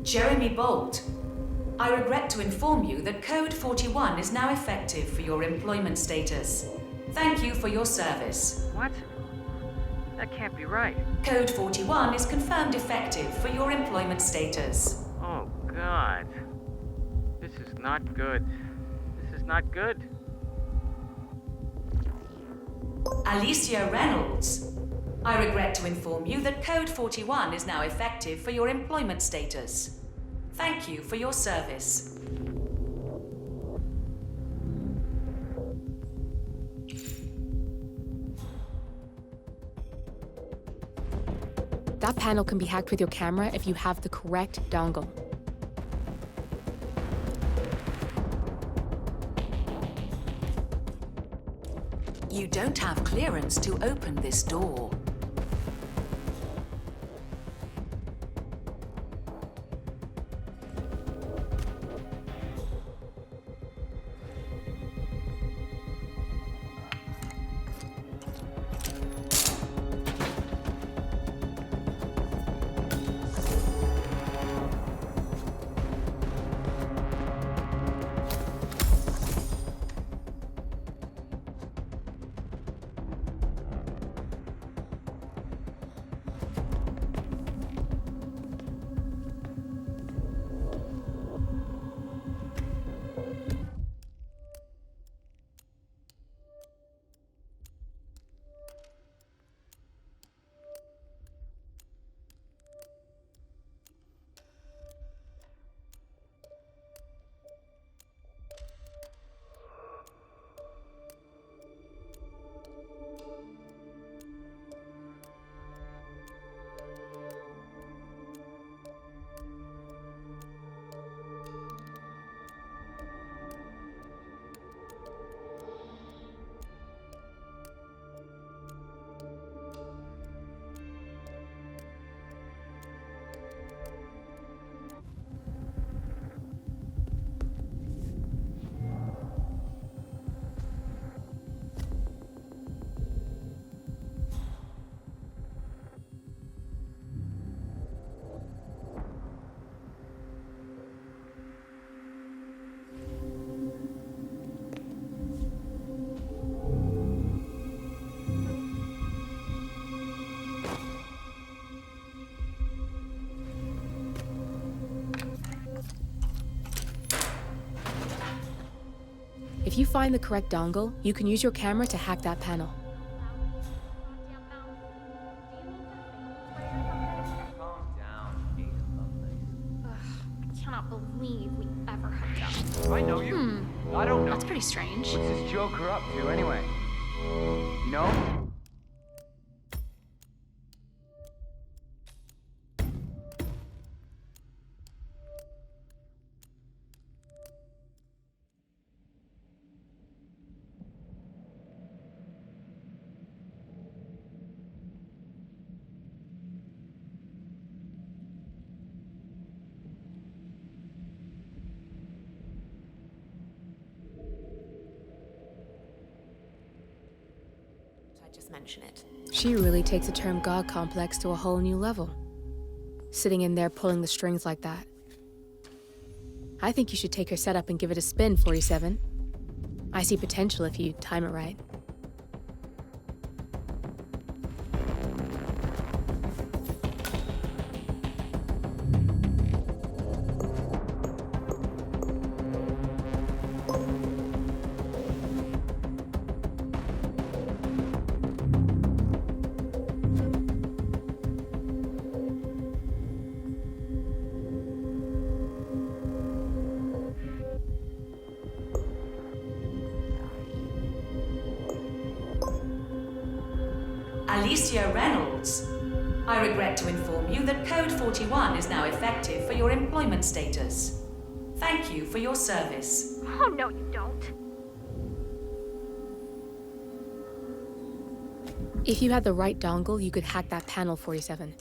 Speaker 17: Jeremy Bolt, I regret to inform you that Code 41 is now effective for your employment status. Thank you for your service.
Speaker 2: What? That can't be right.
Speaker 17: Code 41 is confirmed effective for your employment status.
Speaker 2: Oh, God. This is not good. This is not good.
Speaker 17: Alicia Reynolds, I regret to inform you that Code 41 is now effective for your employment status. Thank you for your service.
Speaker 11: That panel can be hacked with your camera if you have the correct dongle.
Speaker 17: You don't have clearance to open this door.
Speaker 11: If you find the correct dongle, you can use your camera to hack that panel.
Speaker 2: Calm down, Ada Lovelace.
Speaker 6: I cannot believe we ever hooked up.
Speaker 2: I know you. I don't know.
Speaker 6: That's pretty strange.
Speaker 2: What's this joker up to, anyway? You know?
Speaker 9: just mention it.
Speaker 11: She really takes the term God complex to a whole new level. Sitting in there pulling the strings like that. I think you should take her setup and give it a spin, 47. I see potential if you time it right.
Speaker 8: Alicia Reynolds. I regret to inform you that Code 41 is now effective for your employment status. Thank you for your service.
Speaker 6: Oh, no, you don't.
Speaker 11: If you had the right dongle, you could hack that panel, 47.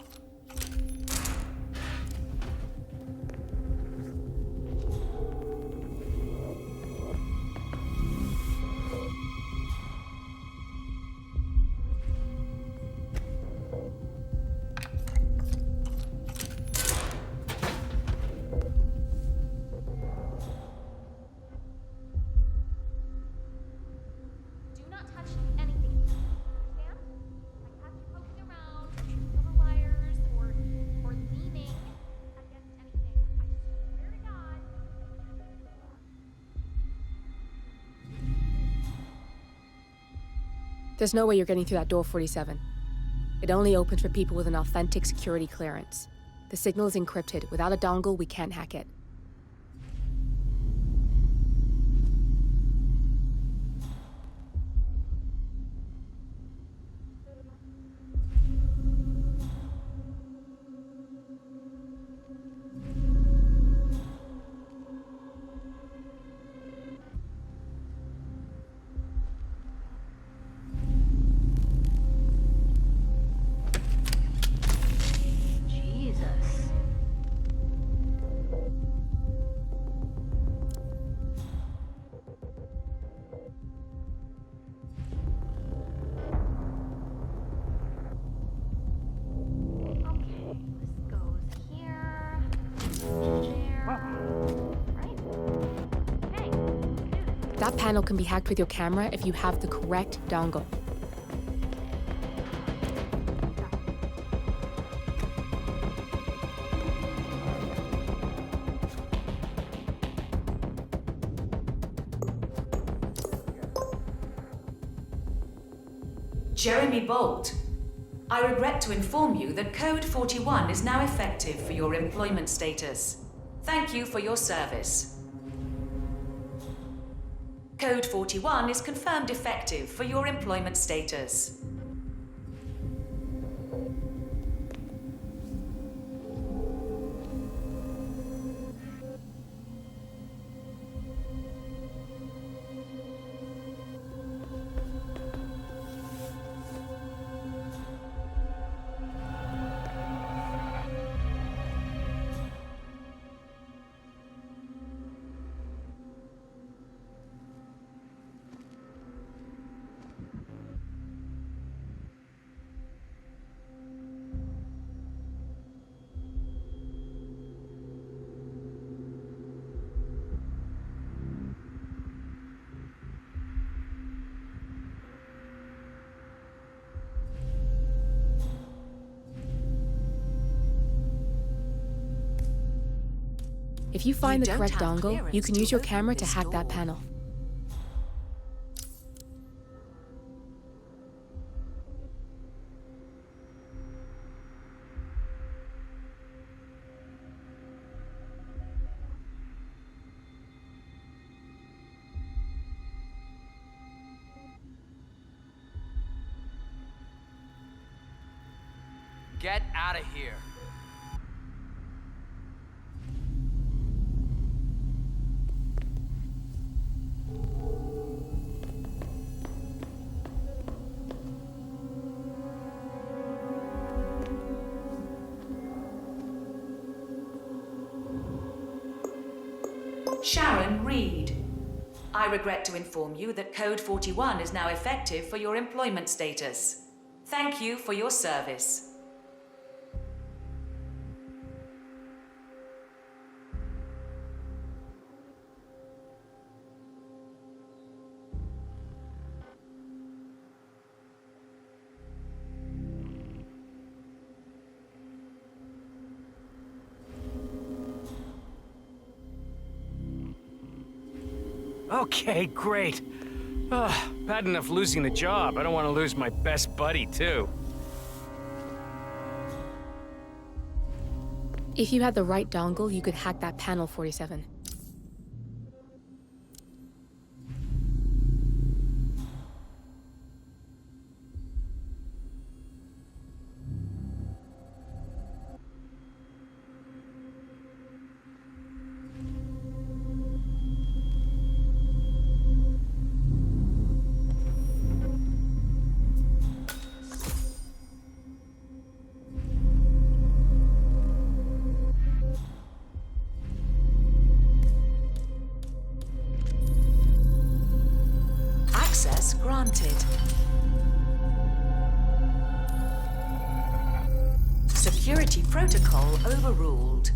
Speaker 11: There's no way you're getting through that door, 47. It only opens for people with an authentic security clearance. The signal is encrypted. Without a dongle, we can't hack it. That panel can be hacked with your camera if you have the correct dongle.
Speaker 8: Jeremy Bolt. I regret to inform you that Code 41 is now effective for your employment status. Thank you for your service. Code 41 is confirmed effective for your employment status.
Speaker 11: If you find the
Speaker 9: don't
Speaker 11: correct
Speaker 9: have
Speaker 11: dongle, you
Speaker 9: clearance
Speaker 11: can
Speaker 9: to
Speaker 11: use your
Speaker 9: open
Speaker 11: camera to
Speaker 9: this
Speaker 11: hack that
Speaker 9: door.
Speaker 11: panel.
Speaker 2: Get out of here.
Speaker 8: Sharon Reed. I regret to inform you that Code 41 is now effective for your employment status. Thank you for your service.
Speaker 5: Okay, great. Bad enough losing the job. I don't want to lose my best buddy, too.
Speaker 11: If you had the right dongle, you could hack that panel, 47.
Speaker 8: Access granted. Security protocol overruled.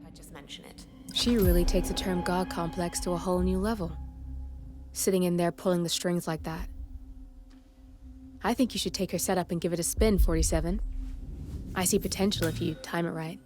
Speaker 9: I just mention it.
Speaker 11: She really takes the term God complex to a whole new level. Sitting in there pulling the strings like that. I think you should take her setup and give it a spin, 47. I see potential if you time it right.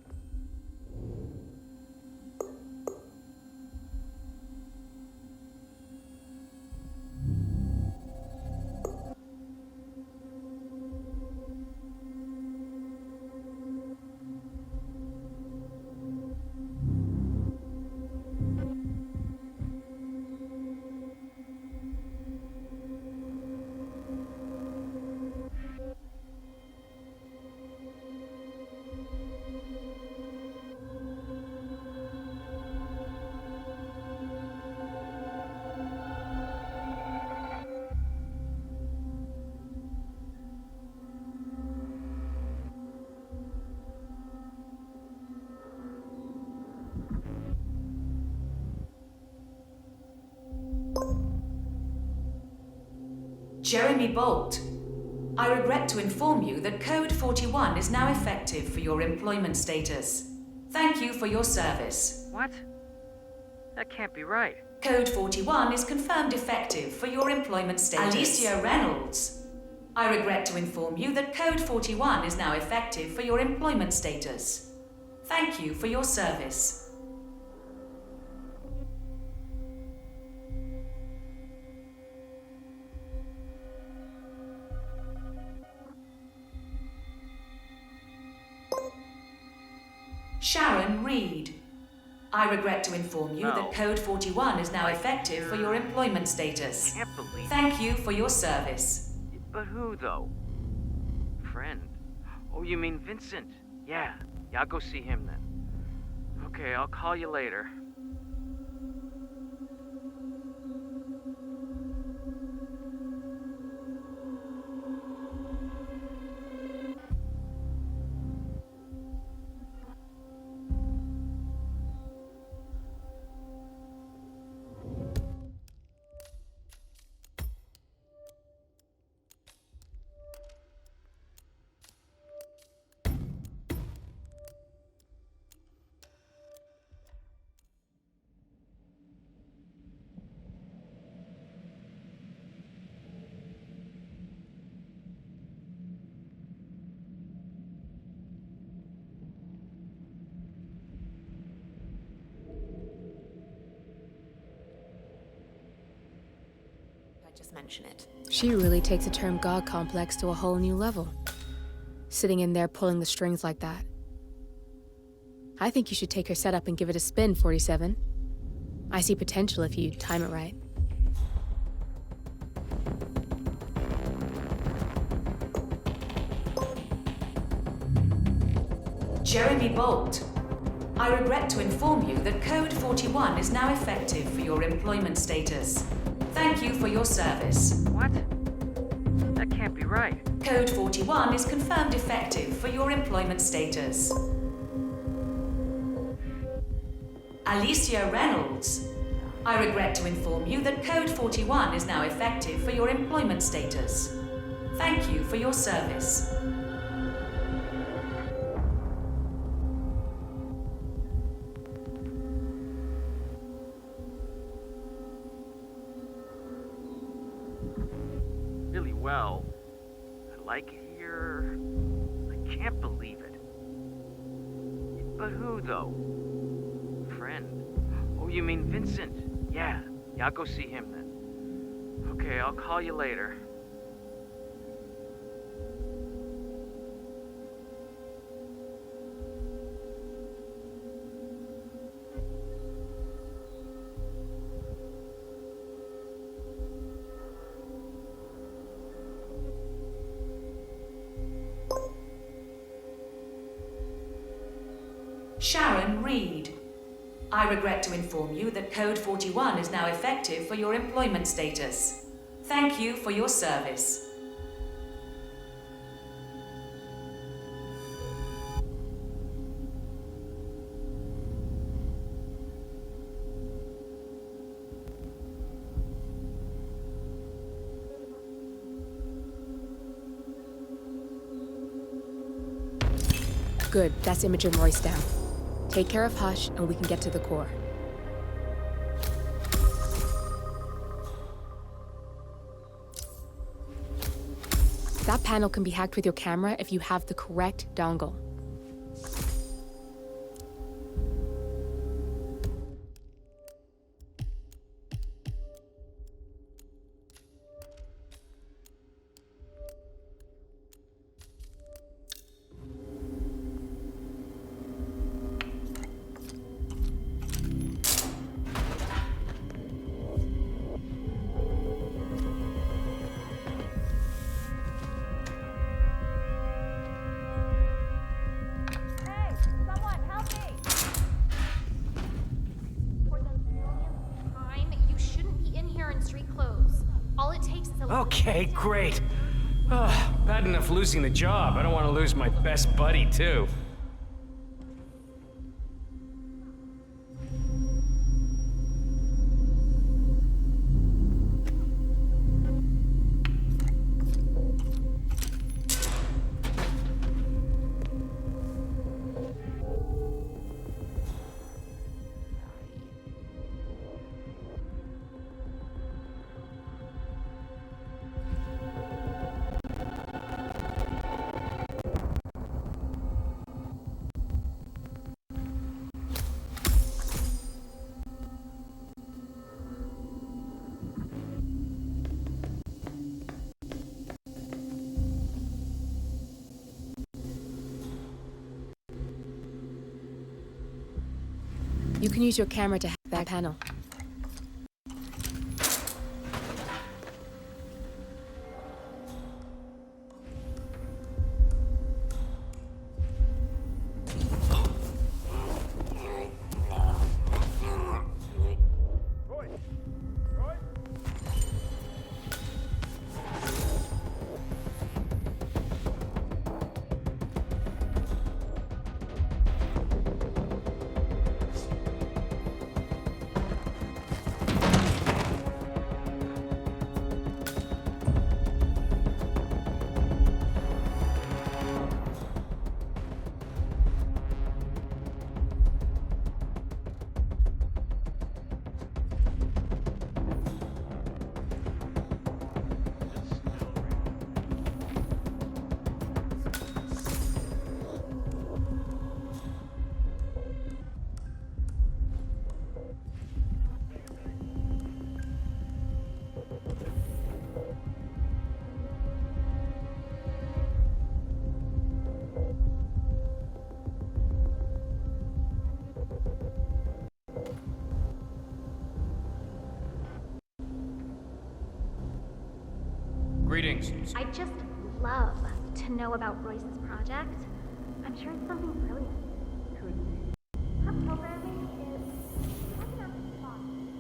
Speaker 8: Jeremy Bolt, I regret to inform you that Code 41 is now effective for your employment status. Thank you for your service.
Speaker 14: What? That can't be right.
Speaker 8: Code 41 is confirmed effective for your employment status. Alicia Reynolds, I regret to inform you that Code 41 is now effective for your employment status. Thank you for your service. Sharon Reed, I regret to inform you that Code 41 is now effective for your employment status.
Speaker 14: Can't believe.
Speaker 8: Thank you for your service.
Speaker 14: But who, though? Friend? Oh, you mean Vincent? Yeah, I'll go see him then. Okay, I'll call you later.
Speaker 9: just mention it.
Speaker 11: She really takes the term God complex to a whole new level. Sitting in there pulling the strings like that. I think you should take her setup and give it a spin, 47. I see potential if you time it right.
Speaker 17: Jeremy Bolt, I regret to inform you that Code 41 is now effective for your employment status. Thank you for your service.
Speaker 14: What? That can't be right.
Speaker 17: Code 41 is confirmed effective for your employment status. Alicia Reynolds, I regret to inform you that Code 41 is now effective for your employment status. Thank you for your service.
Speaker 14: Really well. I like it here. I can't believe it. But who, though? Friend? Oh, you mean Vincent? Yeah, I'll go see him then. Okay, I'll call you later.
Speaker 17: Sharon Reed, I regret to inform you that Code 41 is now effective for your employment status. Thank you for your service.
Speaker 11: Good, that's Imogen Royce down. Take care of Hush, and we can get to the core. That panel can be hacked with your camera if you have the correct dongle.
Speaker 5: Okay, great. Bad enough losing the job. I don't want to lose my best buddy, too. You can use your camera to hack that panel. Greetings.
Speaker 6: I'd just love to know about Royce's project. I'm sure it's something brilliant. Could be. Her programming is definitely fun.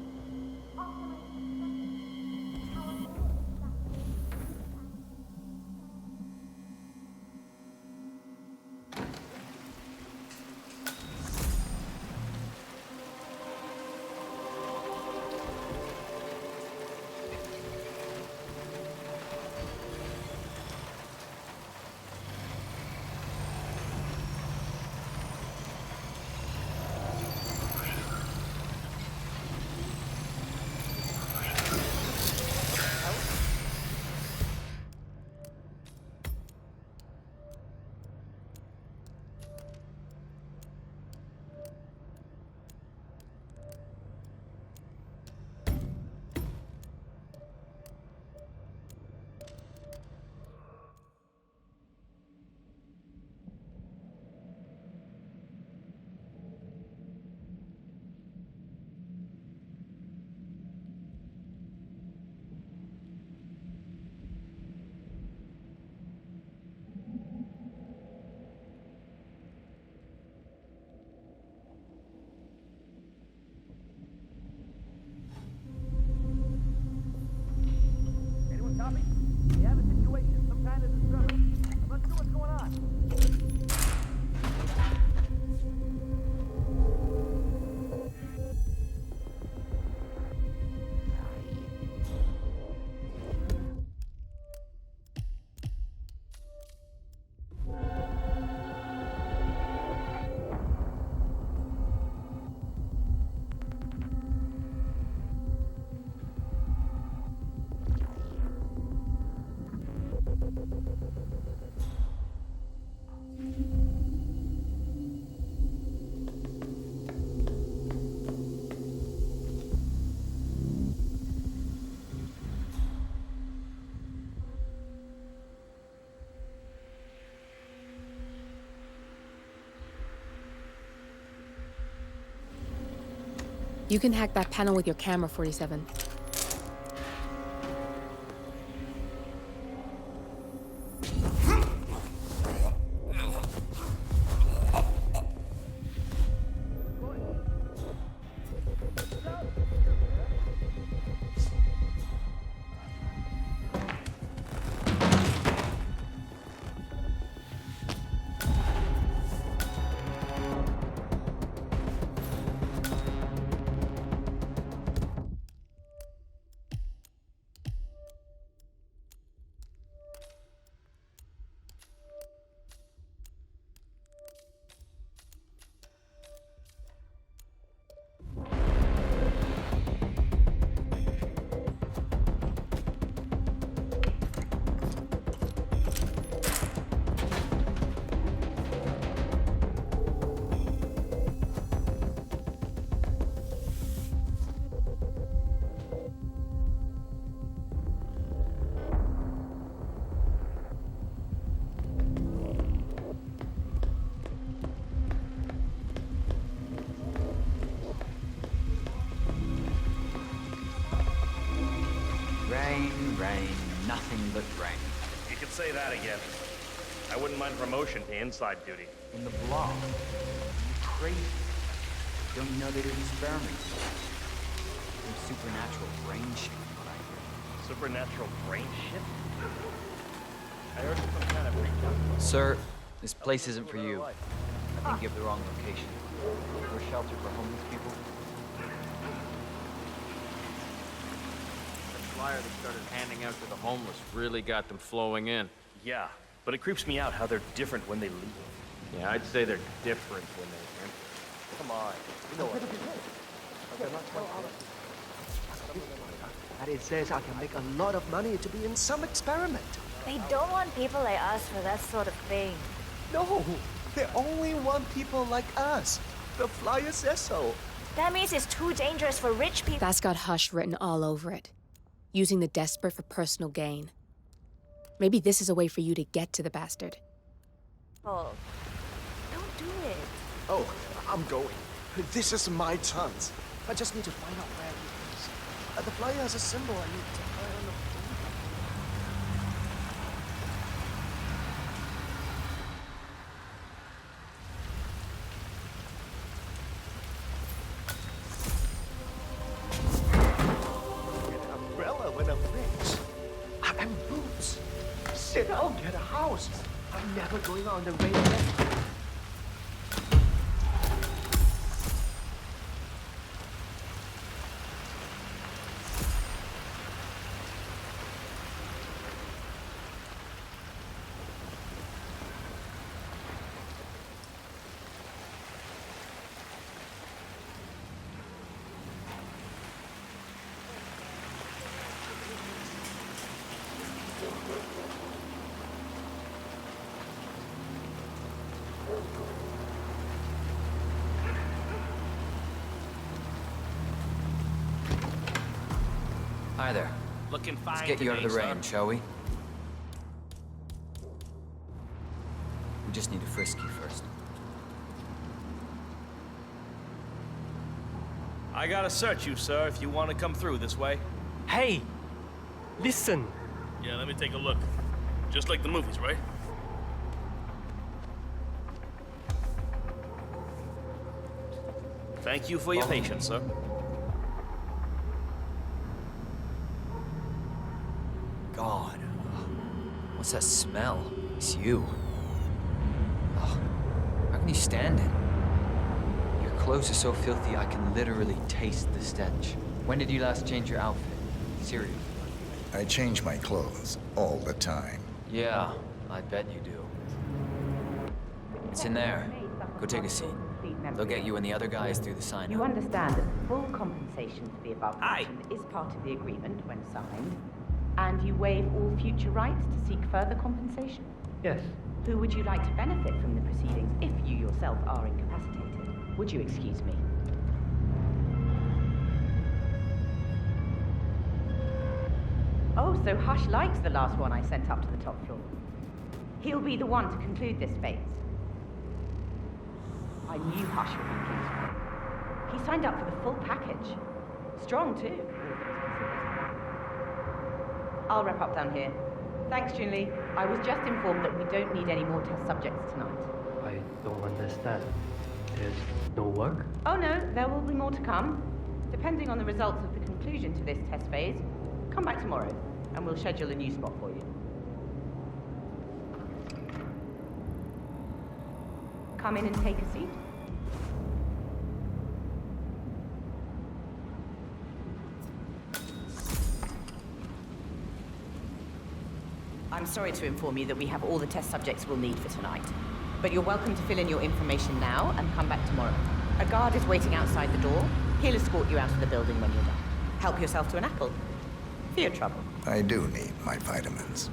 Speaker 15: Copy? We have a situation, some kind of disturbance. I'm not sure what's going on.
Speaker 11: You can hack that panel with your camera, 47.
Speaker 2: Rain, nothing but rain.
Speaker 13: You could say that again. I wouldn't mind promotion to inside duty.
Speaker 2: In the block. Are you crazy? Don't you know they did experiments? There's supernatural brain shift, what I hear.
Speaker 13: Supernatural brain shift? I heard it's some kind of freak out.
Speaker 2: Sir, this place isn't for you. I think you have the wrong location. We're a shelter for homeless people.
Speaker 14: Flyer that started handing out to the homeless really got them flowing in.
Speaker 13: Yeah, but it creeps me out how they're different when they leave.
Speaker 14: Yeah, I'd say they're different when they enter.
Speaker 13: Come on, you know what?
Speaker 7: And it says I can make a lot of money to be in some experiment.
Speaker 10: They don't want people like us for that sort of thing.
Speaker 7: No, they only want people like us. The flyer says so.
Speaker 10: That means it's too dangerous for rich people.
Speaker 11: That's got hush written all over it. Using the desperate for personal gain. Maybe this is a way for you to get to the bastard.
Speaker 10: Oh, don't do it.
Speaker 7: Oh, I'm going. This is my chance. I just need to find out where he is. The flyer has a symbol I need to find on the it! I'll get a house! I'm never going on the rain again.
Speaker 2: Hi there.
Speaker 13: Looking fine.
Speaker 2: Let's get you out of the
Speaker 13: today,
Speaker 2: rain,
Speaker 13: sir.
Speaker 2: shall we? We just need to frisk you first.
Speaker 13: I gotta search you, sir, if you want to come through this way.
Speaker 19: Hey! Listen!
Speaker 13: Yeah, let me take a look. Just like the movies, right? Thank you for your patience, sir.
Speaker 2: God. What's that smell? It's you. Oh, how can you stand it? Your clothes are so filthy I can literally taste the stench. When did you last change your outfit? Seriously.
Speaker 4: I change my clothes all the time.
Speaker 2: Yeah, I bet you do. It's in there. Go take a seat. They'll get you and the other guys through the sign.
Speaker 20: You understand that full compensation for the above action is part of the agreement when signed, and you waive all future rights to seek further compensation?
Speaker 19: Yes.
Speaker 20: Who would you like to benefit from the proceedings if you yourself are incapacitated? Would you excuse me? Oh, so Hush likes the last one I sent up to the top floor. He'll be the one to conclude this phase. I knew Hush would be pleased with it. He signed up for the full package. Strong, too. I'll wrap up down here. Thanks, Junli. I was just informed that we don't need any more test subjects tonight.
Speaker 19: I don't understand. There's no work?
Speaker 20: Oh no, there will be more to come. Depending on the results of the conclusion to this test phase, come back tomorrow, and we'll schedule a new spot for you. Come in and take a seat. I'm sorry to inform you that we have all the test subjects we'll need for tonight. But you're welcome to fill in your information now and come back tomorrow. A guard is waiting outside the door. He'll escort you out of the building when you're done. Help yourself to an apple. For your trouble.
Speaker 4: I do need my vitamins.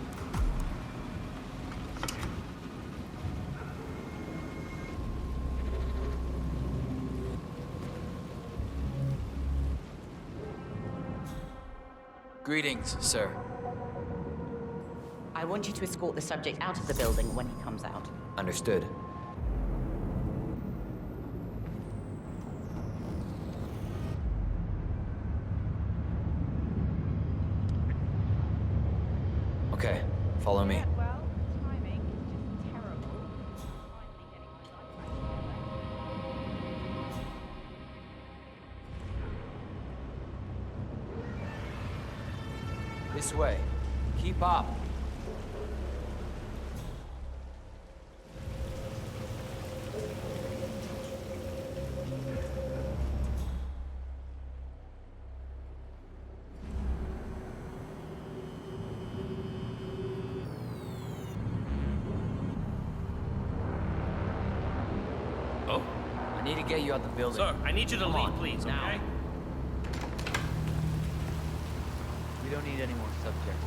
Speaker 2: Greetings, sir.
Speaker 20: I want you to escort the subject out of the building when he comes out.
Speaker 2: Understood. Okay, follow me.
Speaker 20: Well, timing is just terrible.
Speaker 2: This way. Keep up.
Speaker 13: Oh?
Speaker 2: I need to get you out the building.
Speaker 13: Sir, I need you to
Speaker 2: Come
Speaker 13: leave,
Speaker 2: on,
Speaker 13: please,
Speaker 2: now.
Speaker 13: okay?
Speaker 2: We don't need any more subjects.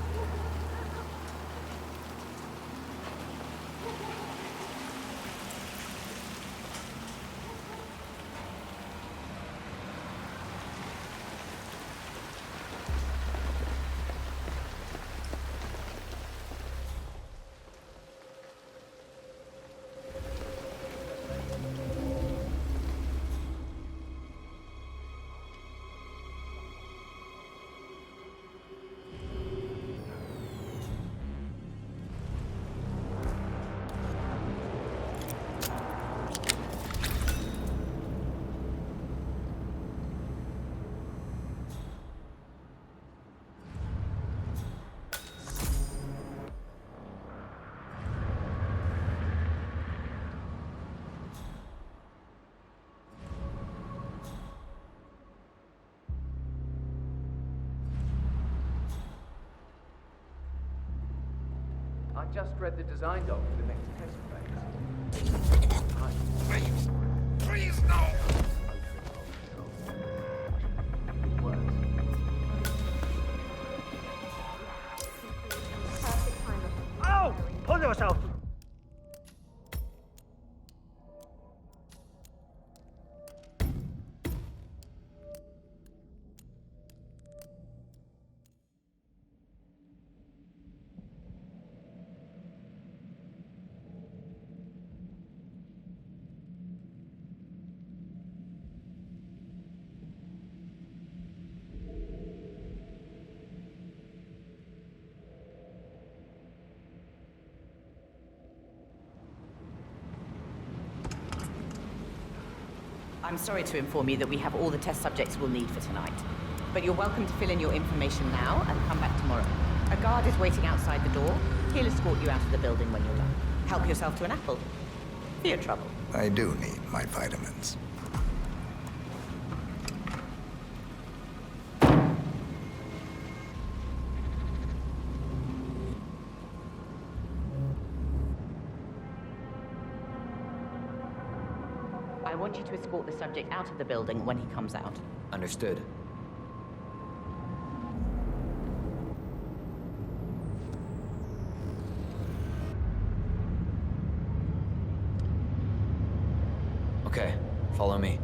Speaker 13: just read the design doc for the next test phase.
Speaker 4: Please, no!
Speaker 15: Oh! Hold yourself!
Speaker 20: I'm sorry to inform you that we have all the test subjects we'll need for tonight. But you're welcome to fill in your information now and come back tomorrow. A guard is waiting outside the door. He'll escort you out of the building when you're done. Help yourself to an apple. For your trouble.
Speaker 4: I do need my vitamins.
Speaker 20: I want you to escort the subject out of the building when he comes out.
Speaker 2: Understood. Okay, follow me.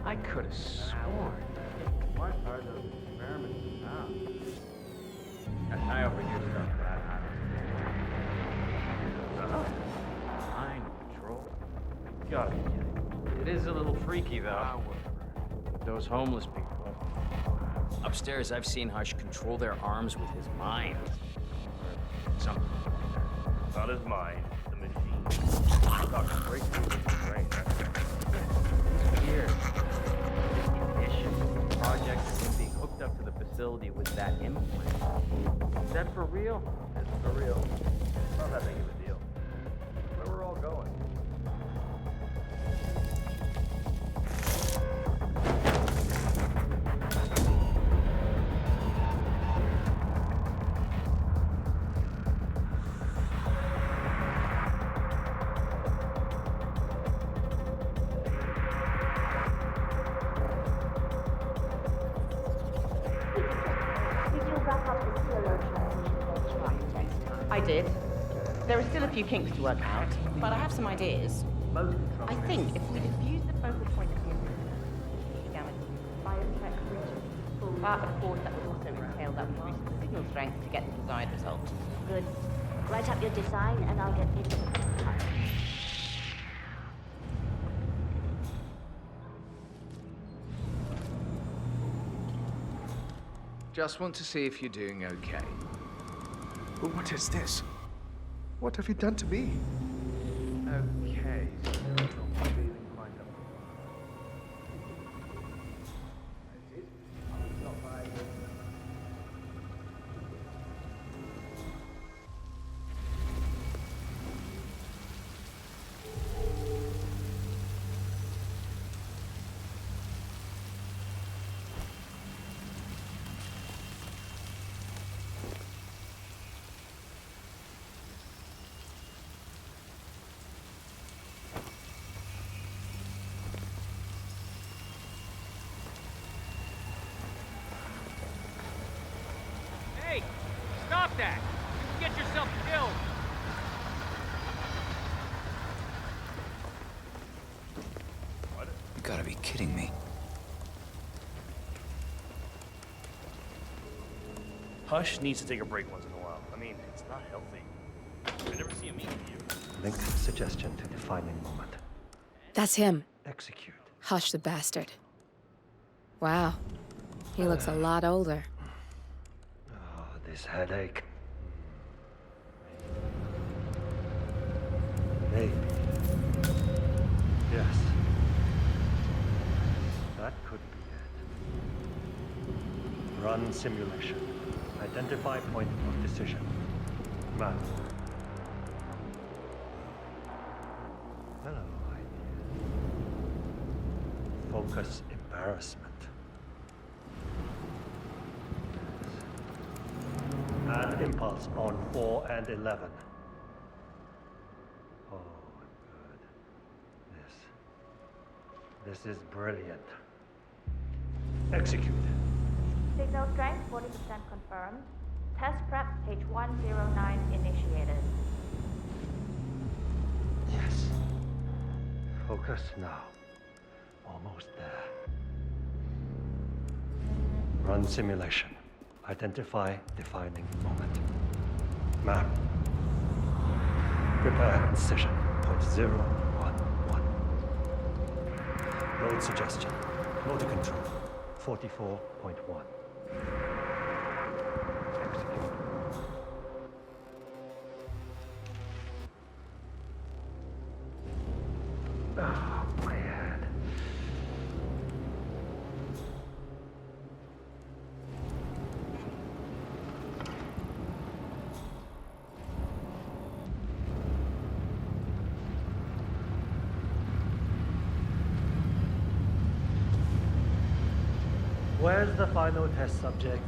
Speaker 13: I could have sworn.
Speaker 14: What are those experiments about? I overhear stuff, but I don't know. Mind control?
Speaker 13: Gotta be kidding. It is a little freaky, though. Those homeless people. Upstairs, I've seen Hush control their arms with his mind. Or something like that.
Speaker 16: Not his mind, the machine. Dr. Break through his brain, that's it.
Speaker 14: It's weird. His initial project of him being hooked up to the facility with that implant. Is that for real?
Speaker 16: It's for real. It's not that big of a deal. Where we're all going.
Speaker 20: I did. There are still a few kinks to work out, but I have some ideas. I think if we diffuse the focal point of the emitter, damage biotech region, but of course that would also entail that we boost the signal strength to get the desired result.
Speaker 1: Good. Write up your design and I'll get people.
Speaker 18: Just want to see if you're doing okay.
Speaker 7: But what is this? What have you done to me?
Speaker 18: Okay.
Speaker 13: Hey! Stop that! You can get yourself killed!
Speaker 2: You gotta be kidding me.
Speaker 16: Hush needs to take a break once in a while. I mean, it's not healthy. I never see him eat with you.
Speaker 19: Link suggestion to defining moment.
Speaker 11: That's him.
Speaker 19: Execute.
Speaker 11: Hush the bastard. Wow. He looks a lot older.
Speaker 19: Oh, this headache. Maybe. Yes. That could be it. Run simulation. Identify point of decision. Map. Hello, idea. Focus embarrassment. Add impulse on 4 and 11. Oh, good. This is brilliant. Execute.
Speaker 6: Signal strength 40% confirmed. Test prep page 109 initiated.
Speaker 19: Yes. Focus now. Almost there. Run simulation. Identify defining moment. Map. Prepare incision. Point 011. Load suggestion. Motor control. 44.1. Execute. Oh, my head. Where's the final test subject?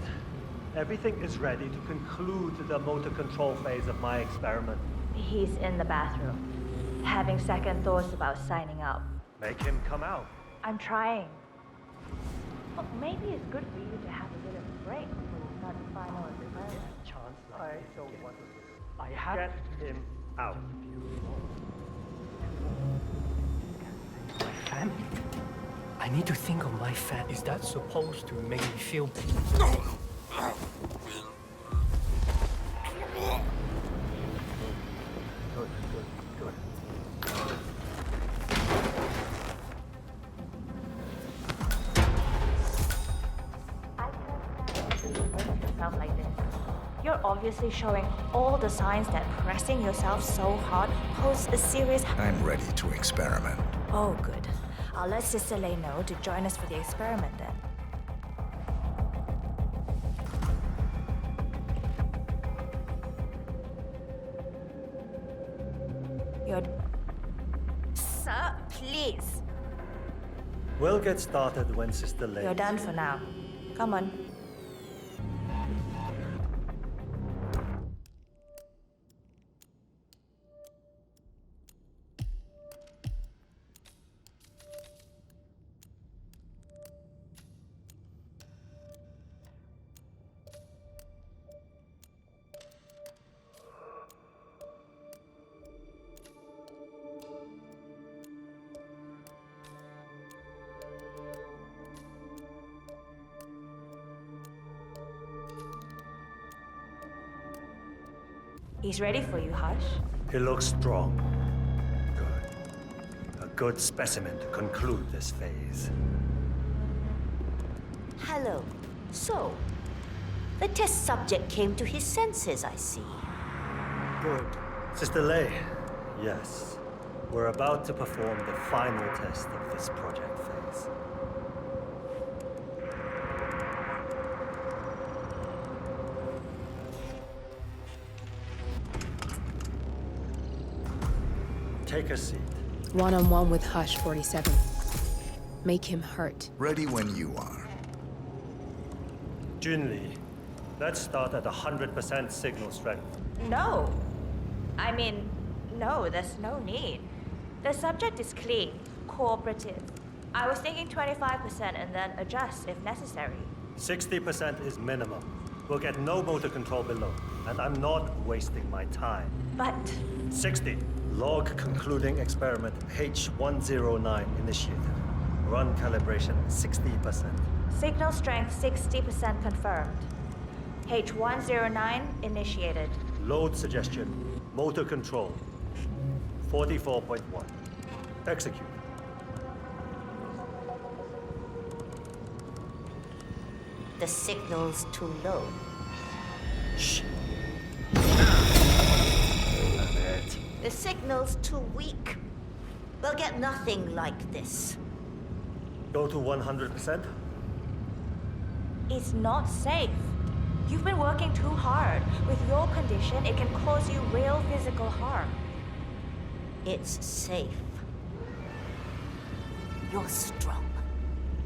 Speaker 19: Everything is ready to conclude the motor control phase of my experiment.
Speaker 10: He's in the bathroom, having second thoughts about signing up.
Speaker 19: Make him come out.
Speaker 10: I'm trying. Well, maybe it's good for you to have a bit of a break before you start the final experiment.
Speaker 19: I don't want to. I have. Get him out.
Speaker 21: My fan? I need to think of my fan. Is that supposed to make me feel
Speaker 10: obviously showing all the signs that pressing yourself so hard poses a serious...
Speaker 4: I'm ready to experiment.
Speaker 10: Oh, good. I'll let Sister Lei know to join us for the experiment then. You're... Sir, please.
Speaker 19: We'll get started when Sister Lei...
Speaker 10: You're done for now. Come on. He's ready for you, Hush.
Speaker 19: He looks strong. Good. A good specimen to conclude this phase.
Speaker 1: Hello. So, the test subject came to his senses, I see.
Speaker 19: Good. Sister Lei, yes. We're about to perform the final test of this project phase. Take a seat.
Speaker 11: One-on-one with Hush 47. Make him hurt.
Speaker 4: Ready when you are.
Speaker 19: Junli, let's start at 100% signal strength.
Speaker 10: No. I mean, no, there's no need. The subject is clean, cooperative. I was thinking 25% and then adjust if necessary.
Speaker 19: 60% is minimum. We'll get no motor control below, and I'm not wasting my time.
Speaker 10: But...
Speaker 19: 60. Log concluding experiment H109 initiated. Run calibration 60%.
Speaker 10: Signal strength 60% confirmed. H109 initiated.
Speaker 19: Load suggestion. Motor control. 44.1. Execute.
Speaker 1: The signal's too low.
Speaker 19: Shh.
Speaker 1: The signal's too weak. We'll get nothing like this.
Speaker 19: Go to 100%?
Speaker 10: It's not safe. You've been working too hard. With your condition, it can cause you real physical harm.
Speaker 1: It's safe. You're strong.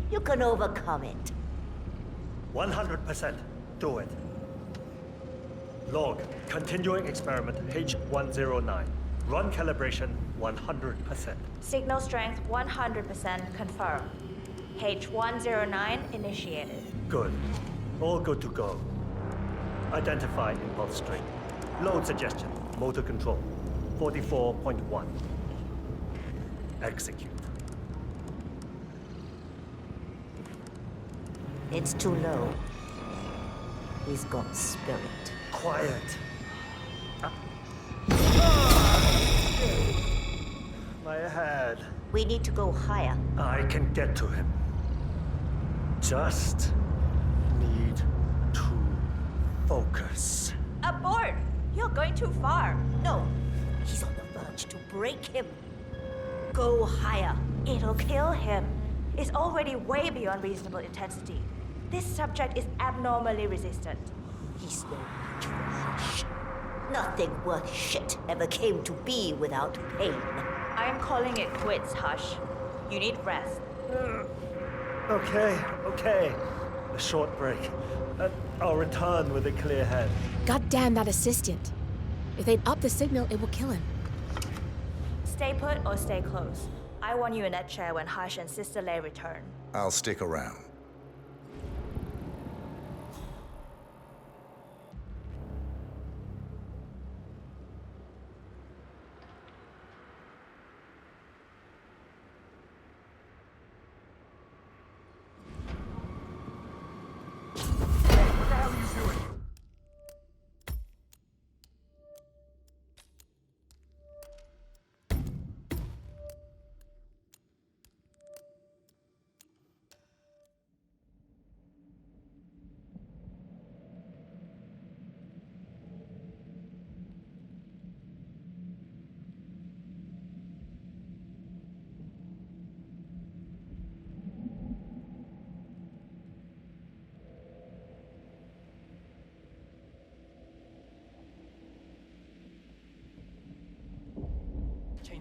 Speaker 1: You can overcome it.
Speaker 19: 100%. Do it. Log, continuing experiment H109. Run calibration 100%.
Speaker 10: Signal strength 100% confirmed. H109 initiated.
Speaker 19: Good. All good to go. Identify impulse string. Load suggestion. Motor control. 44.1. Execute.
Speaker 1: It's too low. He's got spirit.
Speaker 19: Quiet. My head.
Speaker 1: We need to go higher.
Speaker 19: I can get to him. Just need to focus.
Speaker 10: Abort! You're going too far.
Speaker 1: No, he's on the verge to break him. Go higher.
Speaker 10: It'll kill him. It's already way beyond reasonable intensity. This subject is abnormally resistant.
Speaker 1: He's no match for Hush. Nothing worth shit ever came to be without pain.
Speaker 10: I am calling it quits, Hush. You need rest.
Speaker 19: Okay. A short break. I'll return with a clear head.
Speaker 11: God damn that assistant. If they'd up the signal, it will kill him.
Speaker 10: Stay put or stay close. I want you in that chair when Hush and Sister Lei return.
Speaker 4: I'll stick around.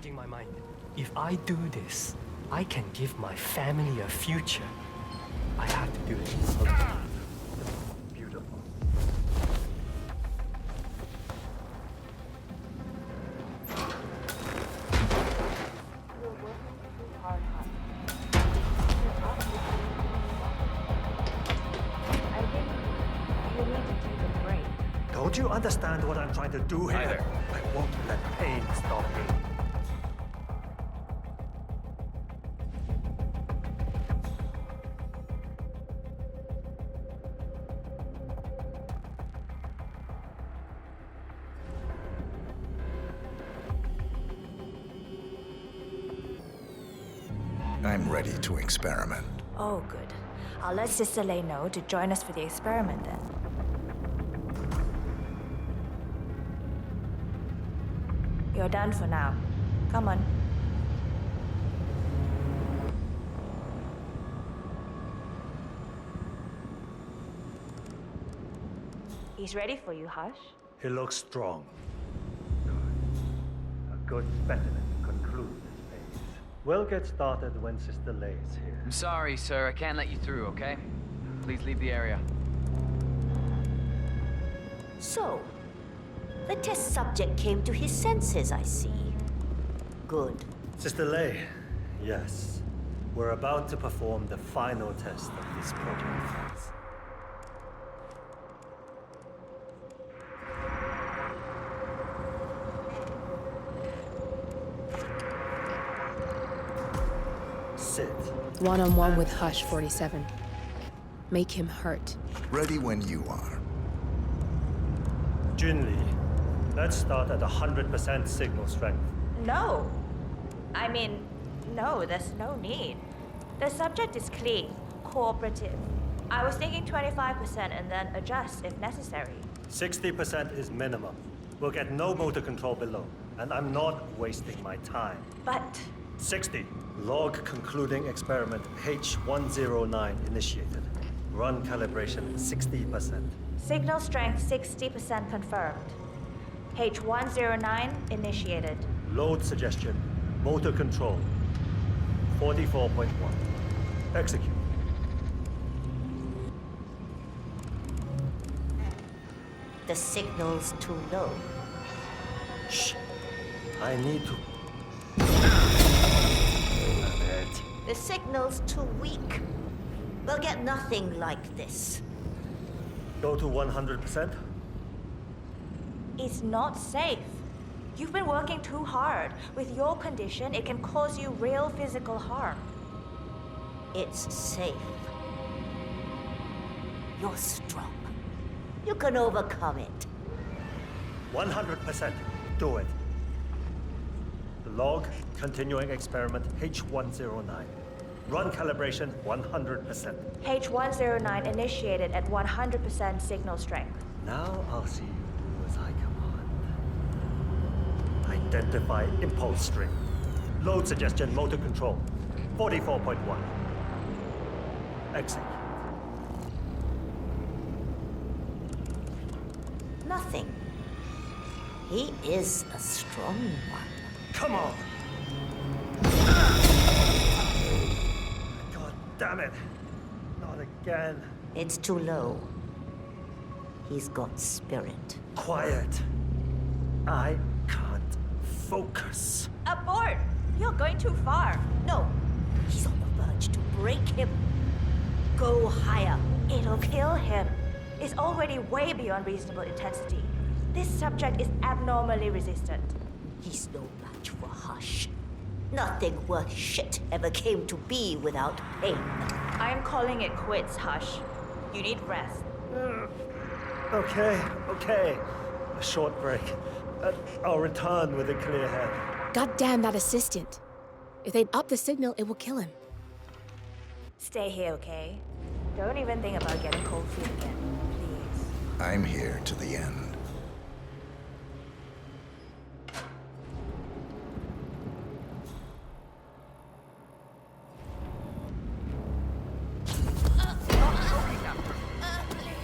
Speaker 21: changing my mind. If I do this, I can give my family a future. I have to do it.
Speaker 19: Beautiful.
Speaker 1: You're working too hard, Hush. I think you need to take a break.
Speaker 19: Don't you understand what I'm trying to do here?
Speaker 13: Either.
Speaker 19: I won't let pain stop me.
Speaker 4: I'm ready to experiment.
Speaker 10: Oh, good. I'll let Sister Lei know to join us for the experiment then. You're done for now. Come on. He's ready for you, Hush.
Speaker 19: He looks strong. Good. A good specimen to conclude this phase. We'll get started when Sister Lei is here.
Speaker 13: I'm sorry, sir. I can't let you through, okay? Please leave the area.
Speaker 1: So, the test subject came to his senses, I see. Good.
Speaker 19: Sister Lei, yes. We're about to perform the final test of this project phase. Sit.
Speaker 11: One-on-one with Hush 47. Make him hurt.
Speaker 4: Ready when you are.
Speaker 19: Junli, let's start at 100% signal strength.
Speaker 10: No. I mean, no, there's no need. The subject is clean, cooperative. I was thinking 25% and then adjust if necessary.
Speaker 19: 60% is minimum. We'll get no motor control below, and I'm not wasting my time.
Speaker 10: But
Speaker 19: 60. Log concluding experiment H109 initiated. Run calibration 60%.
Speaker 10: signal strength 60% confirmed. H109 initiated.
Speaker 19: Load suggestion, motor control 44.1. Execute.
Speaker 1: The signal's too low.
Speaker 19: Shh. I need to.
Speaker 1: The signal's too weak. We'll get nothing like this.
Speaker 19: Go to 100%?
Speaker 10: It's not safe. You've been working too hard. With your condition, it can cause you real physical harm.
Speaker 1: It's safe. You're strong. You can overcome it.
Speaker 19: 100%. Do it. Log continuing experiment H109. Run calibration 100%.
Speaker 10: H109 initiated at 100% signal strength.
Speaker 19: Now I'll see you do as I command. Identify impulse string. Load suggestion motor control 44.1. Execute.
Speaker 1: Nothing. He is a strong one.
Speaker 19: Come on! God damn it! Not again.
Speaker 1: It's too low. He's got spirit.
Speaker 19: Quiet. I can't focus.
Speaker 10: Abort! You're going too far.
Speaker 1: No, he's on the verge to break him. Go higher.
Speaker 10: It'll kill him. It's already way beyond reasonable intensity. This subject is abnormally resistant.
Speaker 1: He's no match for Hush. Nothing worth shit ever came to be without pain.
Speaker 10: I'm calling it quits, Hush. You need rest.
Speaker 19: Okay. A short break. I'll return with a clear head.
Speaker 11: God damn that assistant. If they'd up the signal, it will kill him.
Speaker 10: Stay here, okay? Don't even think about getting cold feet again, please.
Speaker 4: I'm here to the end.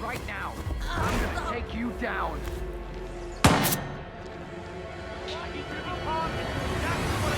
Speaker 15: Right now, I'm gonna take you down. That's what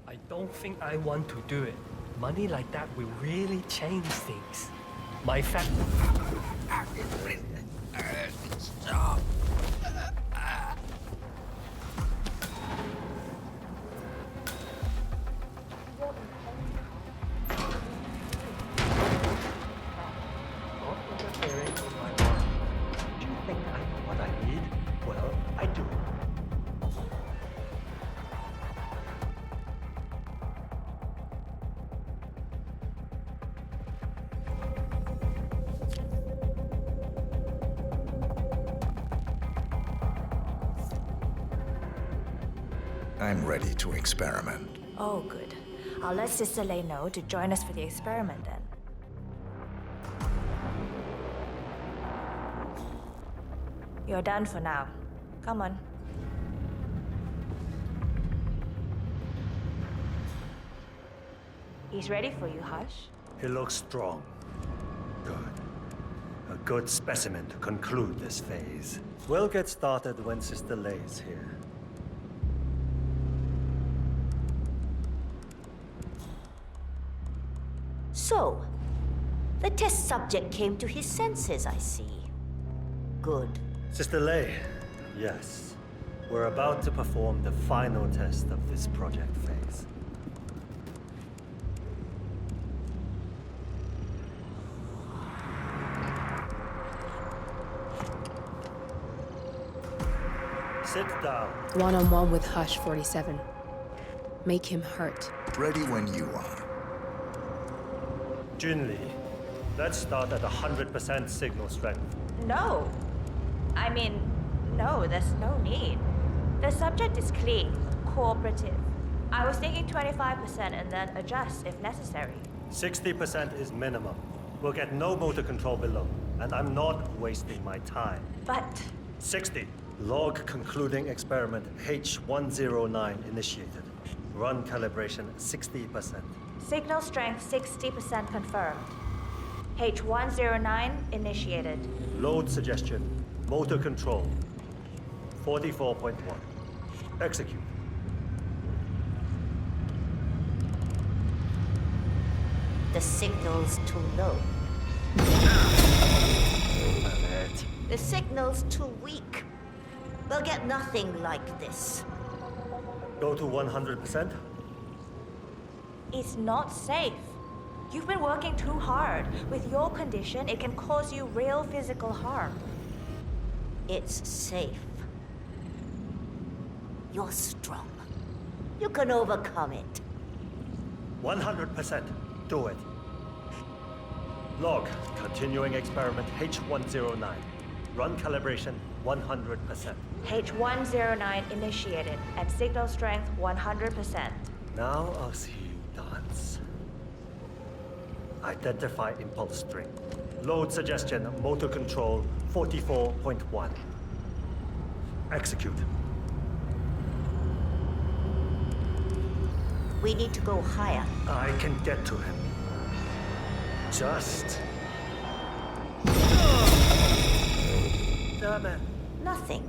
Speaker 21: I don't think I want to do it. Money like that will really change things. My Stop.
Speaker 19: Do you think I know what I need? Well, I do.
Speaker 4: I'm ready to experiment.
Speaker 10: Oh, good. I'll let Sister Lei know to join us for the experiment then. You're done for now. Come on. He's ready for you, Hush.
Speaker 19: He looks strong. Good. A good specimen to conclude this phase. We'll get started when Sister Lei's here.
Speaker 1: So, the test subject came to his senses, I see. Good.
Speaker 19: Sister Lei, yes. We're about to perform the final test of this project phase. Sit down.
Speaker 11: One-on-one with Hush 47. Make him hurt.
Speaker 4: Ready when you are.
Speaker 19: Junli, let's start at 100% signal strength.
Speaker 10: No. I mean, no, there's no need. The subject is clean, cooperative. I was thinking 25% and then adjust if necessary.
Speaker 19: 60% is minimum. We'll get no motor control below, and I'm not wasting my time.
Speaker 10: But
Speaker 19: 60. Log concluding experiment H109 initiated. Run calibration 60%.
Speaker 10: signal strength 60% confirmed. H109 initiated.
Speaker 19: Load suggestion. Motor control. 44.1. Execute.
Speaker 1: The signal's too low. The signal's too weak. We'll get nothing like this.
Speaker 19: Go to 100%.
Speaker 10: It's not safe. You've been working too hard. With your condition, it can cause you real physical harm.
Speaker 1: It's safe. You're strong. You can overcome it.
Speaker 19: 100%. Do it. Log continuing experiment H109. Run calibration 100%.
Speaker 10: H109 initiated and signal strength 100%.
Speaker 19: Now I'll see you dance. Identify impulse string. Load suggestion, motor control 44.1. Execute.
Speaker 1: We need to go higher.
Speaker 19: I can get to him. Just... Damn it.
Speaker 1: Nothing.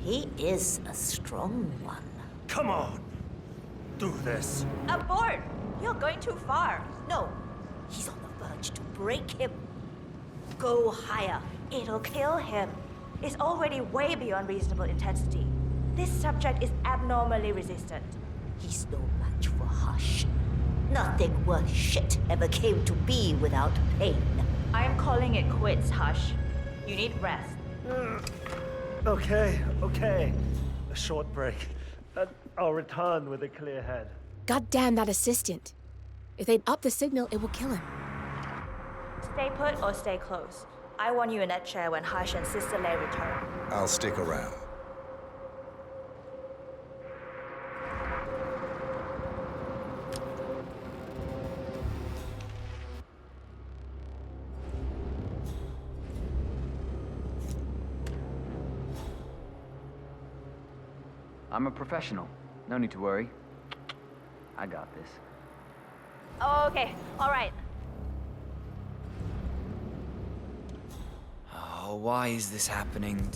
Speaker 1: He is a strong one.
Speaker 19: Come on. Do this.
Speaker 10: Abort! You're going too far.
Speaker 1: No. He's on the verge to break him. Go higher.
Speaker 10: It'll kill him. It's already way beyond reasonable intensity. This subject is abnormally resistant.
Speaker 1: He's no match for Hush. Nothing worth shit ever came to be without pain.
Speaker 10: I am calling it quits, Hush. You need rest.
Speaker 19: Okay. A short break. I'll return with a clear head.
Speaker 11: God damn that assistant. If they'd up the signal, it will kill him.
Speaker 10: Stay put or stay close. I want you in that chair when Hush and Sister Lei return.
Speaker 4: I'll stick around.
Speaker 2: I'm a professional. No need to worry. I got this.
Speaker 10: Okay, all right.
Speaker 2: Oh, why is this happening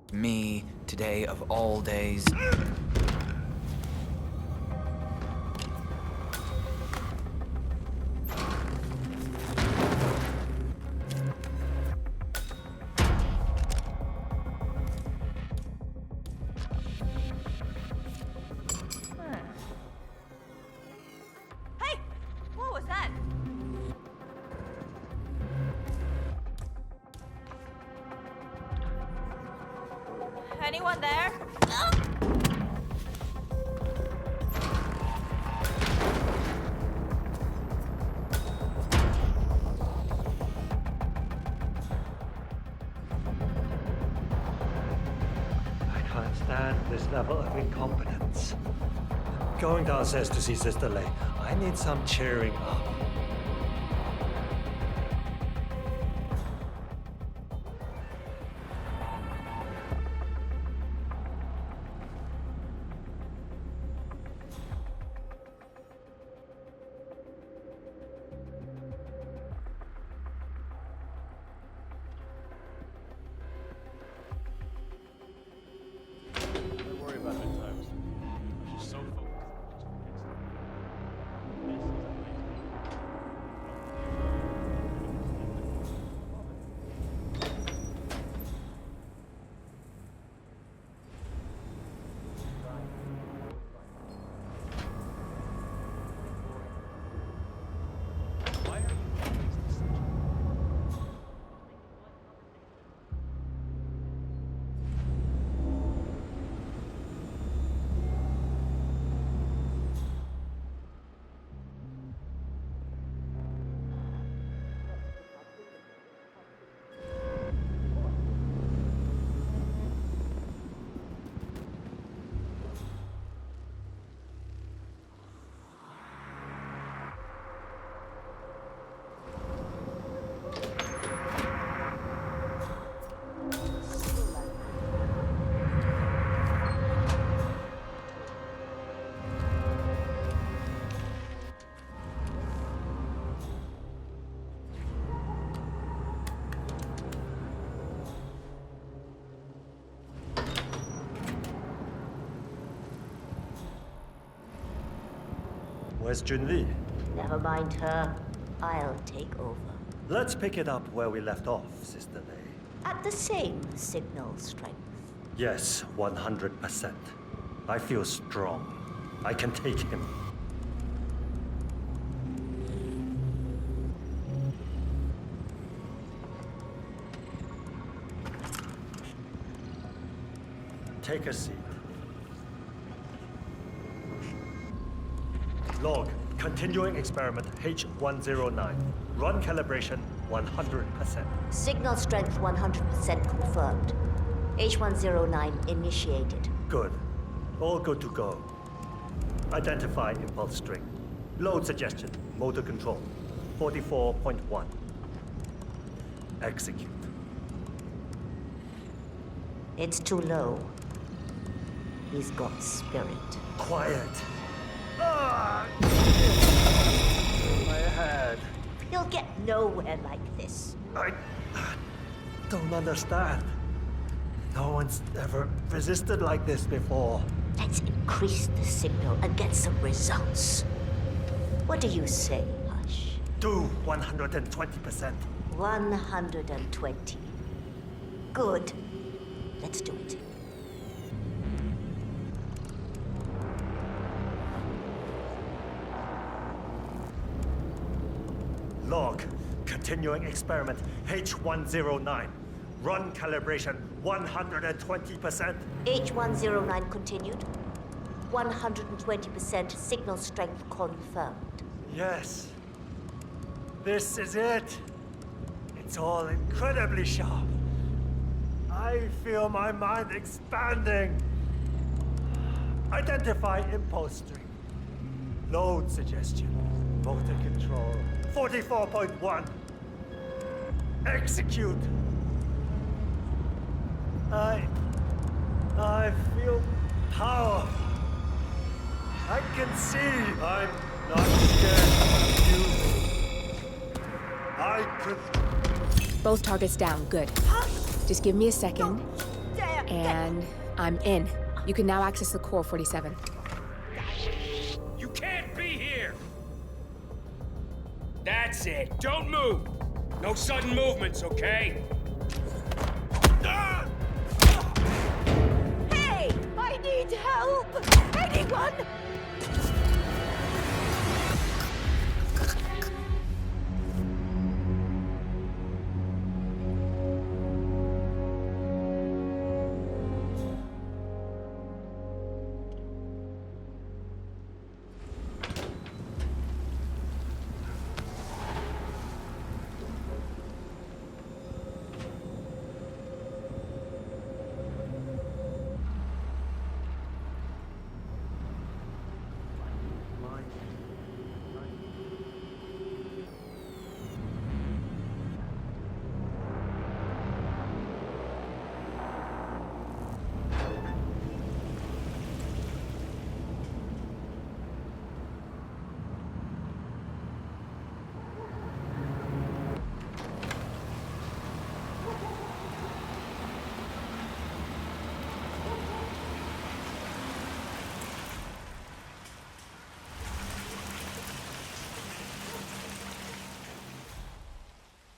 Speaker 2: to me today of all days?
Speaker 12: Anyone there?
Speaker 19: I can't stand this level of incompetence. Going downstairs to see Sister Lei. I need some cheering up.
Speaker 3: Don't worry about that times. She's so focused.
Speaker 19: Where's Junli?
Speaker 1: Never mind her. I'll take over.
Speaker 19: Let's pick it up where we left off, Sister Lei.
Speaker 1: At the same signal strength.
Speaker 19: Yes, 100%. I feel strong. I can take him. Take a seat. Log, continuing experiment H109. Run calibration 100%.
Speaker 1: Signal strength 100% confirmed. H109 initiated.
Speaker 19: Good. All good to go. Identify impulse string. Load suggestion. Motor control. 44.1. Execute.
Speaker 1: It's too low. He's got spirit.
Speaker 19: Quiet. My head.
Speaker 1: He'll get nowhere like this.
Speaker 19: I don't understand. No one's ever resisted like this before.
Speaker 1: Let's increase the signal and get some results. What do you say, Hush?
Speaker 19: Do 120%.
Speaker 1: 120. Good. Let's do it.
Speaker 19: Log, continuing experiment H109. Run calibration 120%.
Speaker 1: H109 continued. 120% signal strength confirmed.
Speaker 19: Yes. This is it. It's all incredibly sharp. I feel my mind expanding. Identify impulse string. Load suggestion. Motor control. 44.1. Execute. I feel power. I can see. I'm not scared. I could.
Speaker 11: Both targets down. Good. Just give me a second. And I'm in. You can now access the core 47.
Speaker 5: You can't be here! That's it. Don't move. No sudden movements, okay?
Speaker 12: Hey! I need help! Anyone?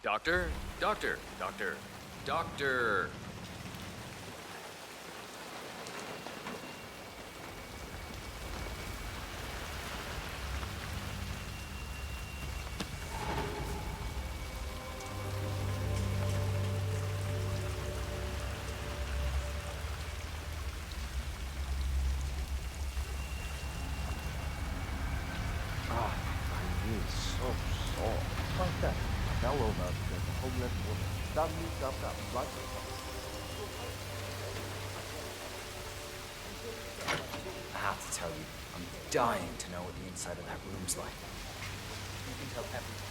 Speaker 13: Doctor? Doctor? Doctor? Doctor!
Speaker 16: My knee is so sore. Like that. I fell over because the homeless woman stunned me, jumped up, like
Speaker 2: I have to tell you, I'm dying to know what the inside of that room's like. You can tell everything.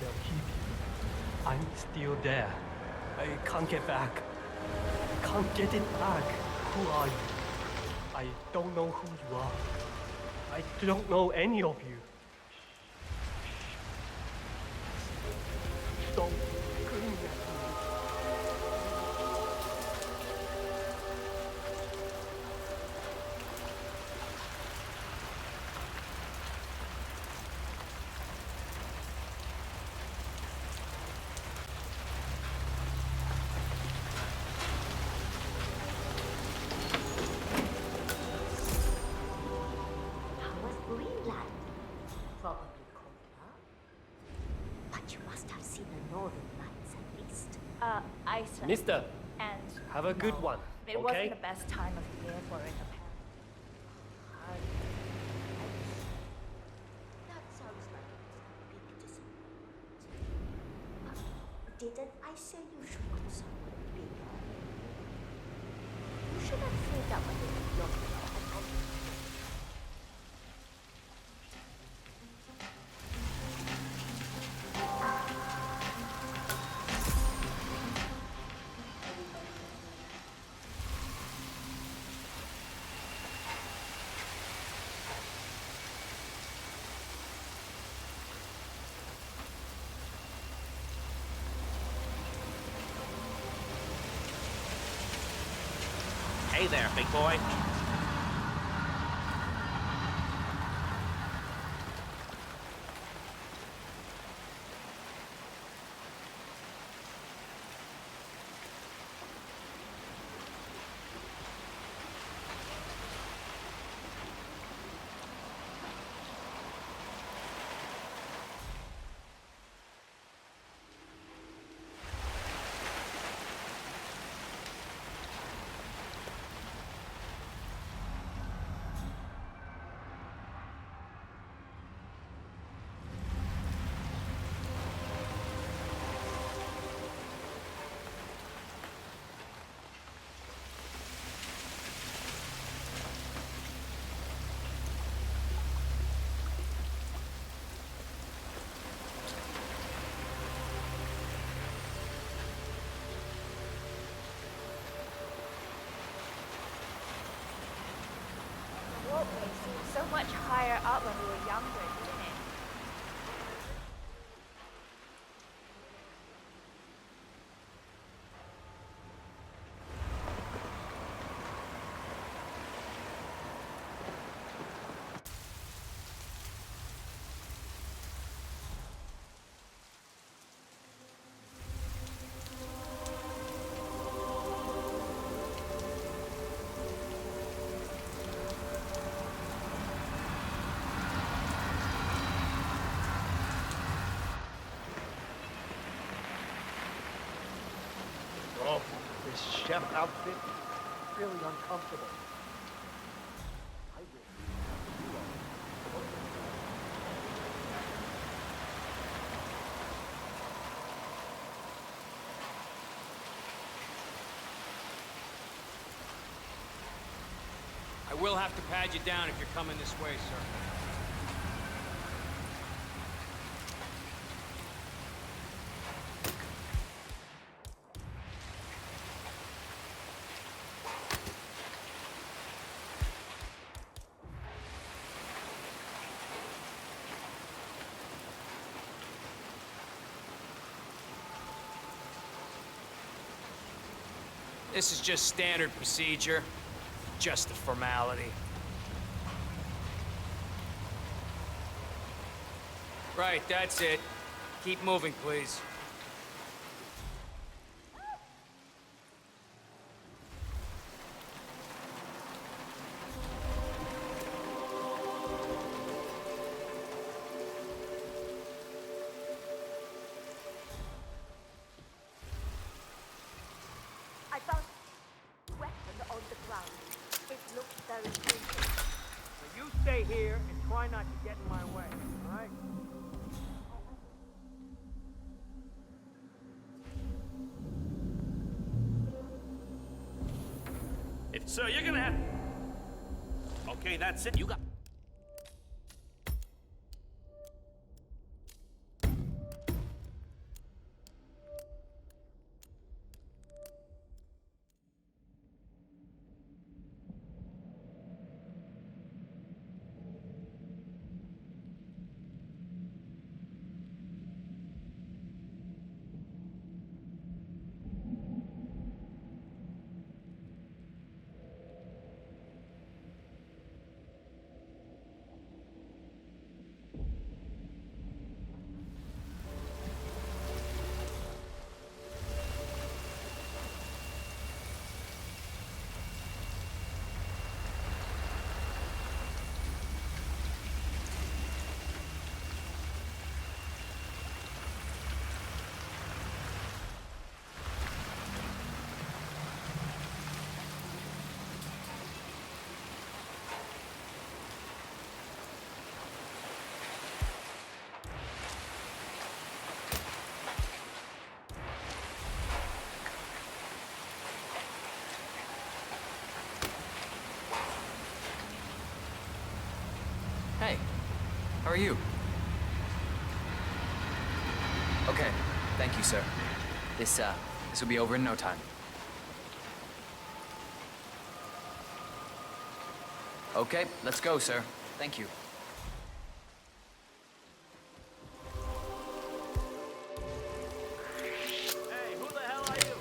Speaker 21: They'll keep you. I'm still there. I can't get back. I can't get it back. Who are you? I don't know who you are. I don't know any of you. Don't scream at me.
Speaker 1: How was Greenland? Probably colder. But you must have seen the northern lights at least.
Speaker 10: Iceland.
Speaker 21: Mister,
Speaker 10: And
Speaker 21: have a good one,
Speaker 10: it
Speaker 21: okay?
Speaker 10: wasn't the best time of year for it, apparently.
Speaker 1: That sounds like it was a big disappointment. Didn't I say you should go somewhere bigger? You should have saved up a little longer.
Speaker 14: Hey there, big boy.
Speaker 10: Walkway seemed so much higher up when we were younger, didn't it?
Speaker 7: Oh, this chef outfit really uncomfortable. I wish you
Speaker 5: will have to pad you down if you're coming this way, sir. This is just standard procedure. Just a formality. Right, that's it. Keep moving, please.
Speaker 12: I found a weapon on the ground. It looks very dangerous.
Speaker 15: So you stay here and try not to get in my way, all right?
Speaker 3: Sir, you're gonna have... Okay, that's it. You got...
Speaker 2: Hey, how are you? Okay, thank you, sir. This will be over in no time. Okay, let's go, sir. Thank you.
Speaker 15: Hey, who the hell are you?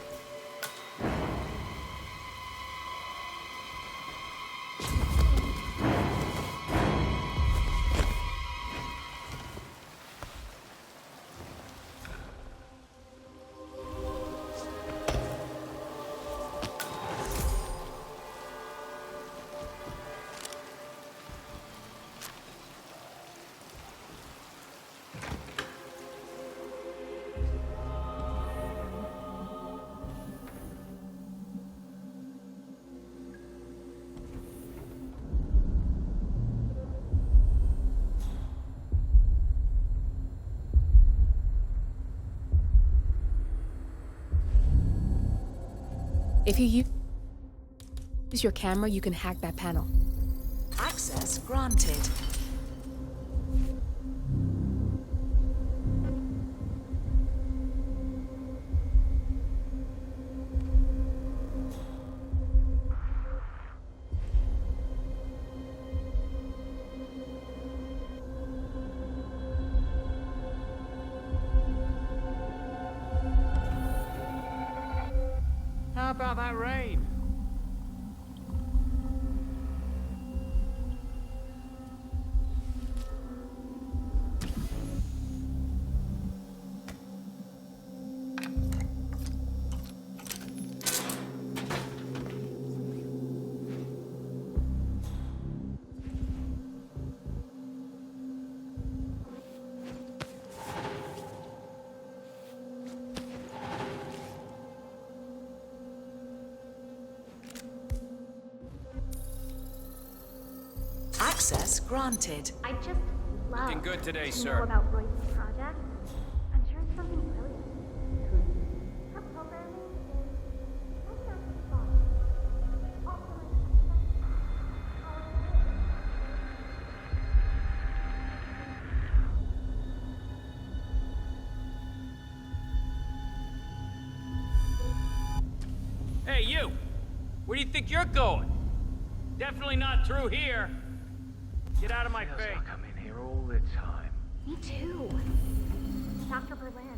Speaker 11: If you use your camera, you can hack that panel.
Speaker 17: Access granted.
Speaker 15: How about that rain?
Speaker 17: Access granted.
Speaker 6: I just love
Speaker 5: Looking good today,
Speaker 6: to
Speaker 5: sir.
Speaker 6: know about Royce's project. I'm sure it's something brilliant. Her programming is right down to the bottom. Also, like, power
Speaker 13: Hey, you! Where do you think you're going? Definitely not through here. Get out of my face.
Speaker 16: I come in here all the time.
Speaker 6: Me too. Dr. Berlin.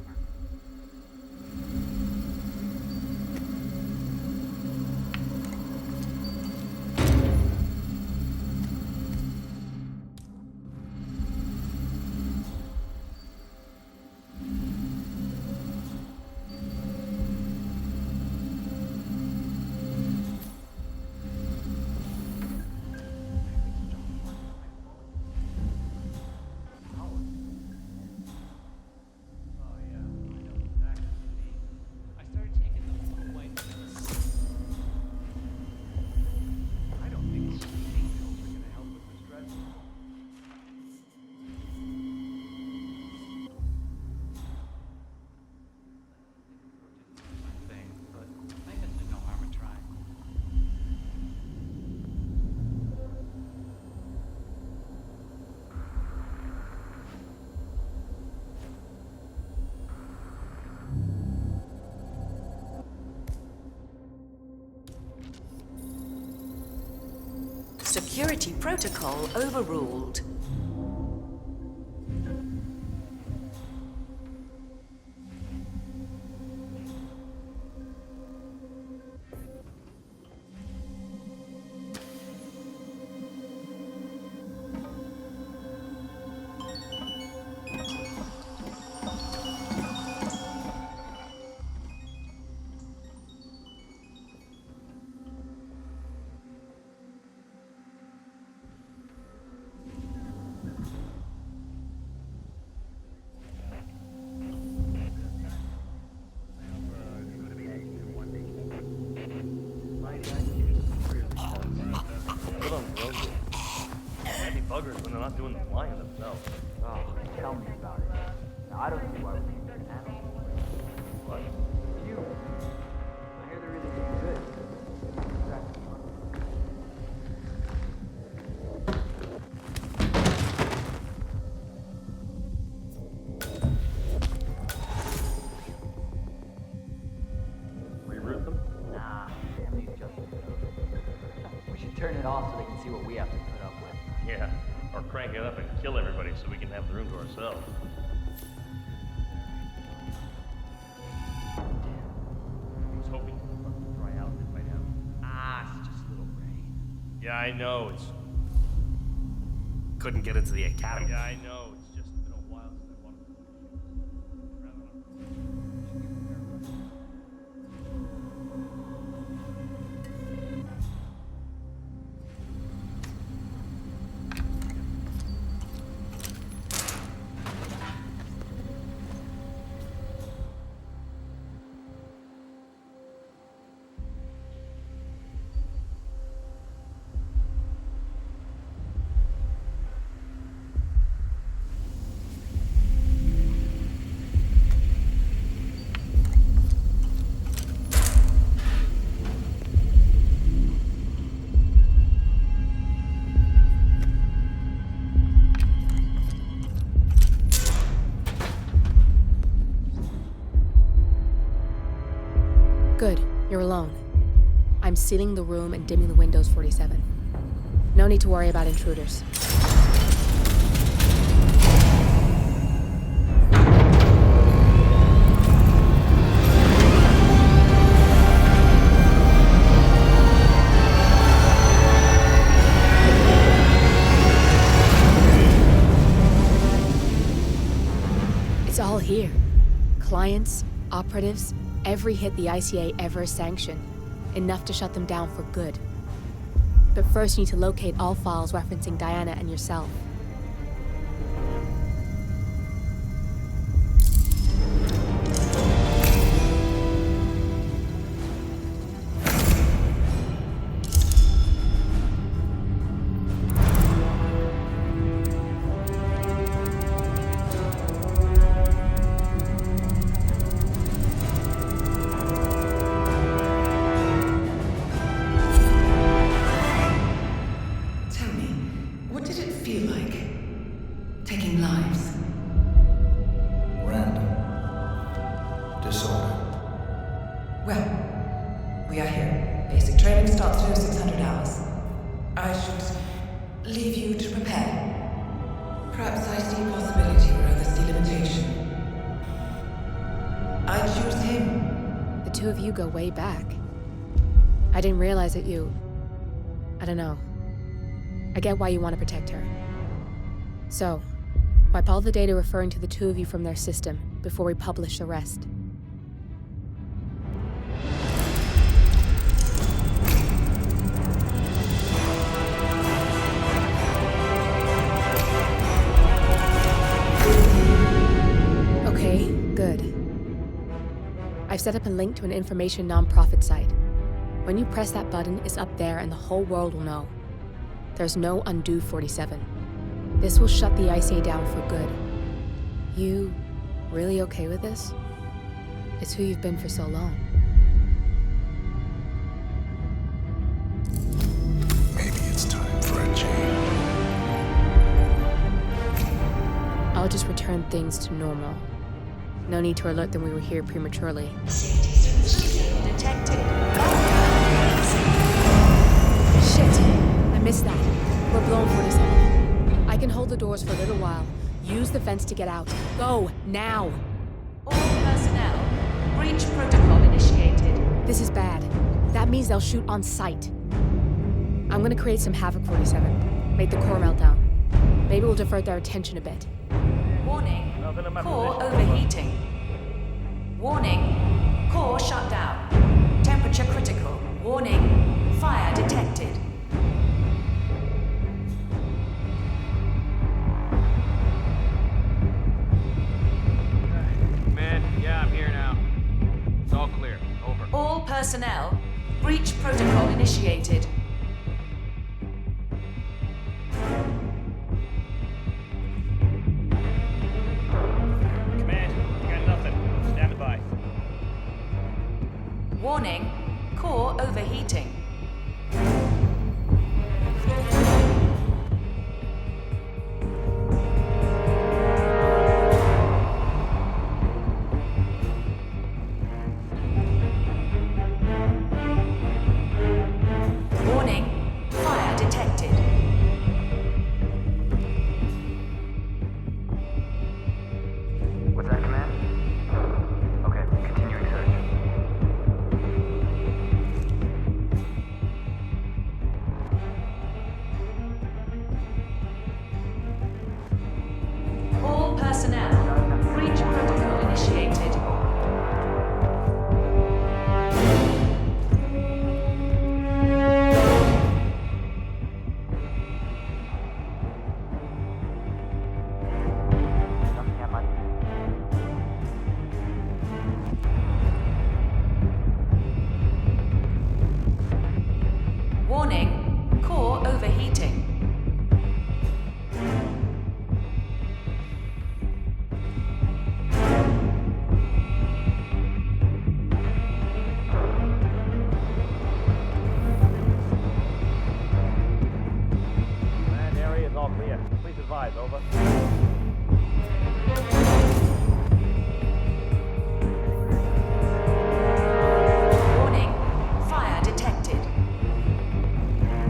Speaker 17: Security protocol overruled.
Speaker 19: Buggers when they're not doing the flying themselves.
Speaker 2: Oh, tell me about it. Now, I don't see why we can't get an animal. What? You. I hear they're really doing good.
Speaker 19: Reroute them?
Speaker 2: Nah, family's just we should turn it off so they can see what we have to put up with.
Speaker 19: Yeah. Or crank it up and kill everybody so we can have the room to ourselves. I was hoping it would dry out by now.
Speaker 3: Ah, it's just a little rain.
Speaker 19: Yeah, I know. It's.
Speaker 3: Couldn't get into the academy.
Speaker 19: Yeah, I know. It's just been a while since I wanted to.
Speaker 11: Good, you're alone. I'm sealing the room and dimming the windows, 47. No need to worry about intruders. It's all here. Clients, operatives, every hit the ICA ever sanctioned. Enough to shut them down for good. But first you need to locate all files referencing Diana and yourself.
Speaker 4: Disorder.
Speaker 17: Well, we are here. I should leave you to prepare. Perhaps I see possibility where others see limitation. I choose him.
Speaker 11: The two of you go way back. I didn't realize that you... I don't know. I get why you want to protect her. So, wipe all the data referring to the two of you from their system before we publish the rest. Okay, good. I've set up a link to an information nonprofit site. When you press that button, it's up there and the whole world will know. There's no undo 47. This will shut the ICA down for good. You really okay with this? It's who you've been for so long.
Speaker 4: Maybe it's time for a change.
Speaker 11: I'll just return things to normal. No need to alert them we were here prematurely.
Speaker 17: Detected.
Speaker 11: Shit! I missed that. We're blown 47. I can hold the doors for a little while. Use the vents to get out. Go, now!
Speaker 17: All personnel, breach protocol initiated.
Speaker 11: This is bad. That means they'll shoot on sight. I'm gonna create some havoc, 47. Make the core melt down. Maybe we'll divert their attention a bit.
Speaker 17: Warning, core overheating. Warning, core shut down. Temperature critical. Warning, fire detected.
Speaker 13: Man, yeah, I'm here now. It's all clear. Over.
Speaker 17: All personnel, breach protocol initiated. Warning, core overheating. Warning, fire detected.
Speaker 8: What's that, command? Okay, continuing search.
Speaker 17: All personnel, breach protocol initiated. Warning, core overheating.
Speaker 15: Land area is all clear. Please advise, over.
Speaker 17: Warning, fire detected.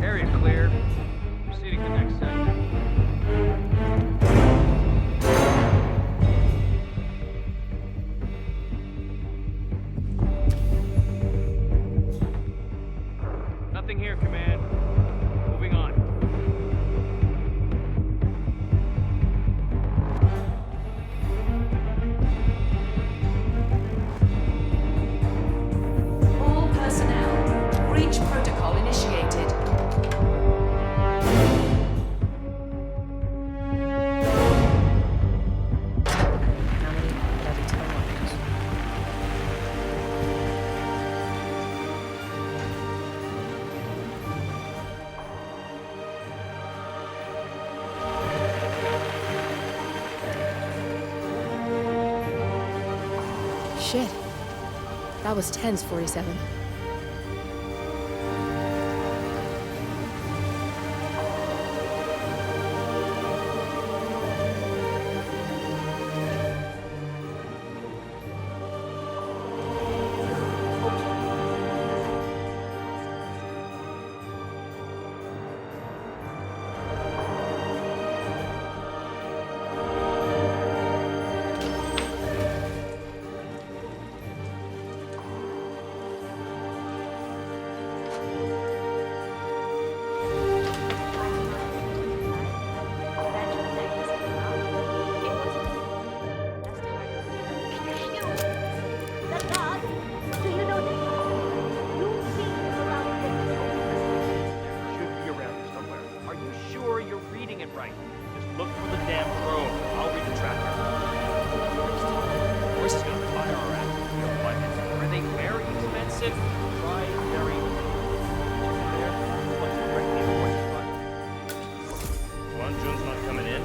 Speaker 13: Area clear. Proceeding to next sector. Nothing here, command. Moving on.
Speaker 17: All personnel, breach protocol initiated.
Speaker 11: Shit. That was tense, 47.
Speaker 3: Look for the damn drone. I'll read the tracker.
Speaker 2: Of course he's gonna fire our app.
Speaker 3: Are they very expensive? Try very. Come on, June's not coming in.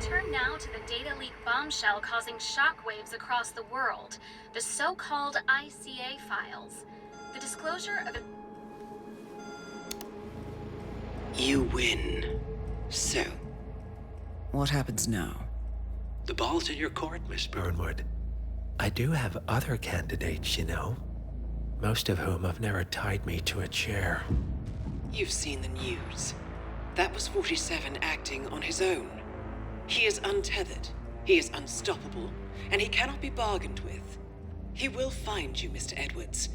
Speaker 6: Turn now to the data leak bombshell causing shockwaves across the world, the so-called ICA files. The disclosure of
Speaker 9: You win. So, what happens now?
Speaker 22: The ball's in your court, Miss Burnwood. I do have other candidates, you know. Most of whom have never tied me to a chair.
Speaker 9: You've seen the news. That was 47 acting on his own. He is untethered, he is unstoppable, and he cannot be bargained with. He will find you, Mr. Edwards,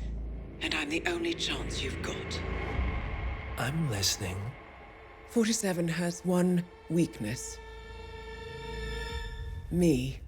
Speaker 9: and I'm the only chance you've got.
Speaker 22: I'm listening.
Speaker 23: 47 has one weakness. Me.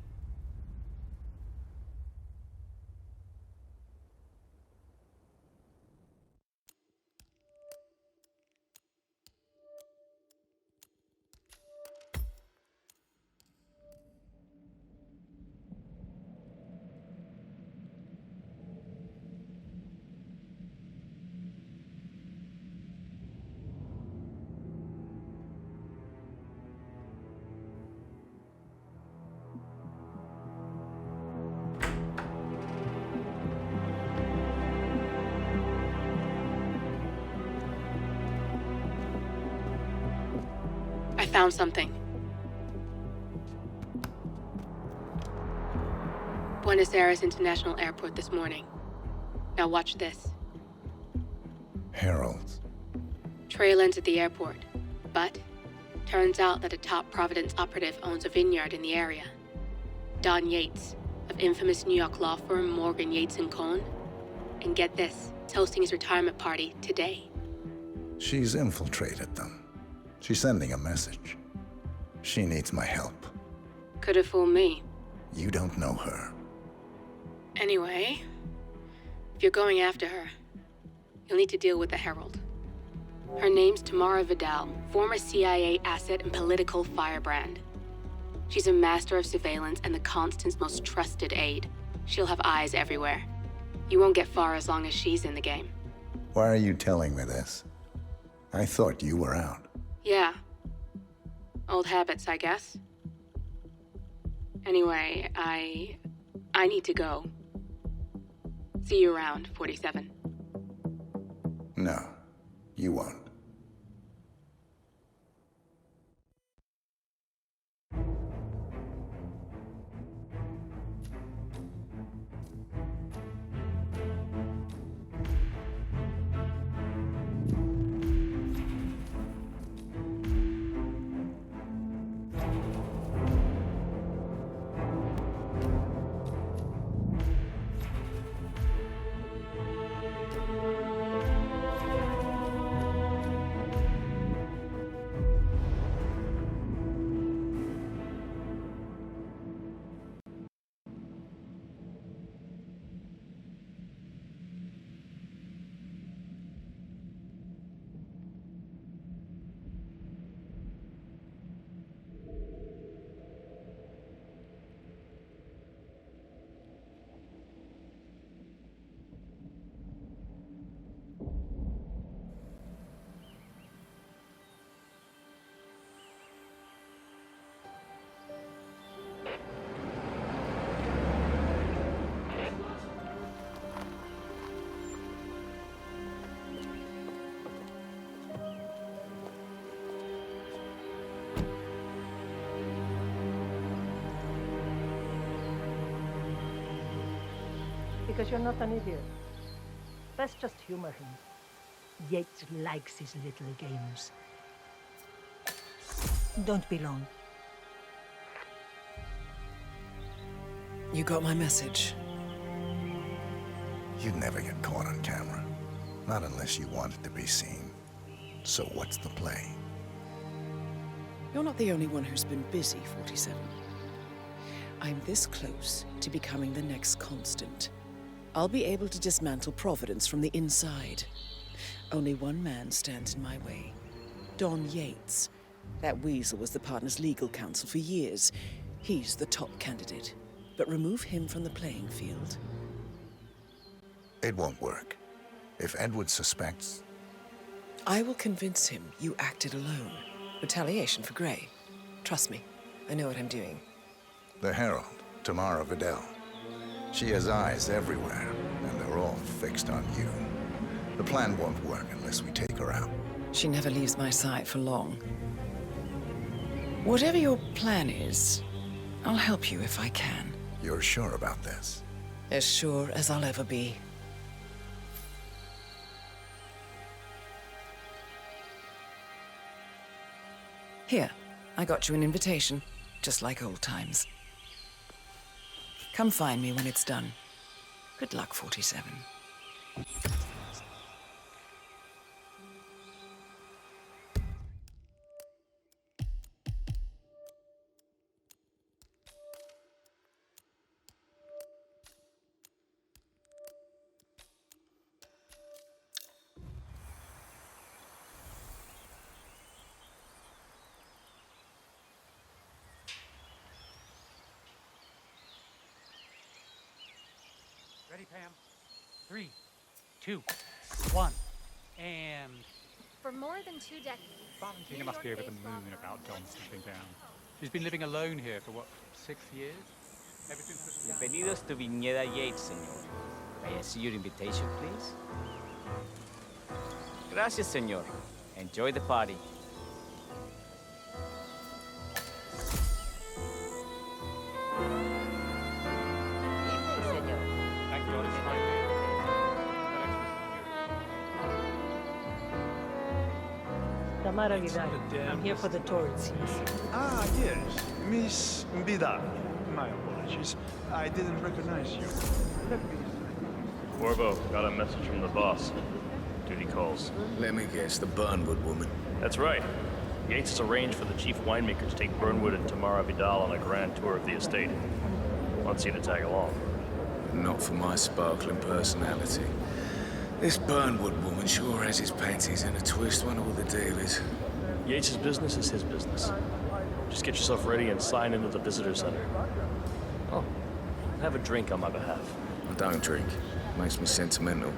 Speaker 11: I found something. Buenos Aires International Airport this morning. Now watch this.
Speaker 4: Heralds.
Speaker 11: Trail ends at the airport, but turns out that a top Providence operative owns a vineyard in the area. Don Yates, of infamous New York law firm Morgan, Yates & Cohn. And get this, is hosting his retirement party today.
Speaker 4: She's infiltrated them. She's sending a message. She needs my help.
Speaker 11: Could have fooled me.
Speaker 4: You don't know her.
Speaker 11: Anyway, if you're going after her, you'll need to deal with the Herald. Her name's Tamara Vidal, former CIA asset and political firebrand. She's a master of surveillance and the Constant's most trusted aide. She'll have eyes everywhere. You won't get far as long as she's in the game.
Speaker 4: Why are you telling me this? I thought you were out.
Speaker 11: Yeah. Old habits, I guess. Anyway, I need to go. See you around, 47.
Speaker 4: No, you won't.
Speaker 18: because you're not an idiot. Let's just humor him. Yates likes his little games. Don't be long.
Speaker 23: You got my message.
Speaker 4: You'd never get caught on camera. Not unless you wanted to be seen. So what's the play?
Speaker 23: You're not the only one who's been busy, 47. I'm this close to becoming the next Constant. I'll be able to dismantle Providence from the inside. Only one man stands in my way. Don Yates. That weasel was the partner's legal counsel for years. He's the top candidate. But remove him from the playing field.
Speaker 4: It won't work. If Edward suspects...
Speaker 23: I will convince him you acted alone. Retaliation for Gray. Trust me, I know what I'm doing.
Speaker 4: The Herald, Tamara Vidal. She has eyes everywhere, and they're all fixed on you. The plan won't work unless we take her out.
Speaker 23: She never leaves my side for long. Whatever your plan is, I'll help you if I can.
Speaker 4: You're sure about this?
Speaker 23: As sure as I'll ever be. Here, I got you an invitation, just like old times. Come find me when it's done. Good luck, 47.
Speaker 20: Ready, Pam? 3, 2, 1, and...
Speaker 6: For more than 2 decades...
Speaker 20: Valentina must be over the moon about John stepping down. She's been living alone here for, what, 6 years?
Speaker 13: Bienvenidos to Viñeda Yates, señor. May I see your invitation, please? Gracias, señor. Enjoy the party.
Speaker 18: Tamara Vidal. I'm here for the tourists.
Speaker 21: Ah, yes. Miss Vidal. My apologies. I didn't recognize you. Let me...
Speaker 24: Corvo, got a message from the boss. Duty calls.
Speaker 25: Let me guess, the Burnwood woman.
Speaker 24: That's right. Yates has arranged for the chief winemaker to take Burnwood and Tamara Vidal on a grand tour of the estate. Wants you to tag along.
Speaker 25: Not for my sparkling personality. This Burnwood woman sure has his panties in a twist. Wonder what the deal is.
Speaker 24: Yates' business is his business. Just get yourself ready and sign into the visitor center. Oh, have a drink on my behalf.
Speaker 25: I don't drink. Makes me sentimental.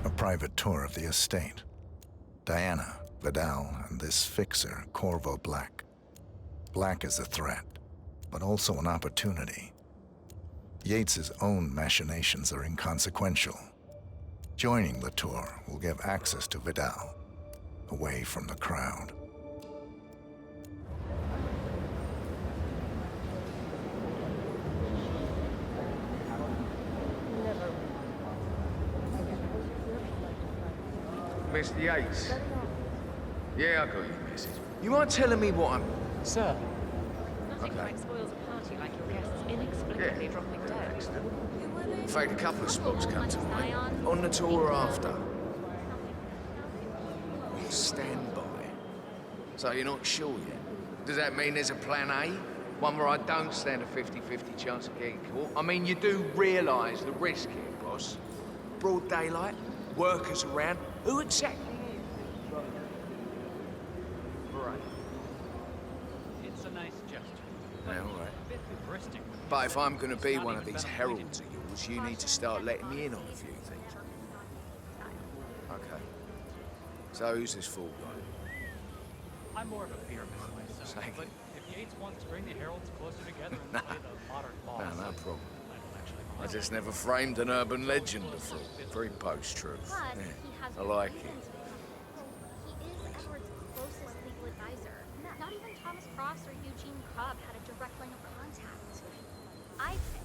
Speaker 4: A private tour of the estate. Diana, Vidal, and this fixer, Corvo Black. Black is a threat, but also an opportunity. Yates's own machinations are inconsequential. Joining the tour will give access to Vidal, away from the crowd.
Speaker 25: Mr. Yates. Yeah, I got your message. You mind telling me what I'm...
Speaker 18: Sir.
Speaker 25: Nothing
Speaker 10: quite spoils a party like your guests inexplicably dropping dead.
Speaker 25: In fact, a couple of spots come to mind. On the tour or after. Stand by. So you're not sure yet? Does that mean there's a plan A? One where I don't stand a 50-50 chance of getting caught? I mean, you do realise the risk here, boss. Broad daylight, workers around. Who exactly is it?
Speaker 20: Right. It's a nice gesture.
Speaker 25: Yeah, all right.
Speaker 20: A bit hubristic.
Speaker 25: But if I'm going to be one of these heralds of yours, you need to start letting me in on a few things. Okay. So who's this fool guy?
Speaker 20: I'm more of a beer man myself.
Speaker 25: Thank
Speaker 20: But
Speaker 25: you.
Speaker 20: if Yates wants to bring the heralds closer together and
Speaker 25: Nah.
Speaker 20: play the modern boss,
Speaker 25: No, no problem. I just never framed an urban legend before. Very post-truth.
Speaker 6: Plus,
Speaker 25: Yeah,
Speaker 6: he has
Speaker 25: I like
Speaker 6: reasons
Speaker 25: it.
Speaker 6: to be. He is Edward's closest legal advisor. Not even Thomas Cross or Eugene Cobb had a direct line of contact. I think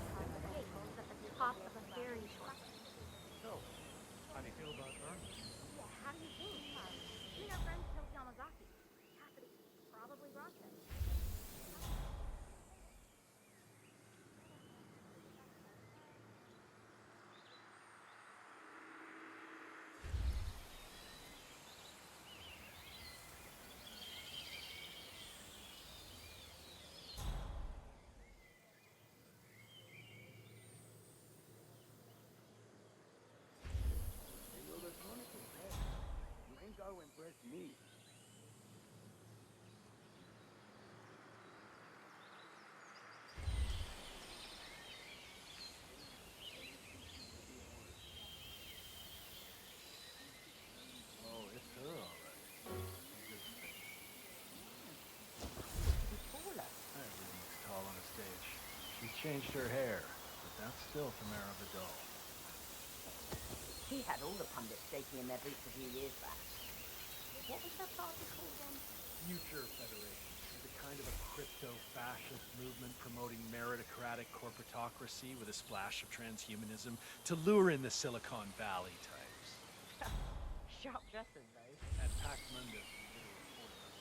Speaker 16: changed her hair, but that's still Tamara Vidal.
Speaker 1: He had all the pundits shaking in their boots a few years back. What was that party called again?
Speaker 16: Future Federation is a kind of a crypto-fascist movement promoting meritocratic corporatocracy with a splash of transhumanism to lure in the Silicon Valley types.
Speaker 1: Sharp dresses, though.
Speaker 16: At Pax Mundus, we did a report about the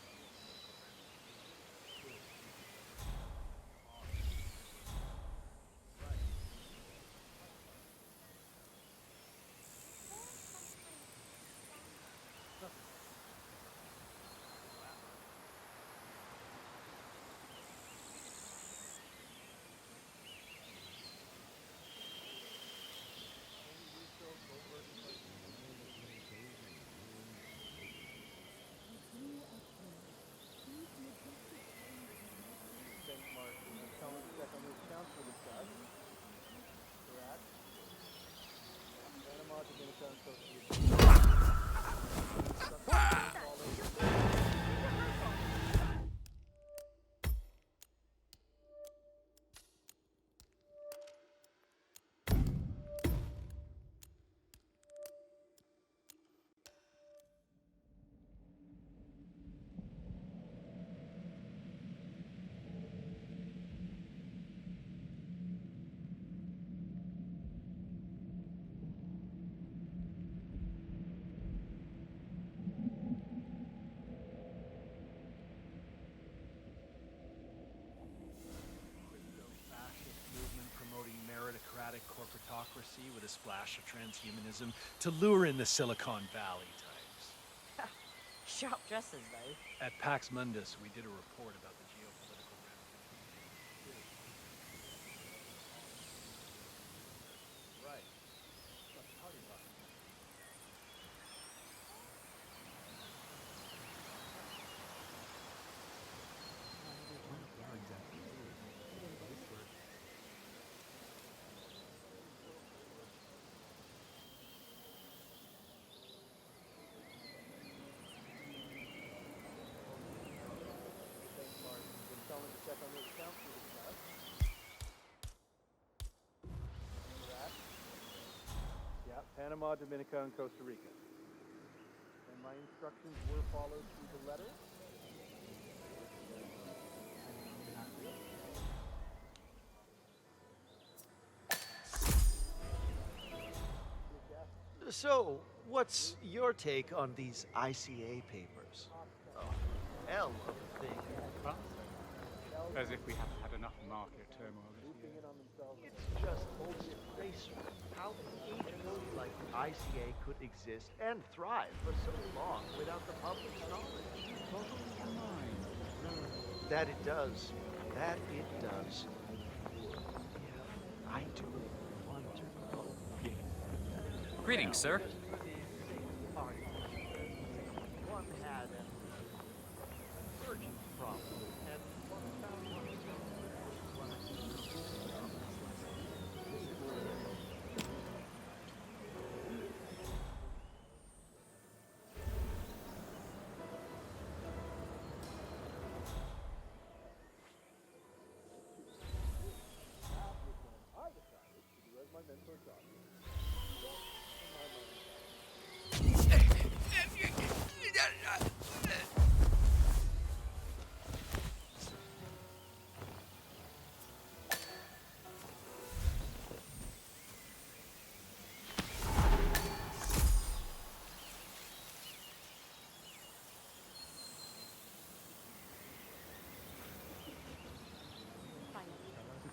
Speaker 16: meritocratic corporatocracy with a splash of transhumanism to lure in the Silicon Valley types.
Speaker 1: Sharp dresses, though.
Speaker 16: At Pax Mundus, we did a report about the geopolitical ramifications. Right. Let's party about it.
Speaker 5: Yeah, Panama, Dominica, and Costa Rica. And my instructions were followed to the letter.
Speaker 7: So, what's your take on these ICA papers? Oh, hell of a thing.
Speaker 20: Us? As if we haven't had enough market turmoil this year.
Speaker 7: It's just bullshit racer. How an agency like the ICA could exist and thrive for so long without the public's knowledge. That it does. That it does. Yeah, I do wonder.
Speaker 2: Greetings, sir.
Speaker 7: One had an urgent problem, and one found one
Speaker 5: I decided to do as my mentor taught me.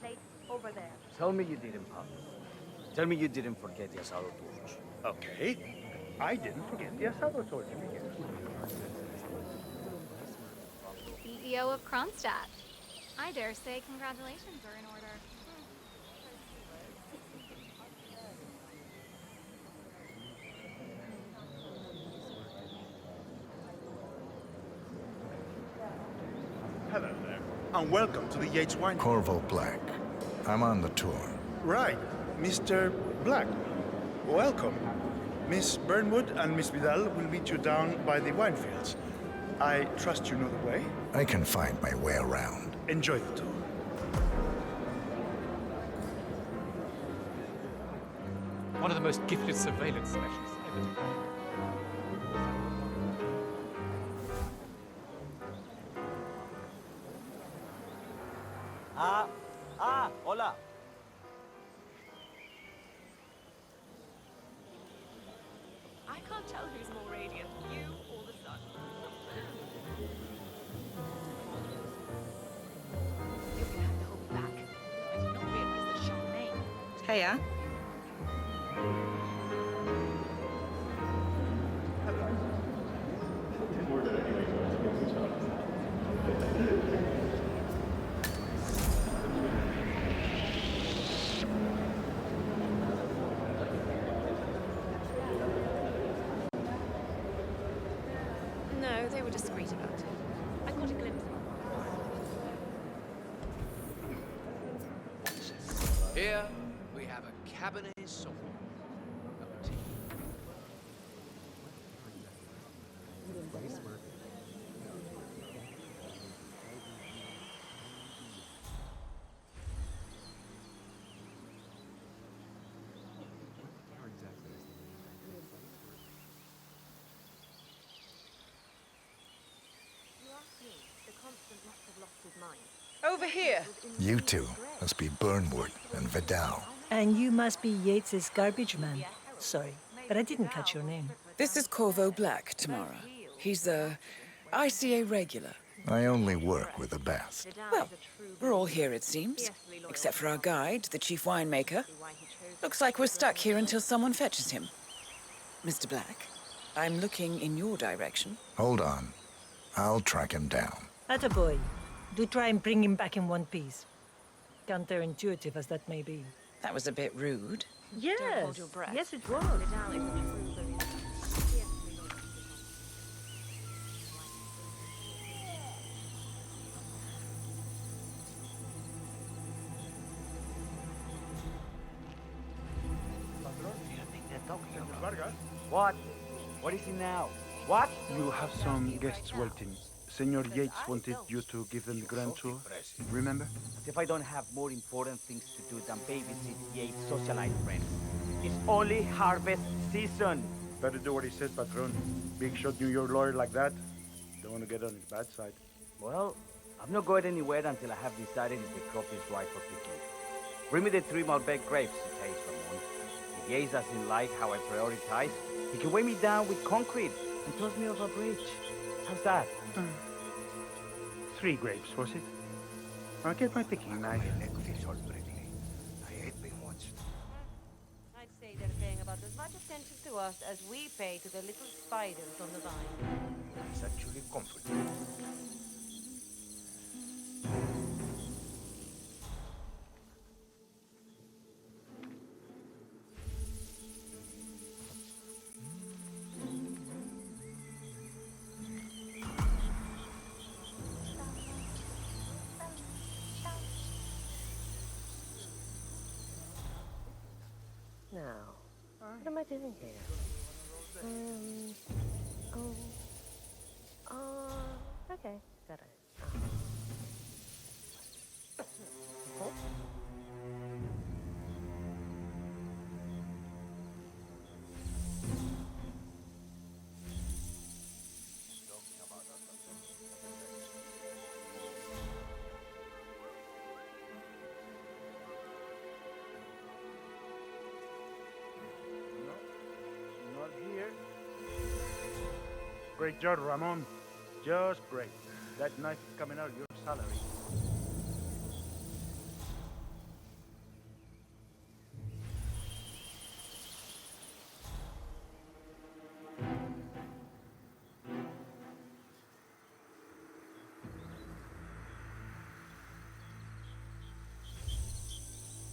Speaker 1: Nate, over there.
Speaker 13: Tell me you didn't pop. Tell me you didn't forget the asado torch.
Speaker 5: Okay. I didn't forget the asado torch.
Speaker 6: CEO of Kronstadt. I dare say congratulations are in order.
Speaker 21: Hello there, and welcome to the Yates Wine.
Speaker 4: Corvo Black. I'm on the tour.
Speaker 21: Right, Mr. Black. Welcome. Miss Burnwood and Miss Vidal will meet you down by the wine fields. I trust you know the way.
Speaker 4: I can find my way around.
Speaker 21: Enjoy the tour.
Speaker 20: One of the most gifted surveillance specialists ever to come.
Speaker 8: Hola.
Speaker 10: I can't tell who's more radiant, you or the sun. You're gonna have to hold me back. I did not realize that Charmaine.
Speaker 12: Heya.
Speaker 10: No, they were discreet about it. I caught a glimpse of
Speaker 25: Here we have a Cabernet Sauvignon. Cup of tea.
Speaker 10: You asked me. The constant must have lost his mind.
Speaker 12: Over here.
Speaker 4: You two must be Burnwood and Vidal.
Speaker 18: And you must be Yates's garbage man. Sorry, but I didn't catch your name.
Speaker 23: This is Corvo Black, Tamara. He's a ICA regular.
Speaker 4: I only work with the best.
Speaker 23: Well, we're all here, it seems. Except for our guide, the chief winemaker. Looks like we're stuck here until someone fetches him. Mr. Black, I'm looking in your direction.
Speaker 4: Hold on. I'll track him down.
Speaker 18: Attaboy. Do try and bring him back in one piece. Counterintuitive as that may be.
Speaker 23: That was a bit rude.
Speaker 18: Yes, yes it was.
Speaker 8: What? What is it now? What?
Speaker 21: You have some guests waiting. Senor Yates wanted you to give them the grand tour. Remember?
Speaker 8: As if I don't have more important things to do than babysit Yates' socialite friends. It's only harvest season.
Speaker 21: Better do what he says, Patron. Big shot New York lawyer like that. Don't want to get on his bad side.
Speaker 8: Well, I'm not going anywhere until I have decided if the crop is right for picking. Bring me the 3 Malbec grapes to taste, Ramon. If Yates doesn't like how I prioritize, he can weigh me down with concrete and toss me off a bridge. How's that?
Speaker 21: 3 grapes, was it? I'll get my picking knife.
Speaker 1: I'd say they're paying about as much attention to us as we pay to the little spiders on the vine.
Speaker 8: It's actually comforting.
Speaker 1: Now, what am I doing here? Okay, got it.
Speaker 21: Not here. Great job, Ramon. Just great. That knife is coming out of your salary.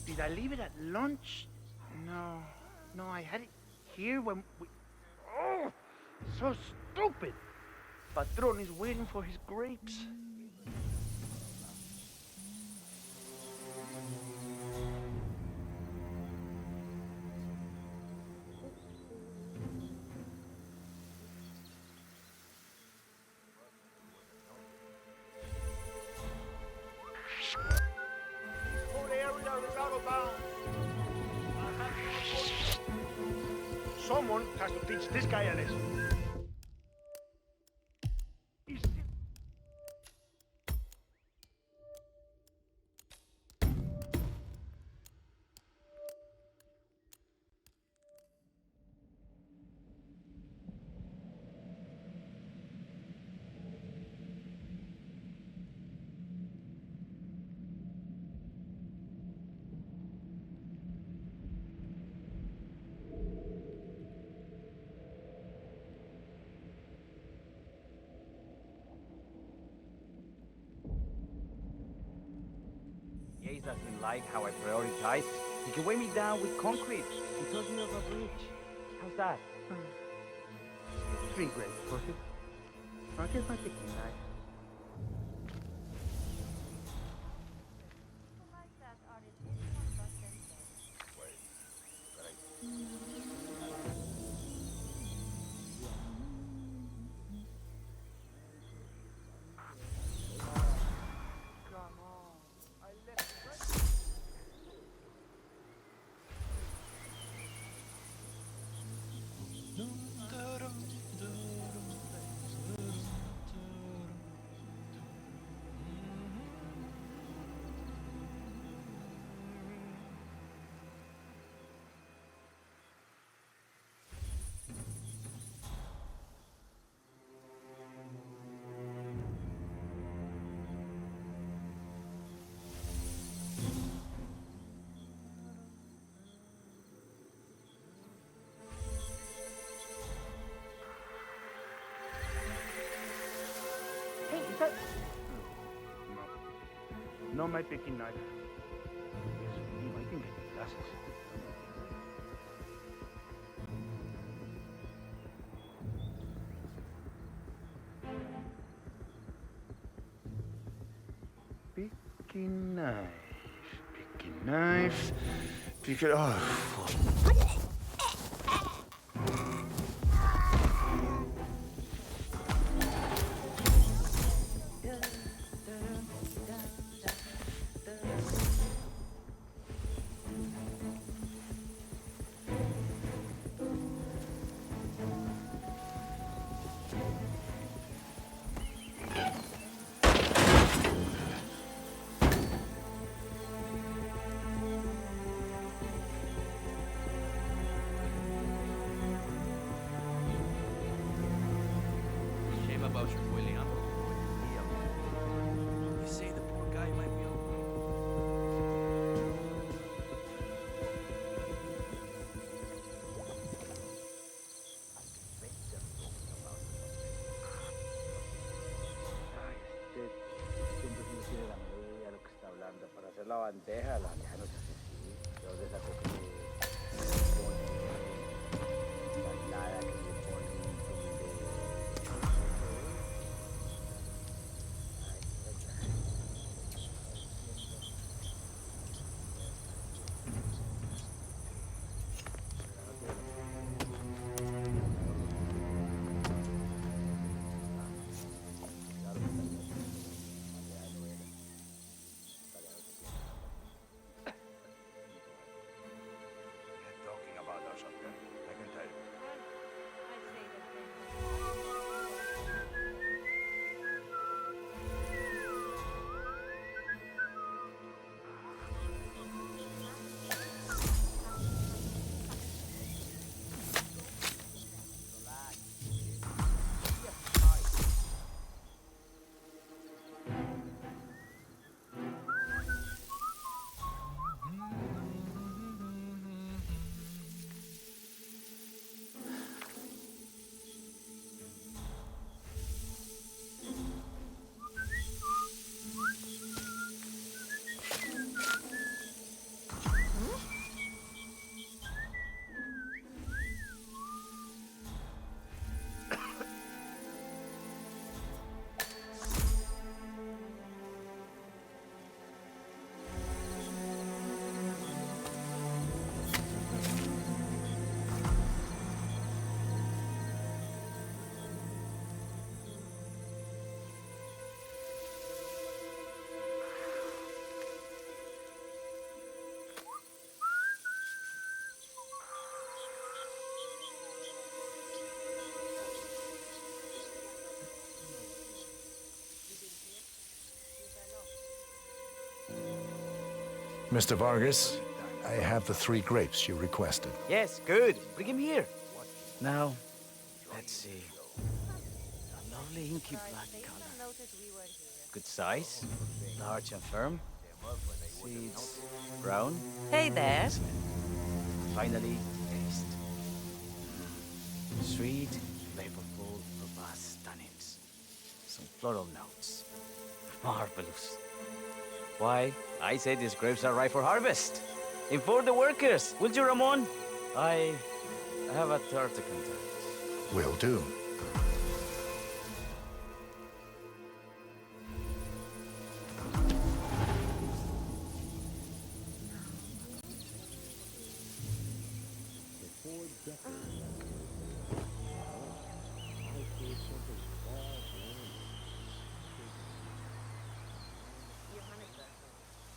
Speaker 21: Did I leave it at lunch? No, I had it here when we... Oh, so stupid! Patron is waiting for his grapes. has to teach this guy a lesson.
Speaker 8: Jay doesn't like how I prioritize. He can weigh me down with concrete and told me of a bridge. How's that?
Speaker 21: 3 grapes, perfect. I'll get my picking knife.
Speaker 18: Hey, is that...
Speaker 21: No, my picking knife. Yes, I can get the glasses. Picking knife. Picking knife. Picking... Oh,
Speaker 13: Shame about your boy Leandro.
Speaker 3: You say the poor guy might be
Speaker 8: Siempre se me tiene la melodía de lo que está hablando. Para hacer la bandeja no se hace así. Yo de esa cosa que pone bailada, que le pone un montón de...
Speaker 4: Mr. Vargas, I have the 3 grapes you requested.
Speaker 8: Yes, good. Bring him here. Now, let's see. A lovely inky black color. Good size, large and firm. Seeds, brown.
Speaker 1: Hey there.
Speaker 8: Excellent. Finally, taste. Sweet, flavorful, robust tannins. Some floral notes. Marvelous. Why, I say these grapes are ripe for harvest. Inform the workers, will you, Ramon? I have a third to contact.
Speaker 4: Will do.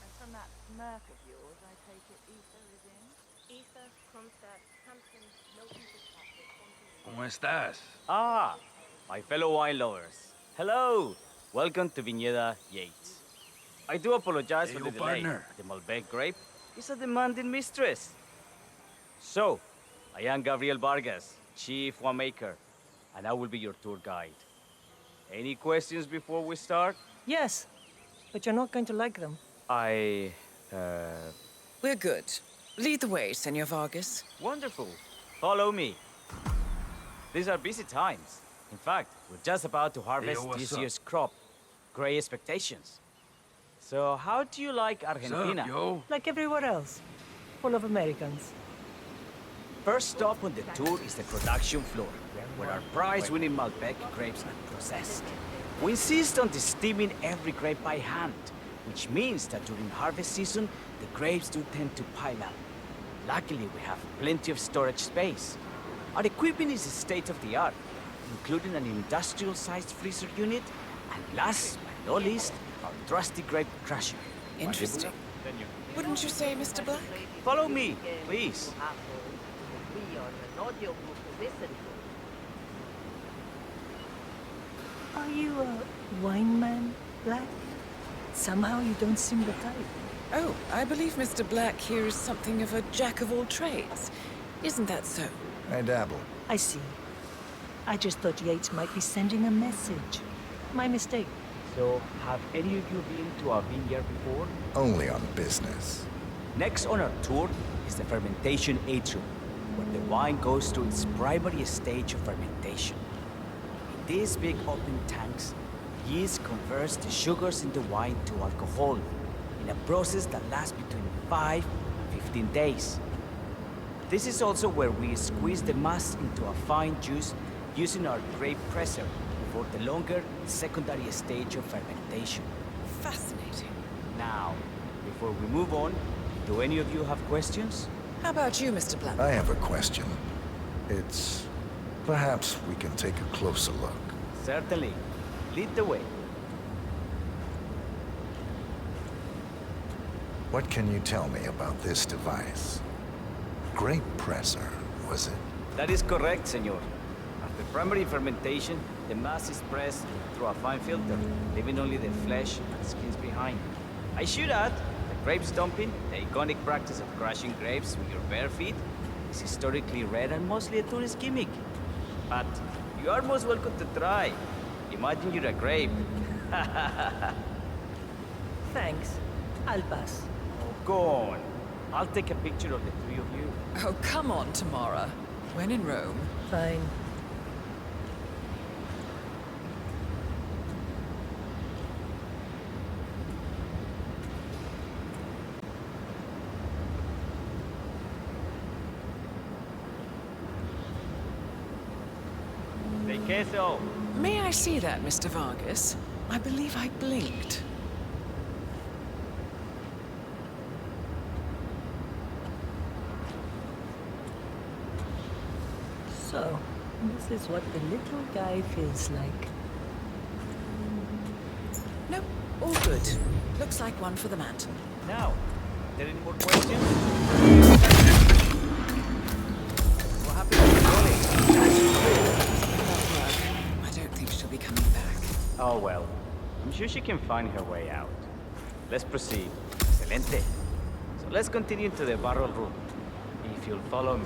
Speaker 1: And from that smirk of yours, I take it Ether is in? Ether, Kronstadt, Hampton, Milton Fitzpatrick,
Speaker 13: ¿Cómo estás?
Speaker 8: Ah, my fellow wine lovers. Hello. Welcome to Viñeda Yates. I do apologize for the delay.
Speaker 13: partner.
Speaker 8: The Malbec grape is a demanding mistress. So, I am Gabriel Vargas, chief winemaker, and I will be your tour guide. Any questions before we start?
Speaker 18: Yes, but you're not going to like them.
Speaker 23: We're good. Lead the way, Senor Vargas.
Speaker 8: Wonderful. Follow me. These are busy times. In fact, we're just about to harvest
Speaker 13: what's
Speaker 8: this
Speaker 13: up?
Speaker 8: year's crop. Great expectations. So, how do you like Argentina?
Speaker 18: Like everywhere else. Full of Americans.
Speaker 8: First stop on the tour is the production floor, where our prize-winning Malbec grapes are processed. We insist on steaming every grape by hand, which means that during harvest season, the grapes do tend to pile up. Luckily, we have plenty of storage space. Our equipment is state-of-the-art, including an industrial-sized freezer unit, and last but not least, our trusty grape crusher.
Speaker 23: Interesting. Wouldn't you say, Mr. Black?
Speaker 8: Follow me, please.
Speaker 18: Are you a wine man, Black? Somehow you don't seem the type.
Speaker 23: Oh, I believe Mr. Black here is something of a jack of all trades. Isn't that so?
Speaker 4: I dabble.
Speaker 18: I see. I just thought Yates might be sending a message. My mistake.
Speaker 8: So, have any of you been to our vineyard before?
Speaker 4: Only on business.
Speaker 8: Next on our tour is the fermentation atrium, where the wine goes through its primary stage of fermentation. In these big open tanks, yeast converts the sugars in the wine to alcohol in a process that lasts between 5 and 15 days. This is also where we squeeze the mass into a fine juice using our grape presser for the longer secondary stage of fermentation.
Speaker 23: Fascinating.
Speaker 8: Now, before we move on, do any of you have questions?
Speaker 23: How about you, Mr. Black?
Speaker 4: I have a question. It's... perhaps we can take a closer look.
Speaker 8: Certainly. Lead the way.
Speaker 4: What can you tell me about this device? Grape presser, was it?
Speaker 8: That is correct, senor. After primary fermentation, the mass is pressed through a fine filter, leaving only the flesh and skins behind. I should add, the grape stomping, the iconic practice of crushing grapes with your bare feet, is historically rare and mostly a tourist gimmick. But you are most welcome to try. Imagine you're a grape.
Speaker 18: Thanks. I'll pass.
Speaker 8: Oh, go on. I'll take a picture of the 3 of you.
Speaker 23: Oh, come on, Tamara. When in Rome.
Speaker 18: Fine.
Speaker 8: De queso.
Speaker 23: May I see that, Mr. Vargas? I believe I blinked.
Speaker 18: So, this is what the little guy feels like.
Speaker 23: No, all good. Looks like one for the mantle.
Speaker 8: Now, are there any more questions? What happened to Dolly?
Speaker 23: I don't think she'll be coming back.
Speaker 8: Oh well, I'm sure she can find her way out. Let's proceed. Excelente. let's continue to the barrel room, if you'll follow me.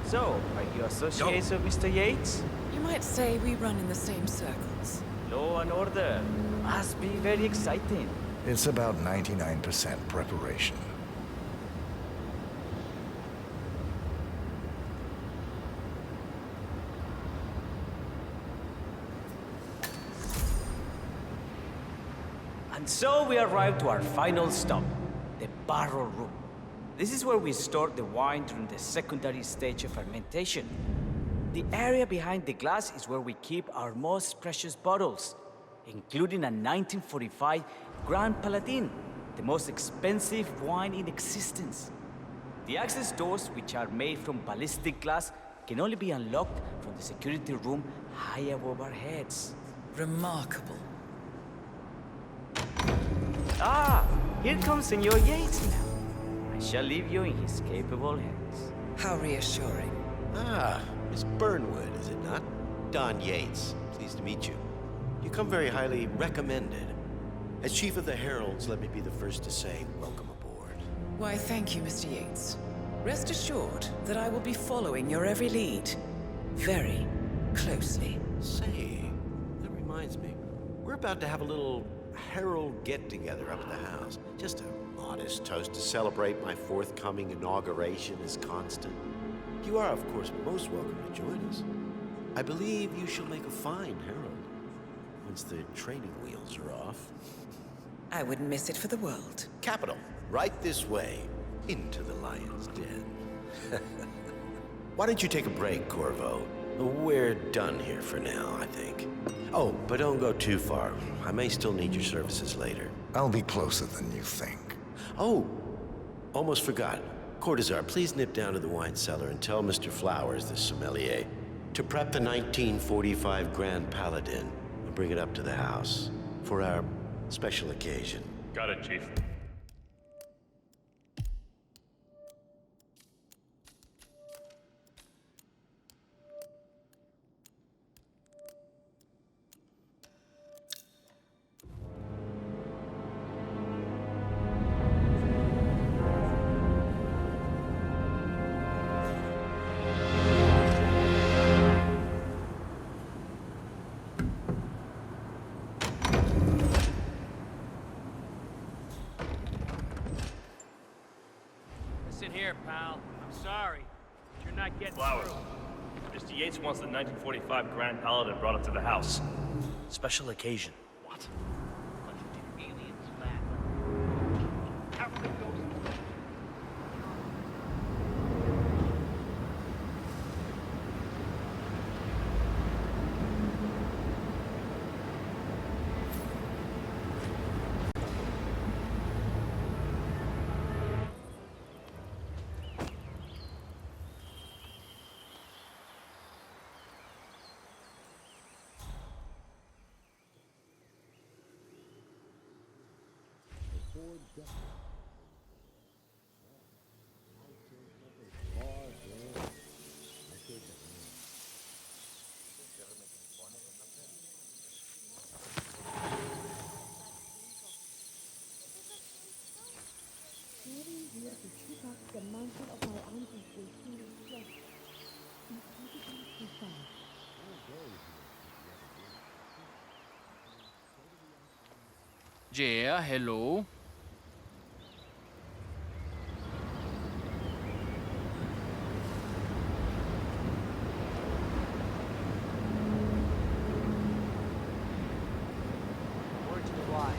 Speaker 8: So, are you associates of Mr. Yates?
Speaker 23: You might say we run in the same circles.
Speaker 8: Law and order. Must be very exciting.
Speaker 4: It's about 99% preparation.
Speaker 8: And so we arrive to our final stop, the barrel room. This is where we store the wine during the secondary stage of fermentation. The area behind the glass is where we keep our most precious bottles, including a 1945 Grand Paladin, the most expensive wine in existence. The access doors, which are made from ballistic glass, can only be unlocked from the security room high above our heads.
Speaker 23: Remarkable.
Speaker 8: Ah, here comes Senor Yates now. I shall leave you in his capable hands.
Speaker 23: How reassuring.
Speaker 22: Ah, Miss Burnwood, is it not? Don Yates, pleased to meet you. You come very highly recommended. As Chief of the Heralds, let me be the first to say welcome aboard.
Speaker 23: Why, thank you, Mr. Yates. Rest assured that I will be following your every lead. Very closely.
Speaker 22: Say, that reminds me. We're about to have a little Herald get-together up at the house. Just a modest toast to celebrate my forthcoming inauguration as Constant. You are, of course, most welcome to join us. I believe you shall make a fine Herald, once the training wheels are off.
Speaker 23: I wouldn't miss it for the world.
Speaker 22: Capital. Right this way, into the lion's den. Why don't you take a break, Corvo? We're done here for now, I think. Oh, but don't go too far. I may still need your services later.
Speaker 4: I'll be closer than you think.
Speaker 22: Oh, almost forgot. Cortazar, please nip down to the wine cellar and tell Mr. Flowers, the sommelier, to prep the 1945 Grand Paladin and bring it up to the house for our special occasion.
Speaker 24: Got it, Chief.
Speaker 13: Listen here, pal. I'm sorry, but you're not getting
Speaker 24: Flowers.
Speaker 13: through.
Speaker 24: Mr. Yates wants the 1945 Grand Paladin brought up to the house. Special occasion. What?
Speaker 12: Yeah, hello.
Speaker 8: Word to the wise.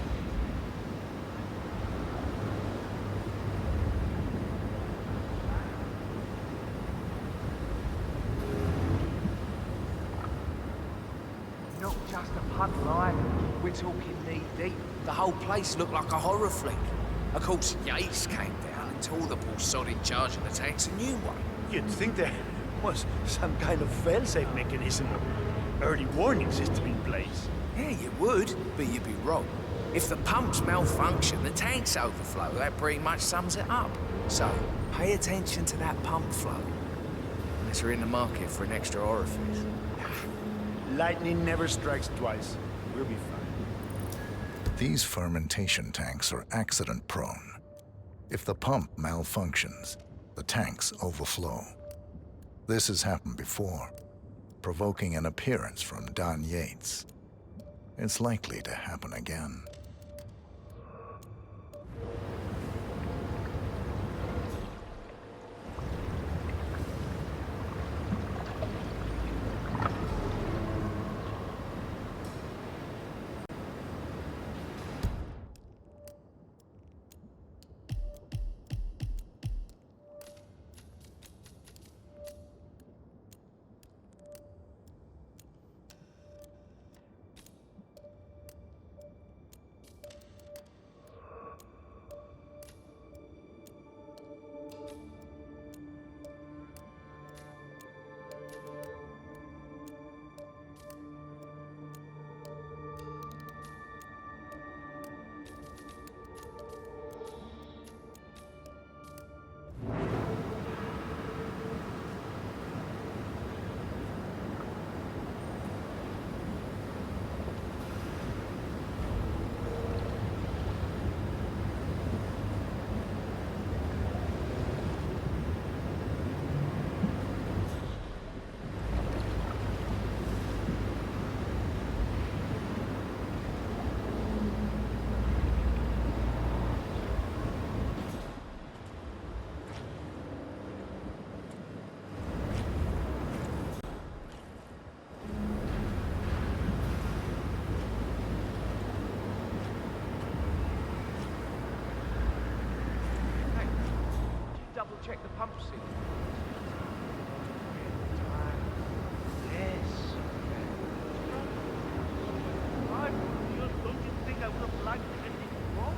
Speaker 21: Not just a puddle either. We're talking knee-deep. The whole place looked like a horror flick. Of course, Yates came down and tore the poor sod in charge of the tanks a new one.
Speaker 7: You'd think there was some kind of fail-safe mechanism or early warning system in place.
Speaker 21: Yeah, you would, but you'd be wrong. If the pumps malfunction, the tanks overflow. That pretty much sums it up. So, pay attention to that pump flow. And
Speaker 25: tanks are in the market for an extra orifice.
Speaker 9: Lightning never strikes twice. We'll be fine.
Speaker 4: These fermentation tanks are accident-prone. If the pump malfunctions, the tanks overflow. This has happened before, provoking an appearance from Don Yates. It's likely to happen again.
Speaker 7: Check the pump seal. Yes. Why? Don't you think I would have liked to get anything wrong?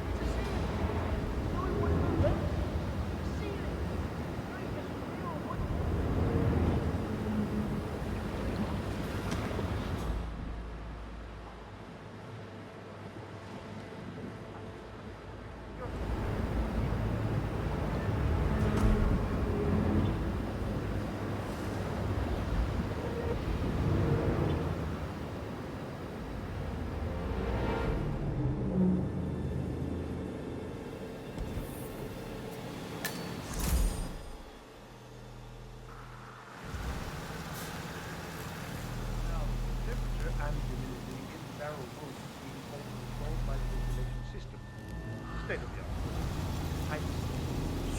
Speaker 7: It's a seal. No, it wouldn't have been. See it.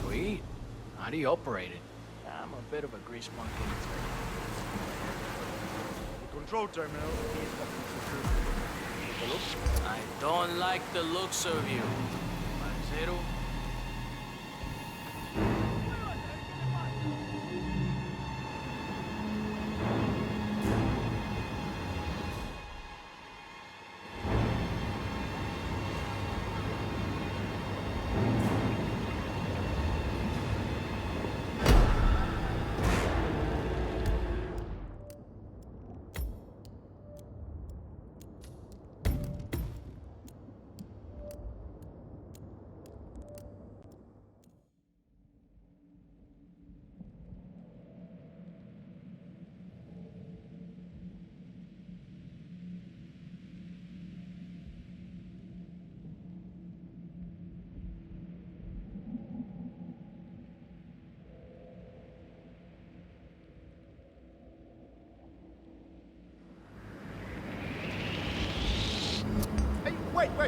Speaker 12: Sweet. How do you operate it? I'm a bit of a grease monkey.
Speaker 9: The control terminal is secure. Take a look.
Speaker 12: I don't like the looks of you, Marcelo.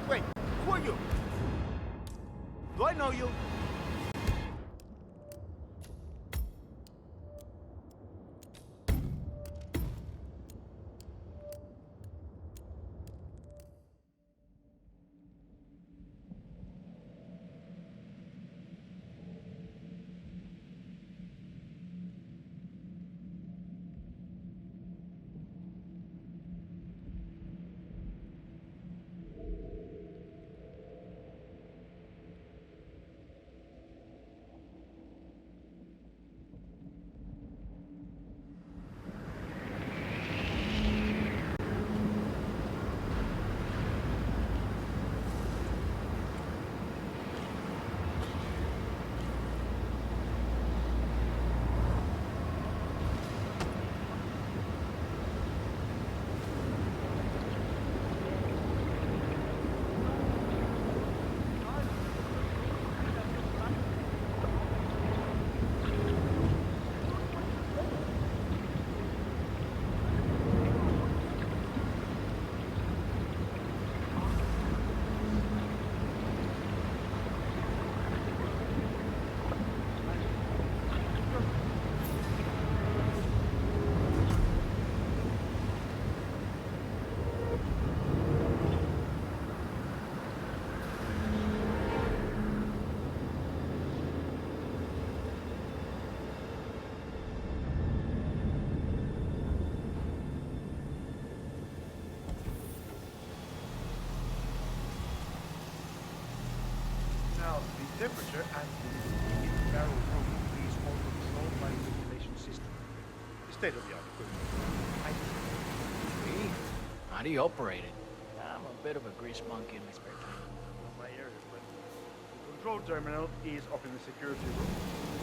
Speaker 9: Wait. Who are you? Do I know you? temperature and humidity in the barrel room is all controlled by the ventilation system. State-of-the-art equipment.
Speaker 12: Me? How do you operate it? I'm a bit of a grease monkey in my spare time.
Speaker 9: My area, but the control terminal is up in the security room.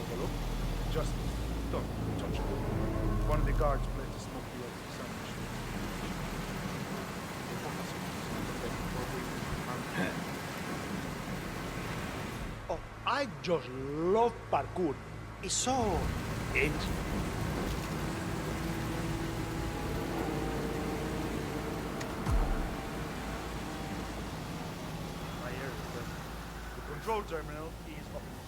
Speaker 9: Overlook. Just don't touch it. One of the guards placed a smoky egg sandwich. Oh, I just love parkour. It's so interesting. My area, but the control terminal is up in the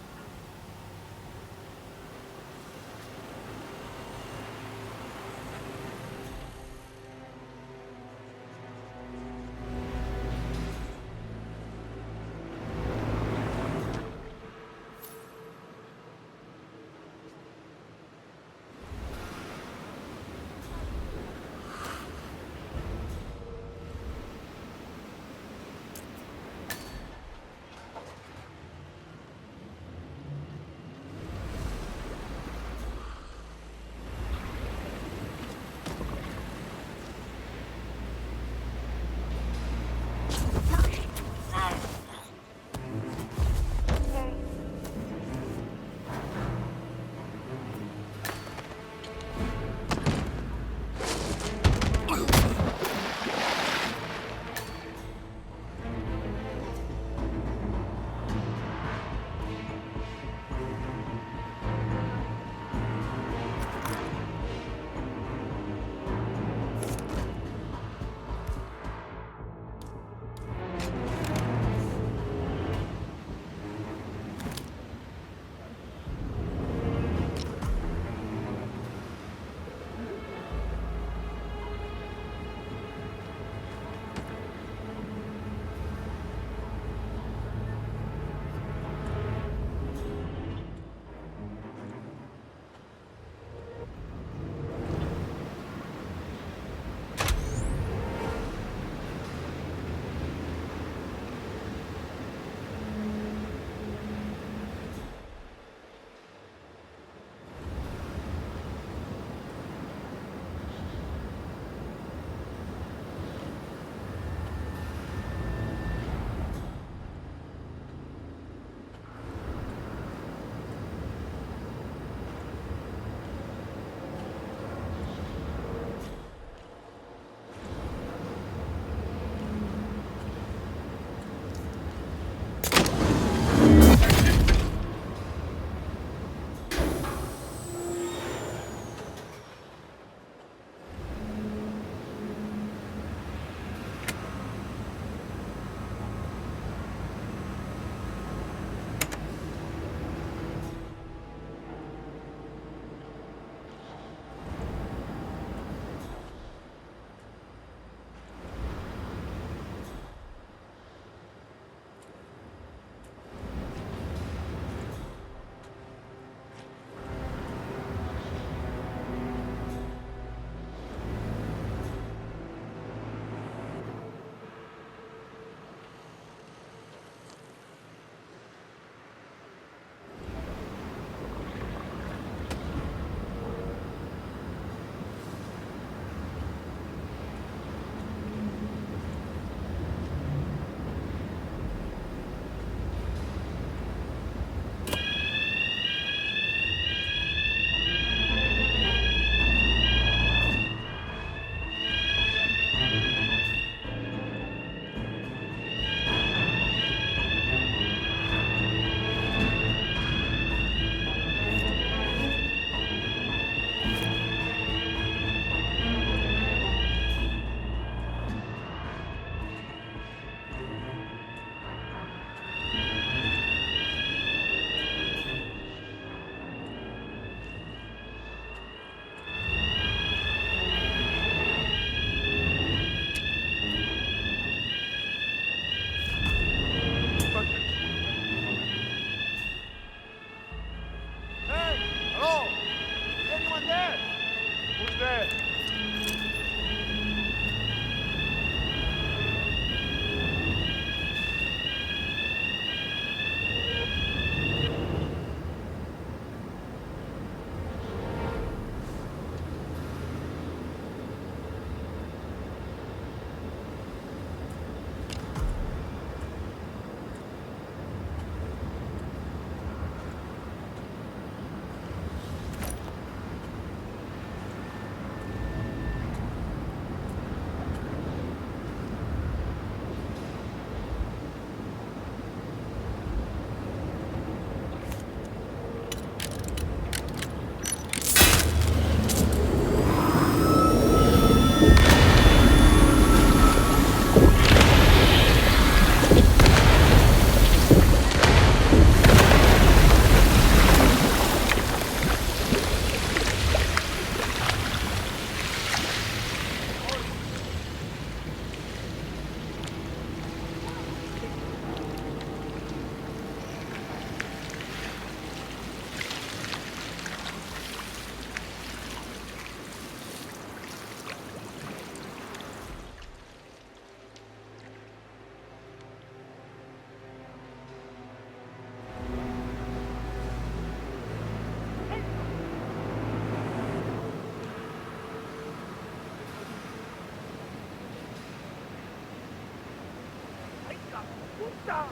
Speaker 8: Stop!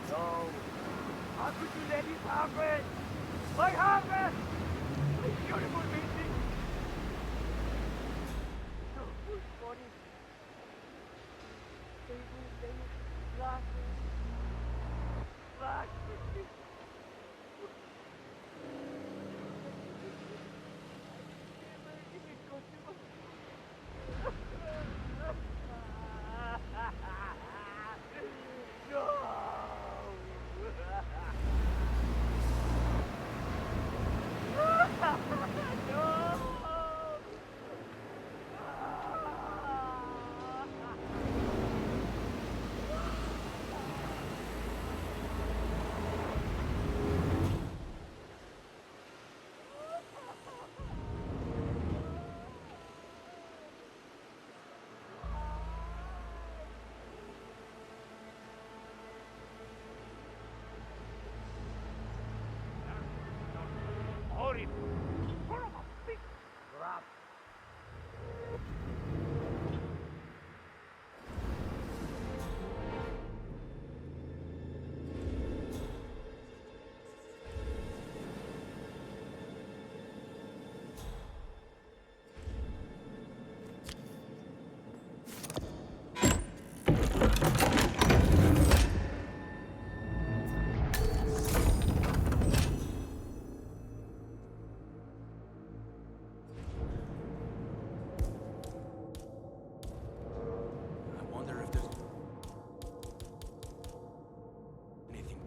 Speaker 8: No. How could you let him have it? I have it! It's beautiful, Missy. So good, body.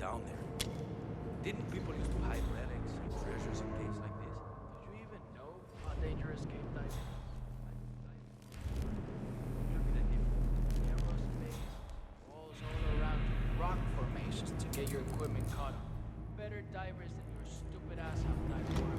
Speaker 3: Down there. Didn't people used to hide relics and treasures in caves like this?
Speaker 12: Did you even know how dangerous cave diving is? Look at it. Narrow space, walls all around you, rock formations to get your equipment caught up. Better divers than your stupid ass have dived for.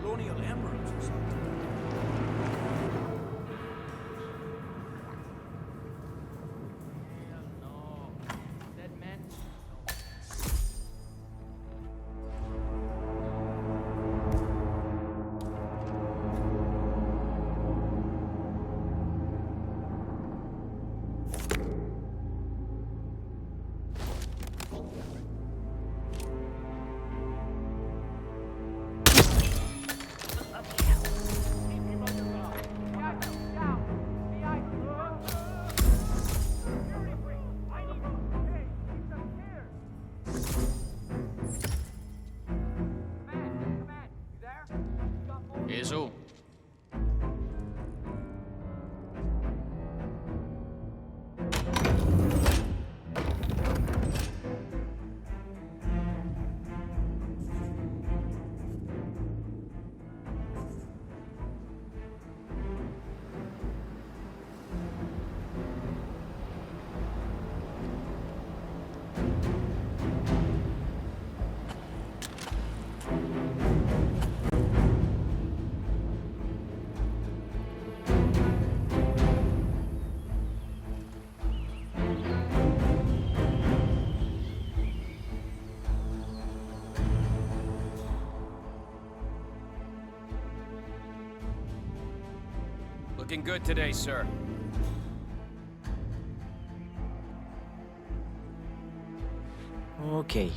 Speaker 3: Colonial emeralds or something.
Speaker 12: Hell no. That man.
Speaker 13: Eso. Looking good today, sir.
Speaker 8: Okay.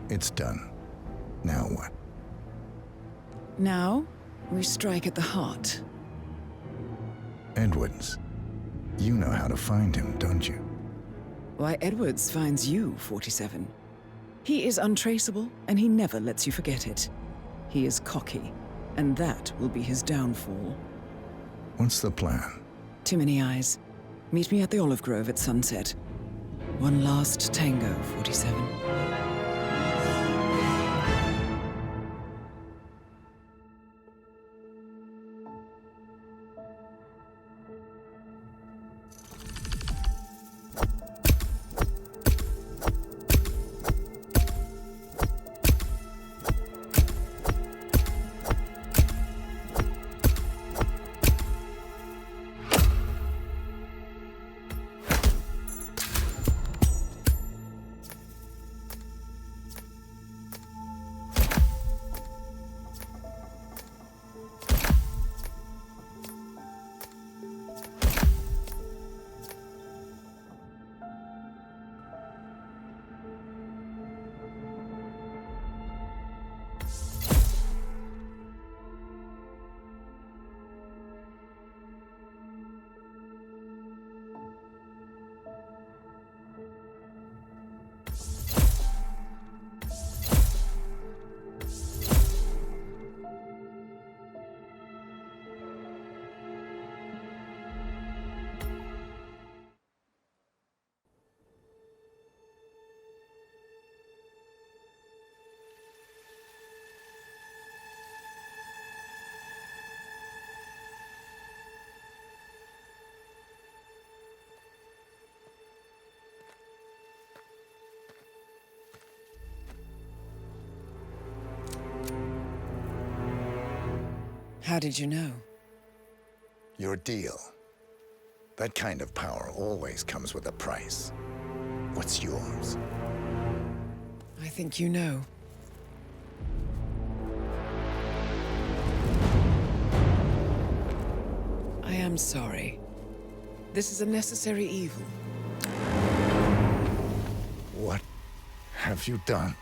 Speaker 4: It's done. Now what?
Speaker 23: Now, we strike at the heart.
Speaker 4: Edwards. You know how to find him, don't you?
Speaker 23: Why, Edwards finds you, 47. He is untraceable, and he never lets you forget it. He is cocky, and that will be his downfall.
Speaker 4: What's the plan?
Speaker 23: Too many eyes. Meet me at the Olive Grove at sunset. One last tango, 47. How did you know?
Speaker 4: Your deal. That kind of power always comes with a price. What's yours?
Speaker 23: I think you know. I am sorry. This is a necessary evil.
Speaker 4: What have you done?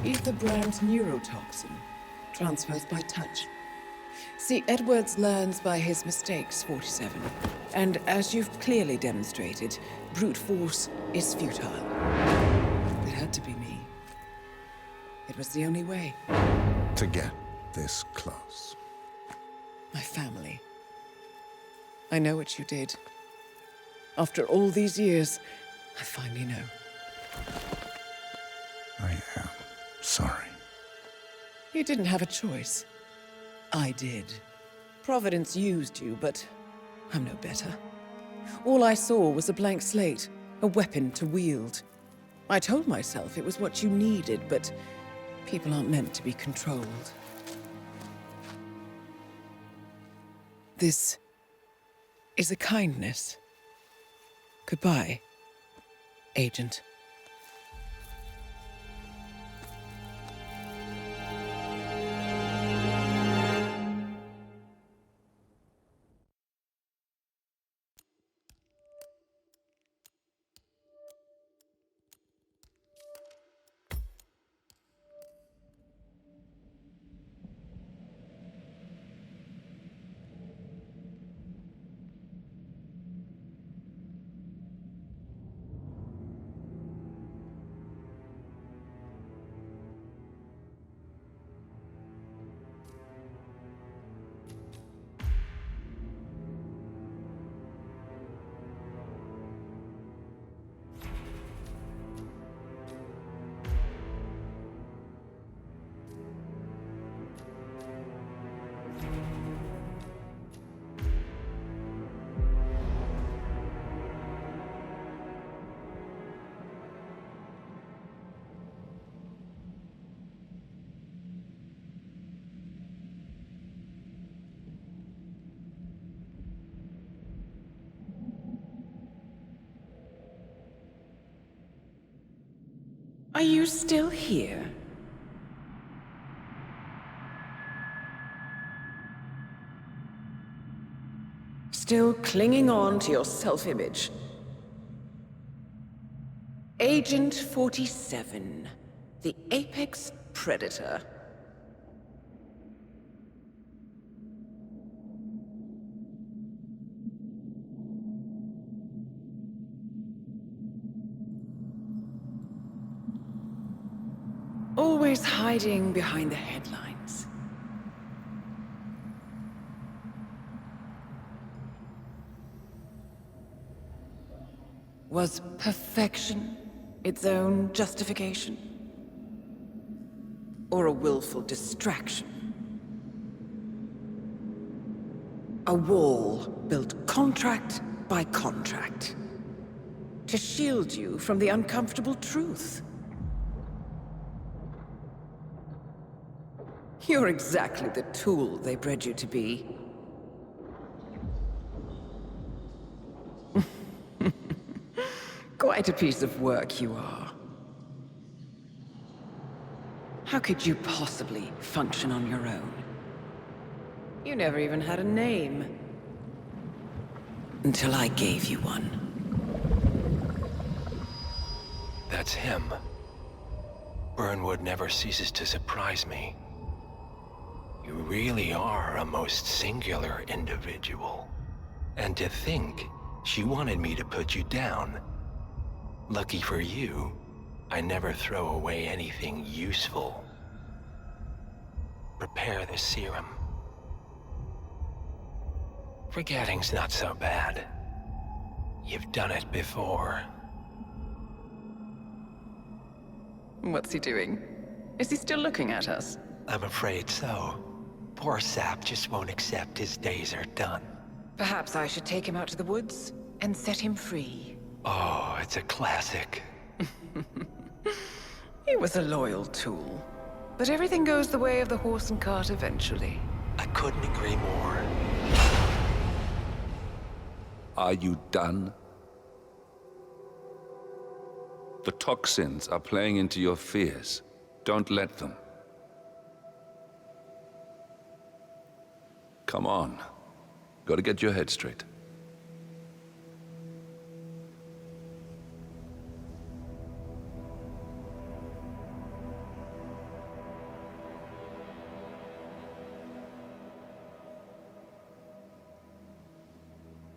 Speaker 23: Ether brand neurotoxin. Transfers by touch. See, Edwards learns by his mistakes, 47. And as you've clearly demonstrated, brute force is futile. It had to be me. It was the only way.
Speaker 4: To get this close.
Speaker 23: My family. I know what you did. After all these years, I finally know.
Speaker 4: I am sorry.
Speaker 23: You didn't have a choice. I did. Providence used you, but I'm no better. All I saw was a blank slate, a weapon to wield. I told myself it was what you needed, but people aren't meant to be controlled. This is a kindness. Goodbye, Agent. Are you still here? Still clinging on to your self-image? Agent 47, the apex predator. Always hiding behind the headlines. Was perfection its own justification? Or a willful distraction? A wall built contract by contract to shield you from the uncomfortable truth. You're exactly the tool they bred you to be. Quite a piece of work you are. How could you possibly function on your own? You never even had a name. Until I gave you one.
Speaker 3: That's him. Burnwood never ceases to surprise me. You really are a most singular individual. And to think she wanted me to put you down. Lucky for you, I never throw away anything useful. Prepare the serum. Forgetting's not so bad. You've done it before.
Speaker 23: What's he doing? Is he still looking at us?
Speaker 3: I'm afraid so. Poor sap just won't accept his days are done.
Speaker 23: Perhaps I should take him out to the woods and set him free.
Speaker 3: Oh, it's a classic.
Speaker 23: He was a loyal tool. But everything goes the way of the horse and cart eventually.
Speaker 3: I couldn't agree more.
Speaker 11: Are you done? The toxins are playing into your fears. Don't let them. Come on. Gotta get your head straight.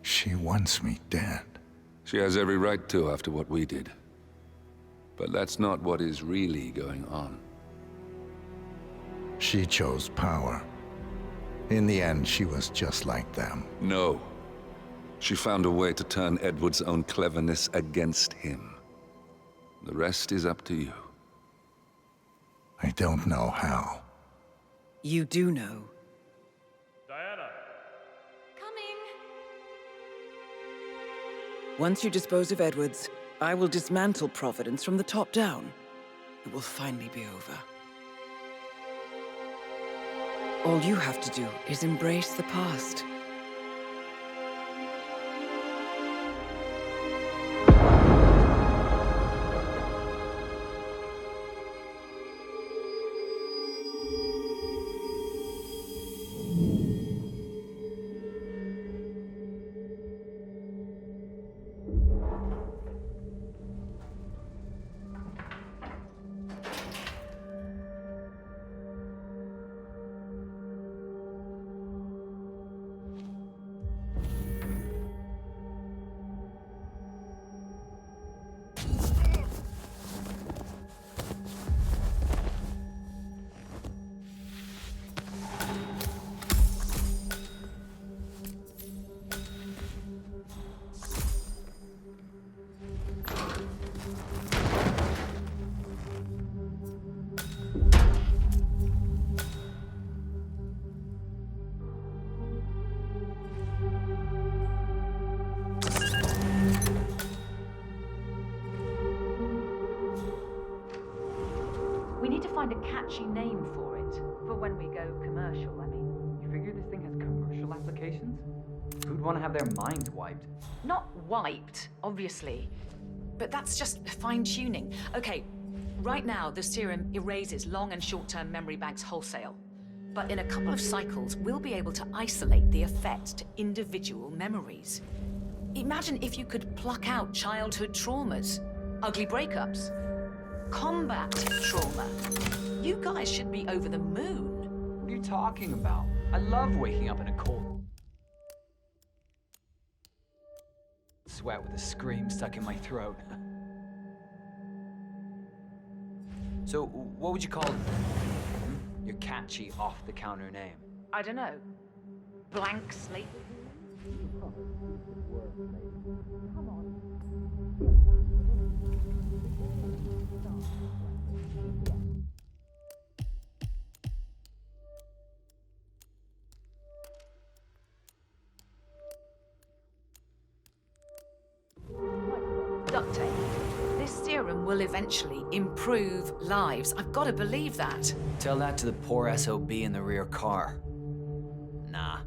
Speaker 4: She wants me dead.
Speaker 11: She has every right to after what we did. But that's not what is really going on.
Speaker 4: She chose power. In the end, she was just like them.
Speaker 11: No. She found a way to turn Edward's own cleverness against him. The rest is up to you.
Speaker 4: I don't know how.
Speaker 23: You do know.
Speaker 9: Diana!
Speaker 23: Once you dispose of Edwards, I will dismantle Providence from the top down. It will finally be over. All you have to do is embrace the past.
Speaker 1: We need to find a catchy name for it, for when we go commercial, I mean.
Speaker 2: You figure this thing has commercial applications? Who'd want to have their minds wiped?
Speaker 10: Not wiped, obviously. But that's just fine-tuning. Okay, right now the serum erases long and short-term memory banks wholesale. But in a couple of cycles, we'll be able to isolate the effect to individual memories. Imagine if you could pluck out childhood traumas, ugly breakups, combat trauma. You guys should be over the moon.
Speaker 2: What are you talking about? I love waking up in a cold sweat with a scream stuck in my throat. So, what would you call your catchy, off-the-counter name?
Speaker 1: I don't know. Blank slate? Come on.
Speaker 10: Duct tape. This serum will eventually improve lives. I've got to believe that.
Speaker 2: Tell that to the poor SOB in the rear car. Nah.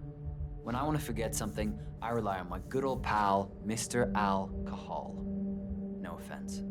Speaker 2: When I want to forget something, I rely on my good old pal, Mr. Alcohol. No offense.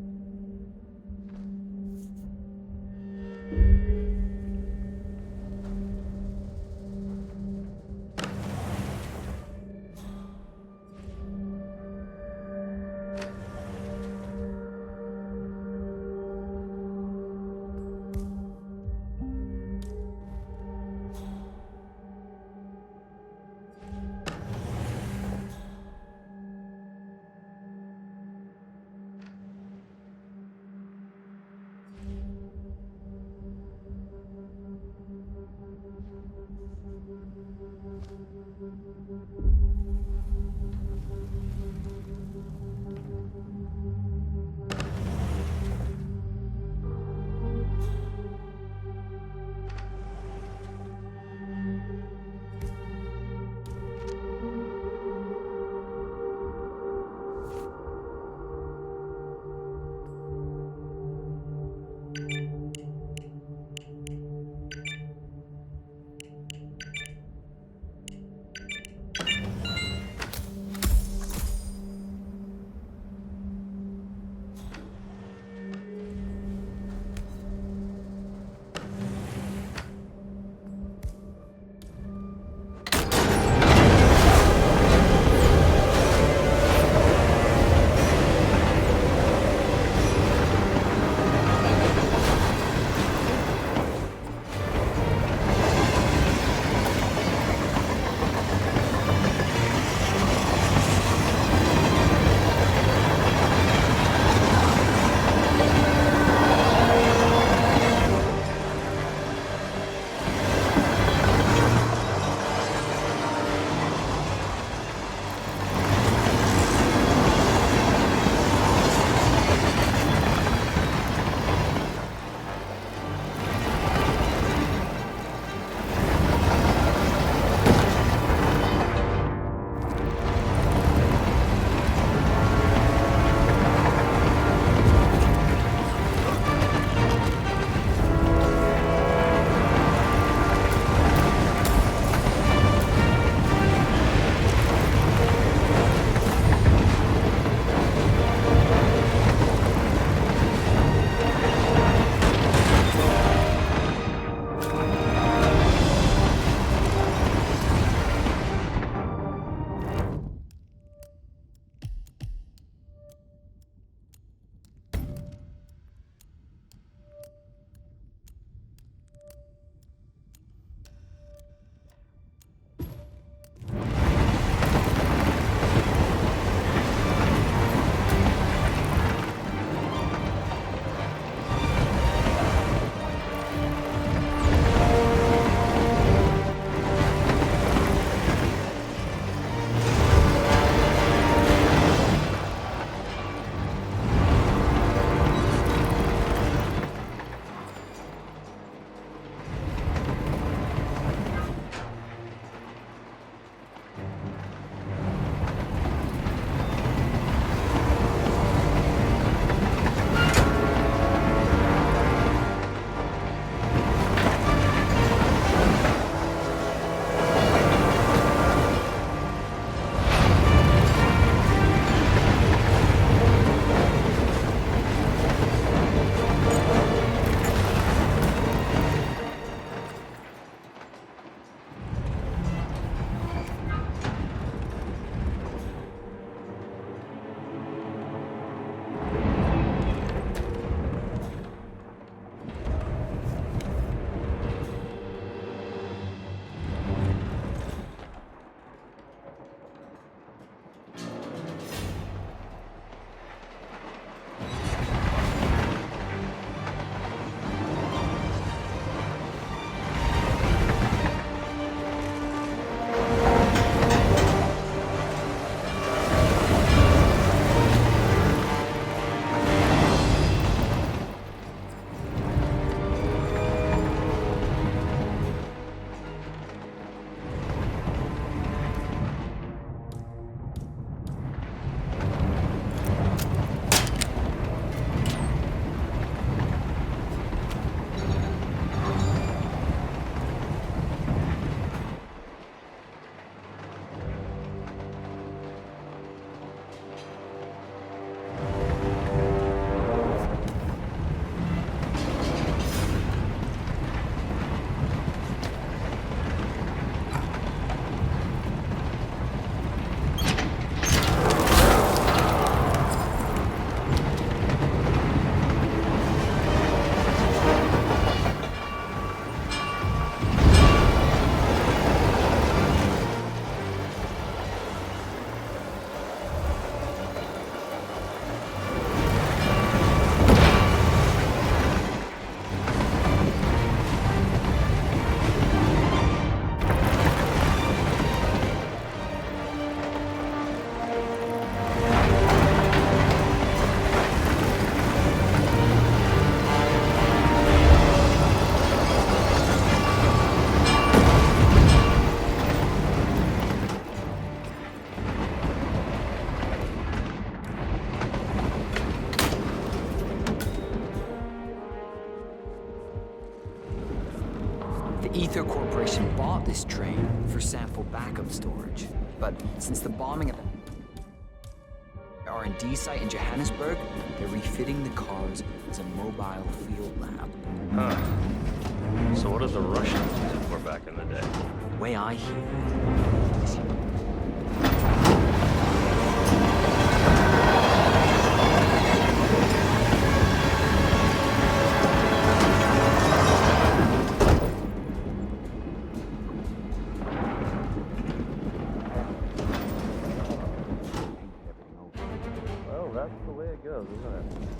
Speaker 2: The Ether Corporation bought this train for sample backup storage. But since the bombing of the R&D site in Johannesburg, they're refitting the cars as a mobile field lab.
Speaker 24: Huh. So what did the Russians use it for back in the day?
Speaker 2: The way I hear it is
Speaker 24: Well, that's the way it goes, isn't it?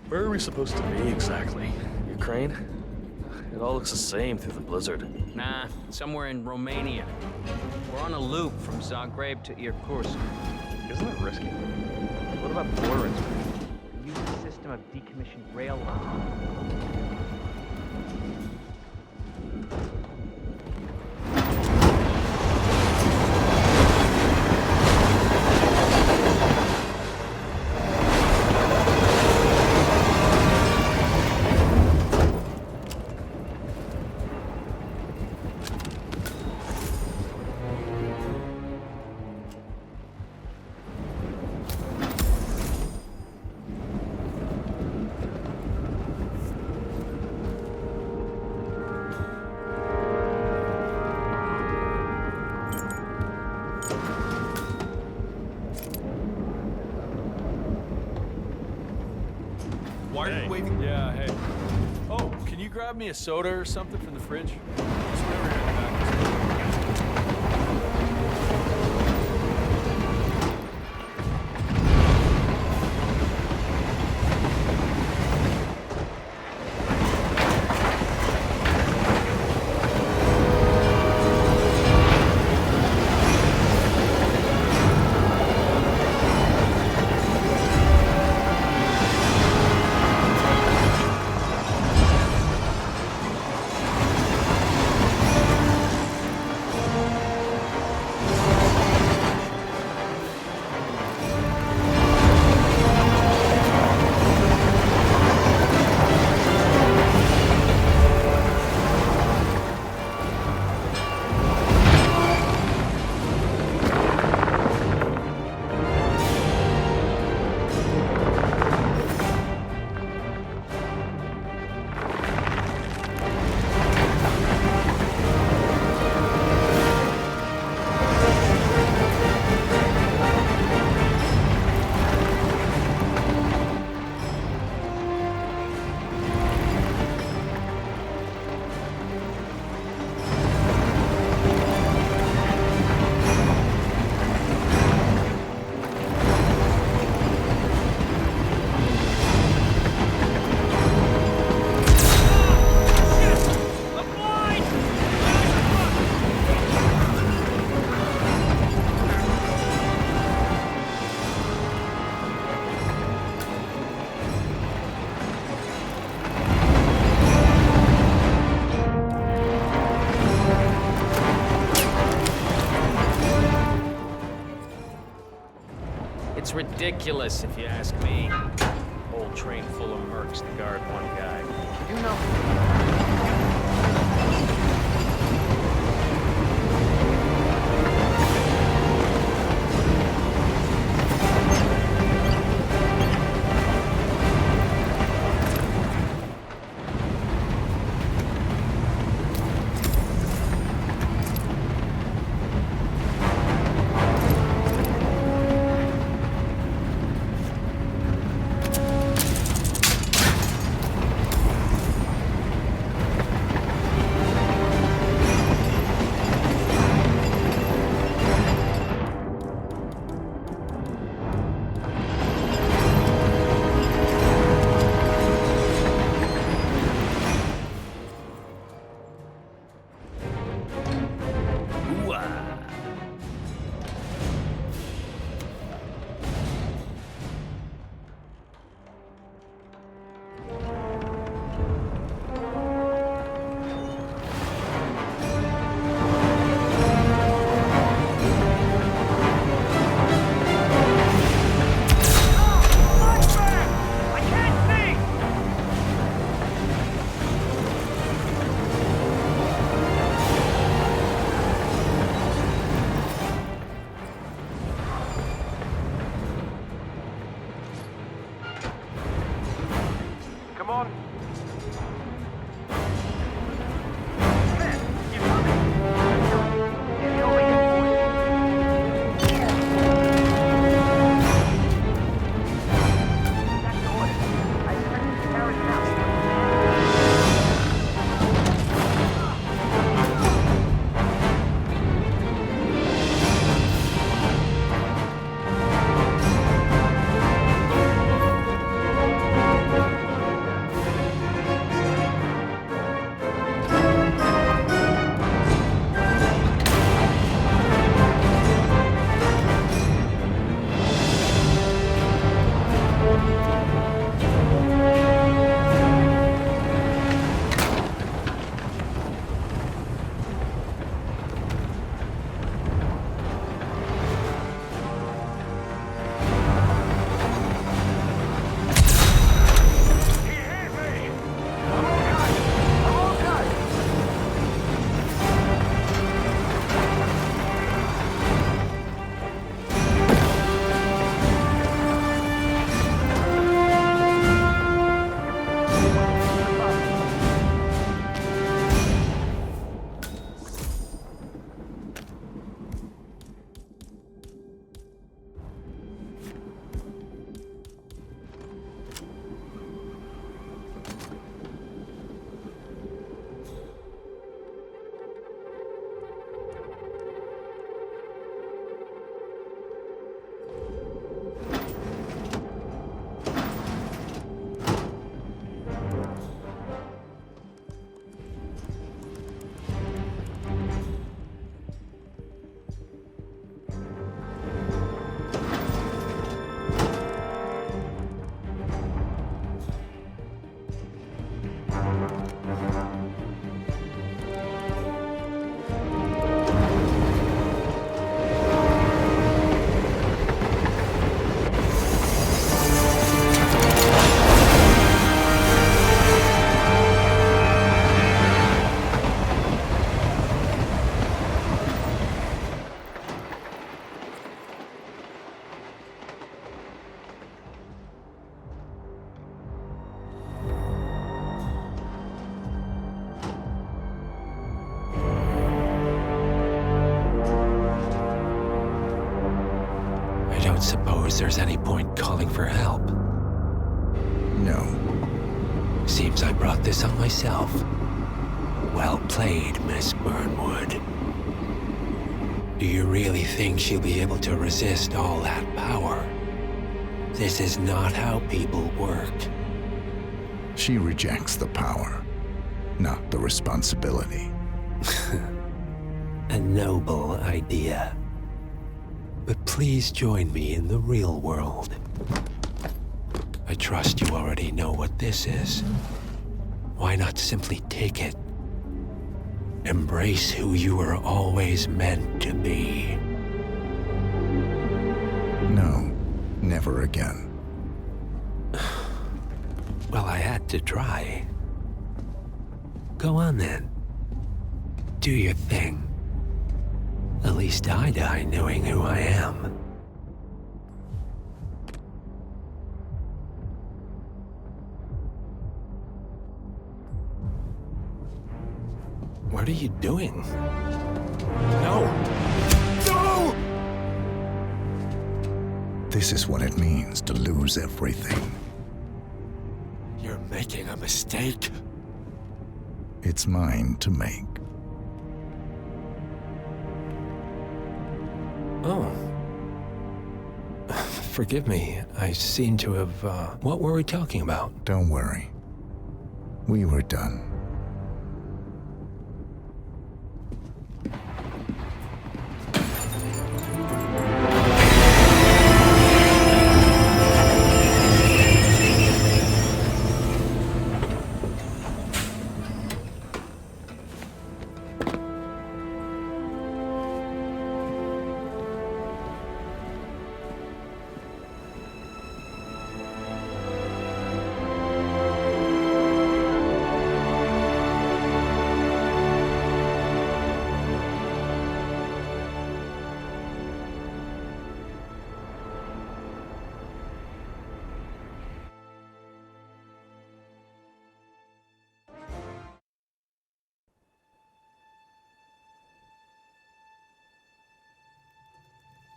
Speaker 24: Where are we supposed to be exactly? Ukraine? It all looks the same through the blizzard.
Speaker 13: Nah, somewhere in Romania. We're on a loop from Zagreb to Irkutsk.
Speaker 24: Isn't it risky?
Speaker 8: What about the border inspection? They use a system of decommissioned rail lines.
Speaker 24: Why are you waving? Yeah, hey. Oh, can you grab me a soda or something from the fridge? Just whatever you're in the back.
Speaker 13: It's ridiculous, if you ask me. Whole train full of mercs to guard one guy.
Speaker 8: You know.
Speaker 3: suppose there's any point calling for help.
Speaker 4: No.
Speaker 3: Seems I brought this on myself. Well played, Miss Burnwood. Do you really think she'll be able to resist all that power? This is not how people work.
Speaker 4: She rejects the power, not the responsibility.
Speaker 3: A noble idea. But please join me in the real world. I trust you already know what this is. Why not simply take it? Embrace who you were always meant to be.
Speaker 4: No, never again.
Speaker 3: Well, I had to try. Go on then. Do your thing. At least I die knowing who I am. What are you doing? No! No!
Speaker 4: This is what it means to lose everything.
Speaker 3: You're making a mistake.
Speaker 4: It's mine to make.
Speaker 3: Oh. Forgive me. I seem to have, What were we talking about?
Speaker 4: Don't worry. We were done.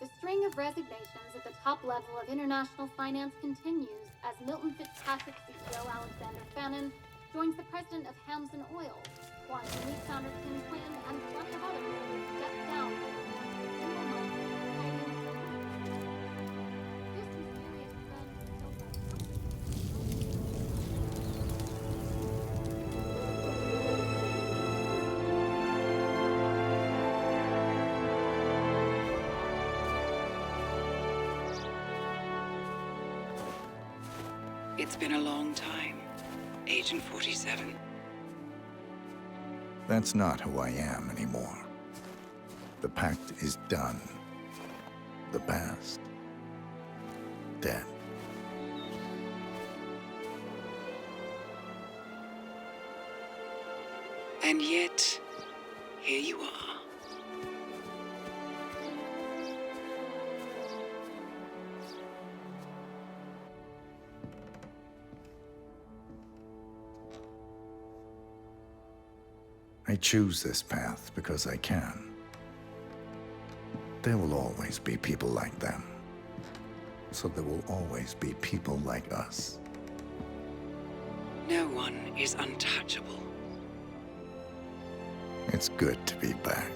Speaker 6: The string of resignations at the top level of international finance continues as Milton Fitzpatrick CEO Alexander Fannin joins the president of Hamson Oil, Quantum Leap founder Tim Quinn, and plenty of others step down.
Speaker 23: It's been a long time, Agent 47.
Speaker 4: That's not who I am anymore. The pact is done. The past, dead.
Speaker 23: And yet, here you are.
Speaker 4: I choose this path because I can. There will always be people like them. So there will always be people like us.
Speaker 23: No one is untouchable.
Speaker 4: It's good to be back.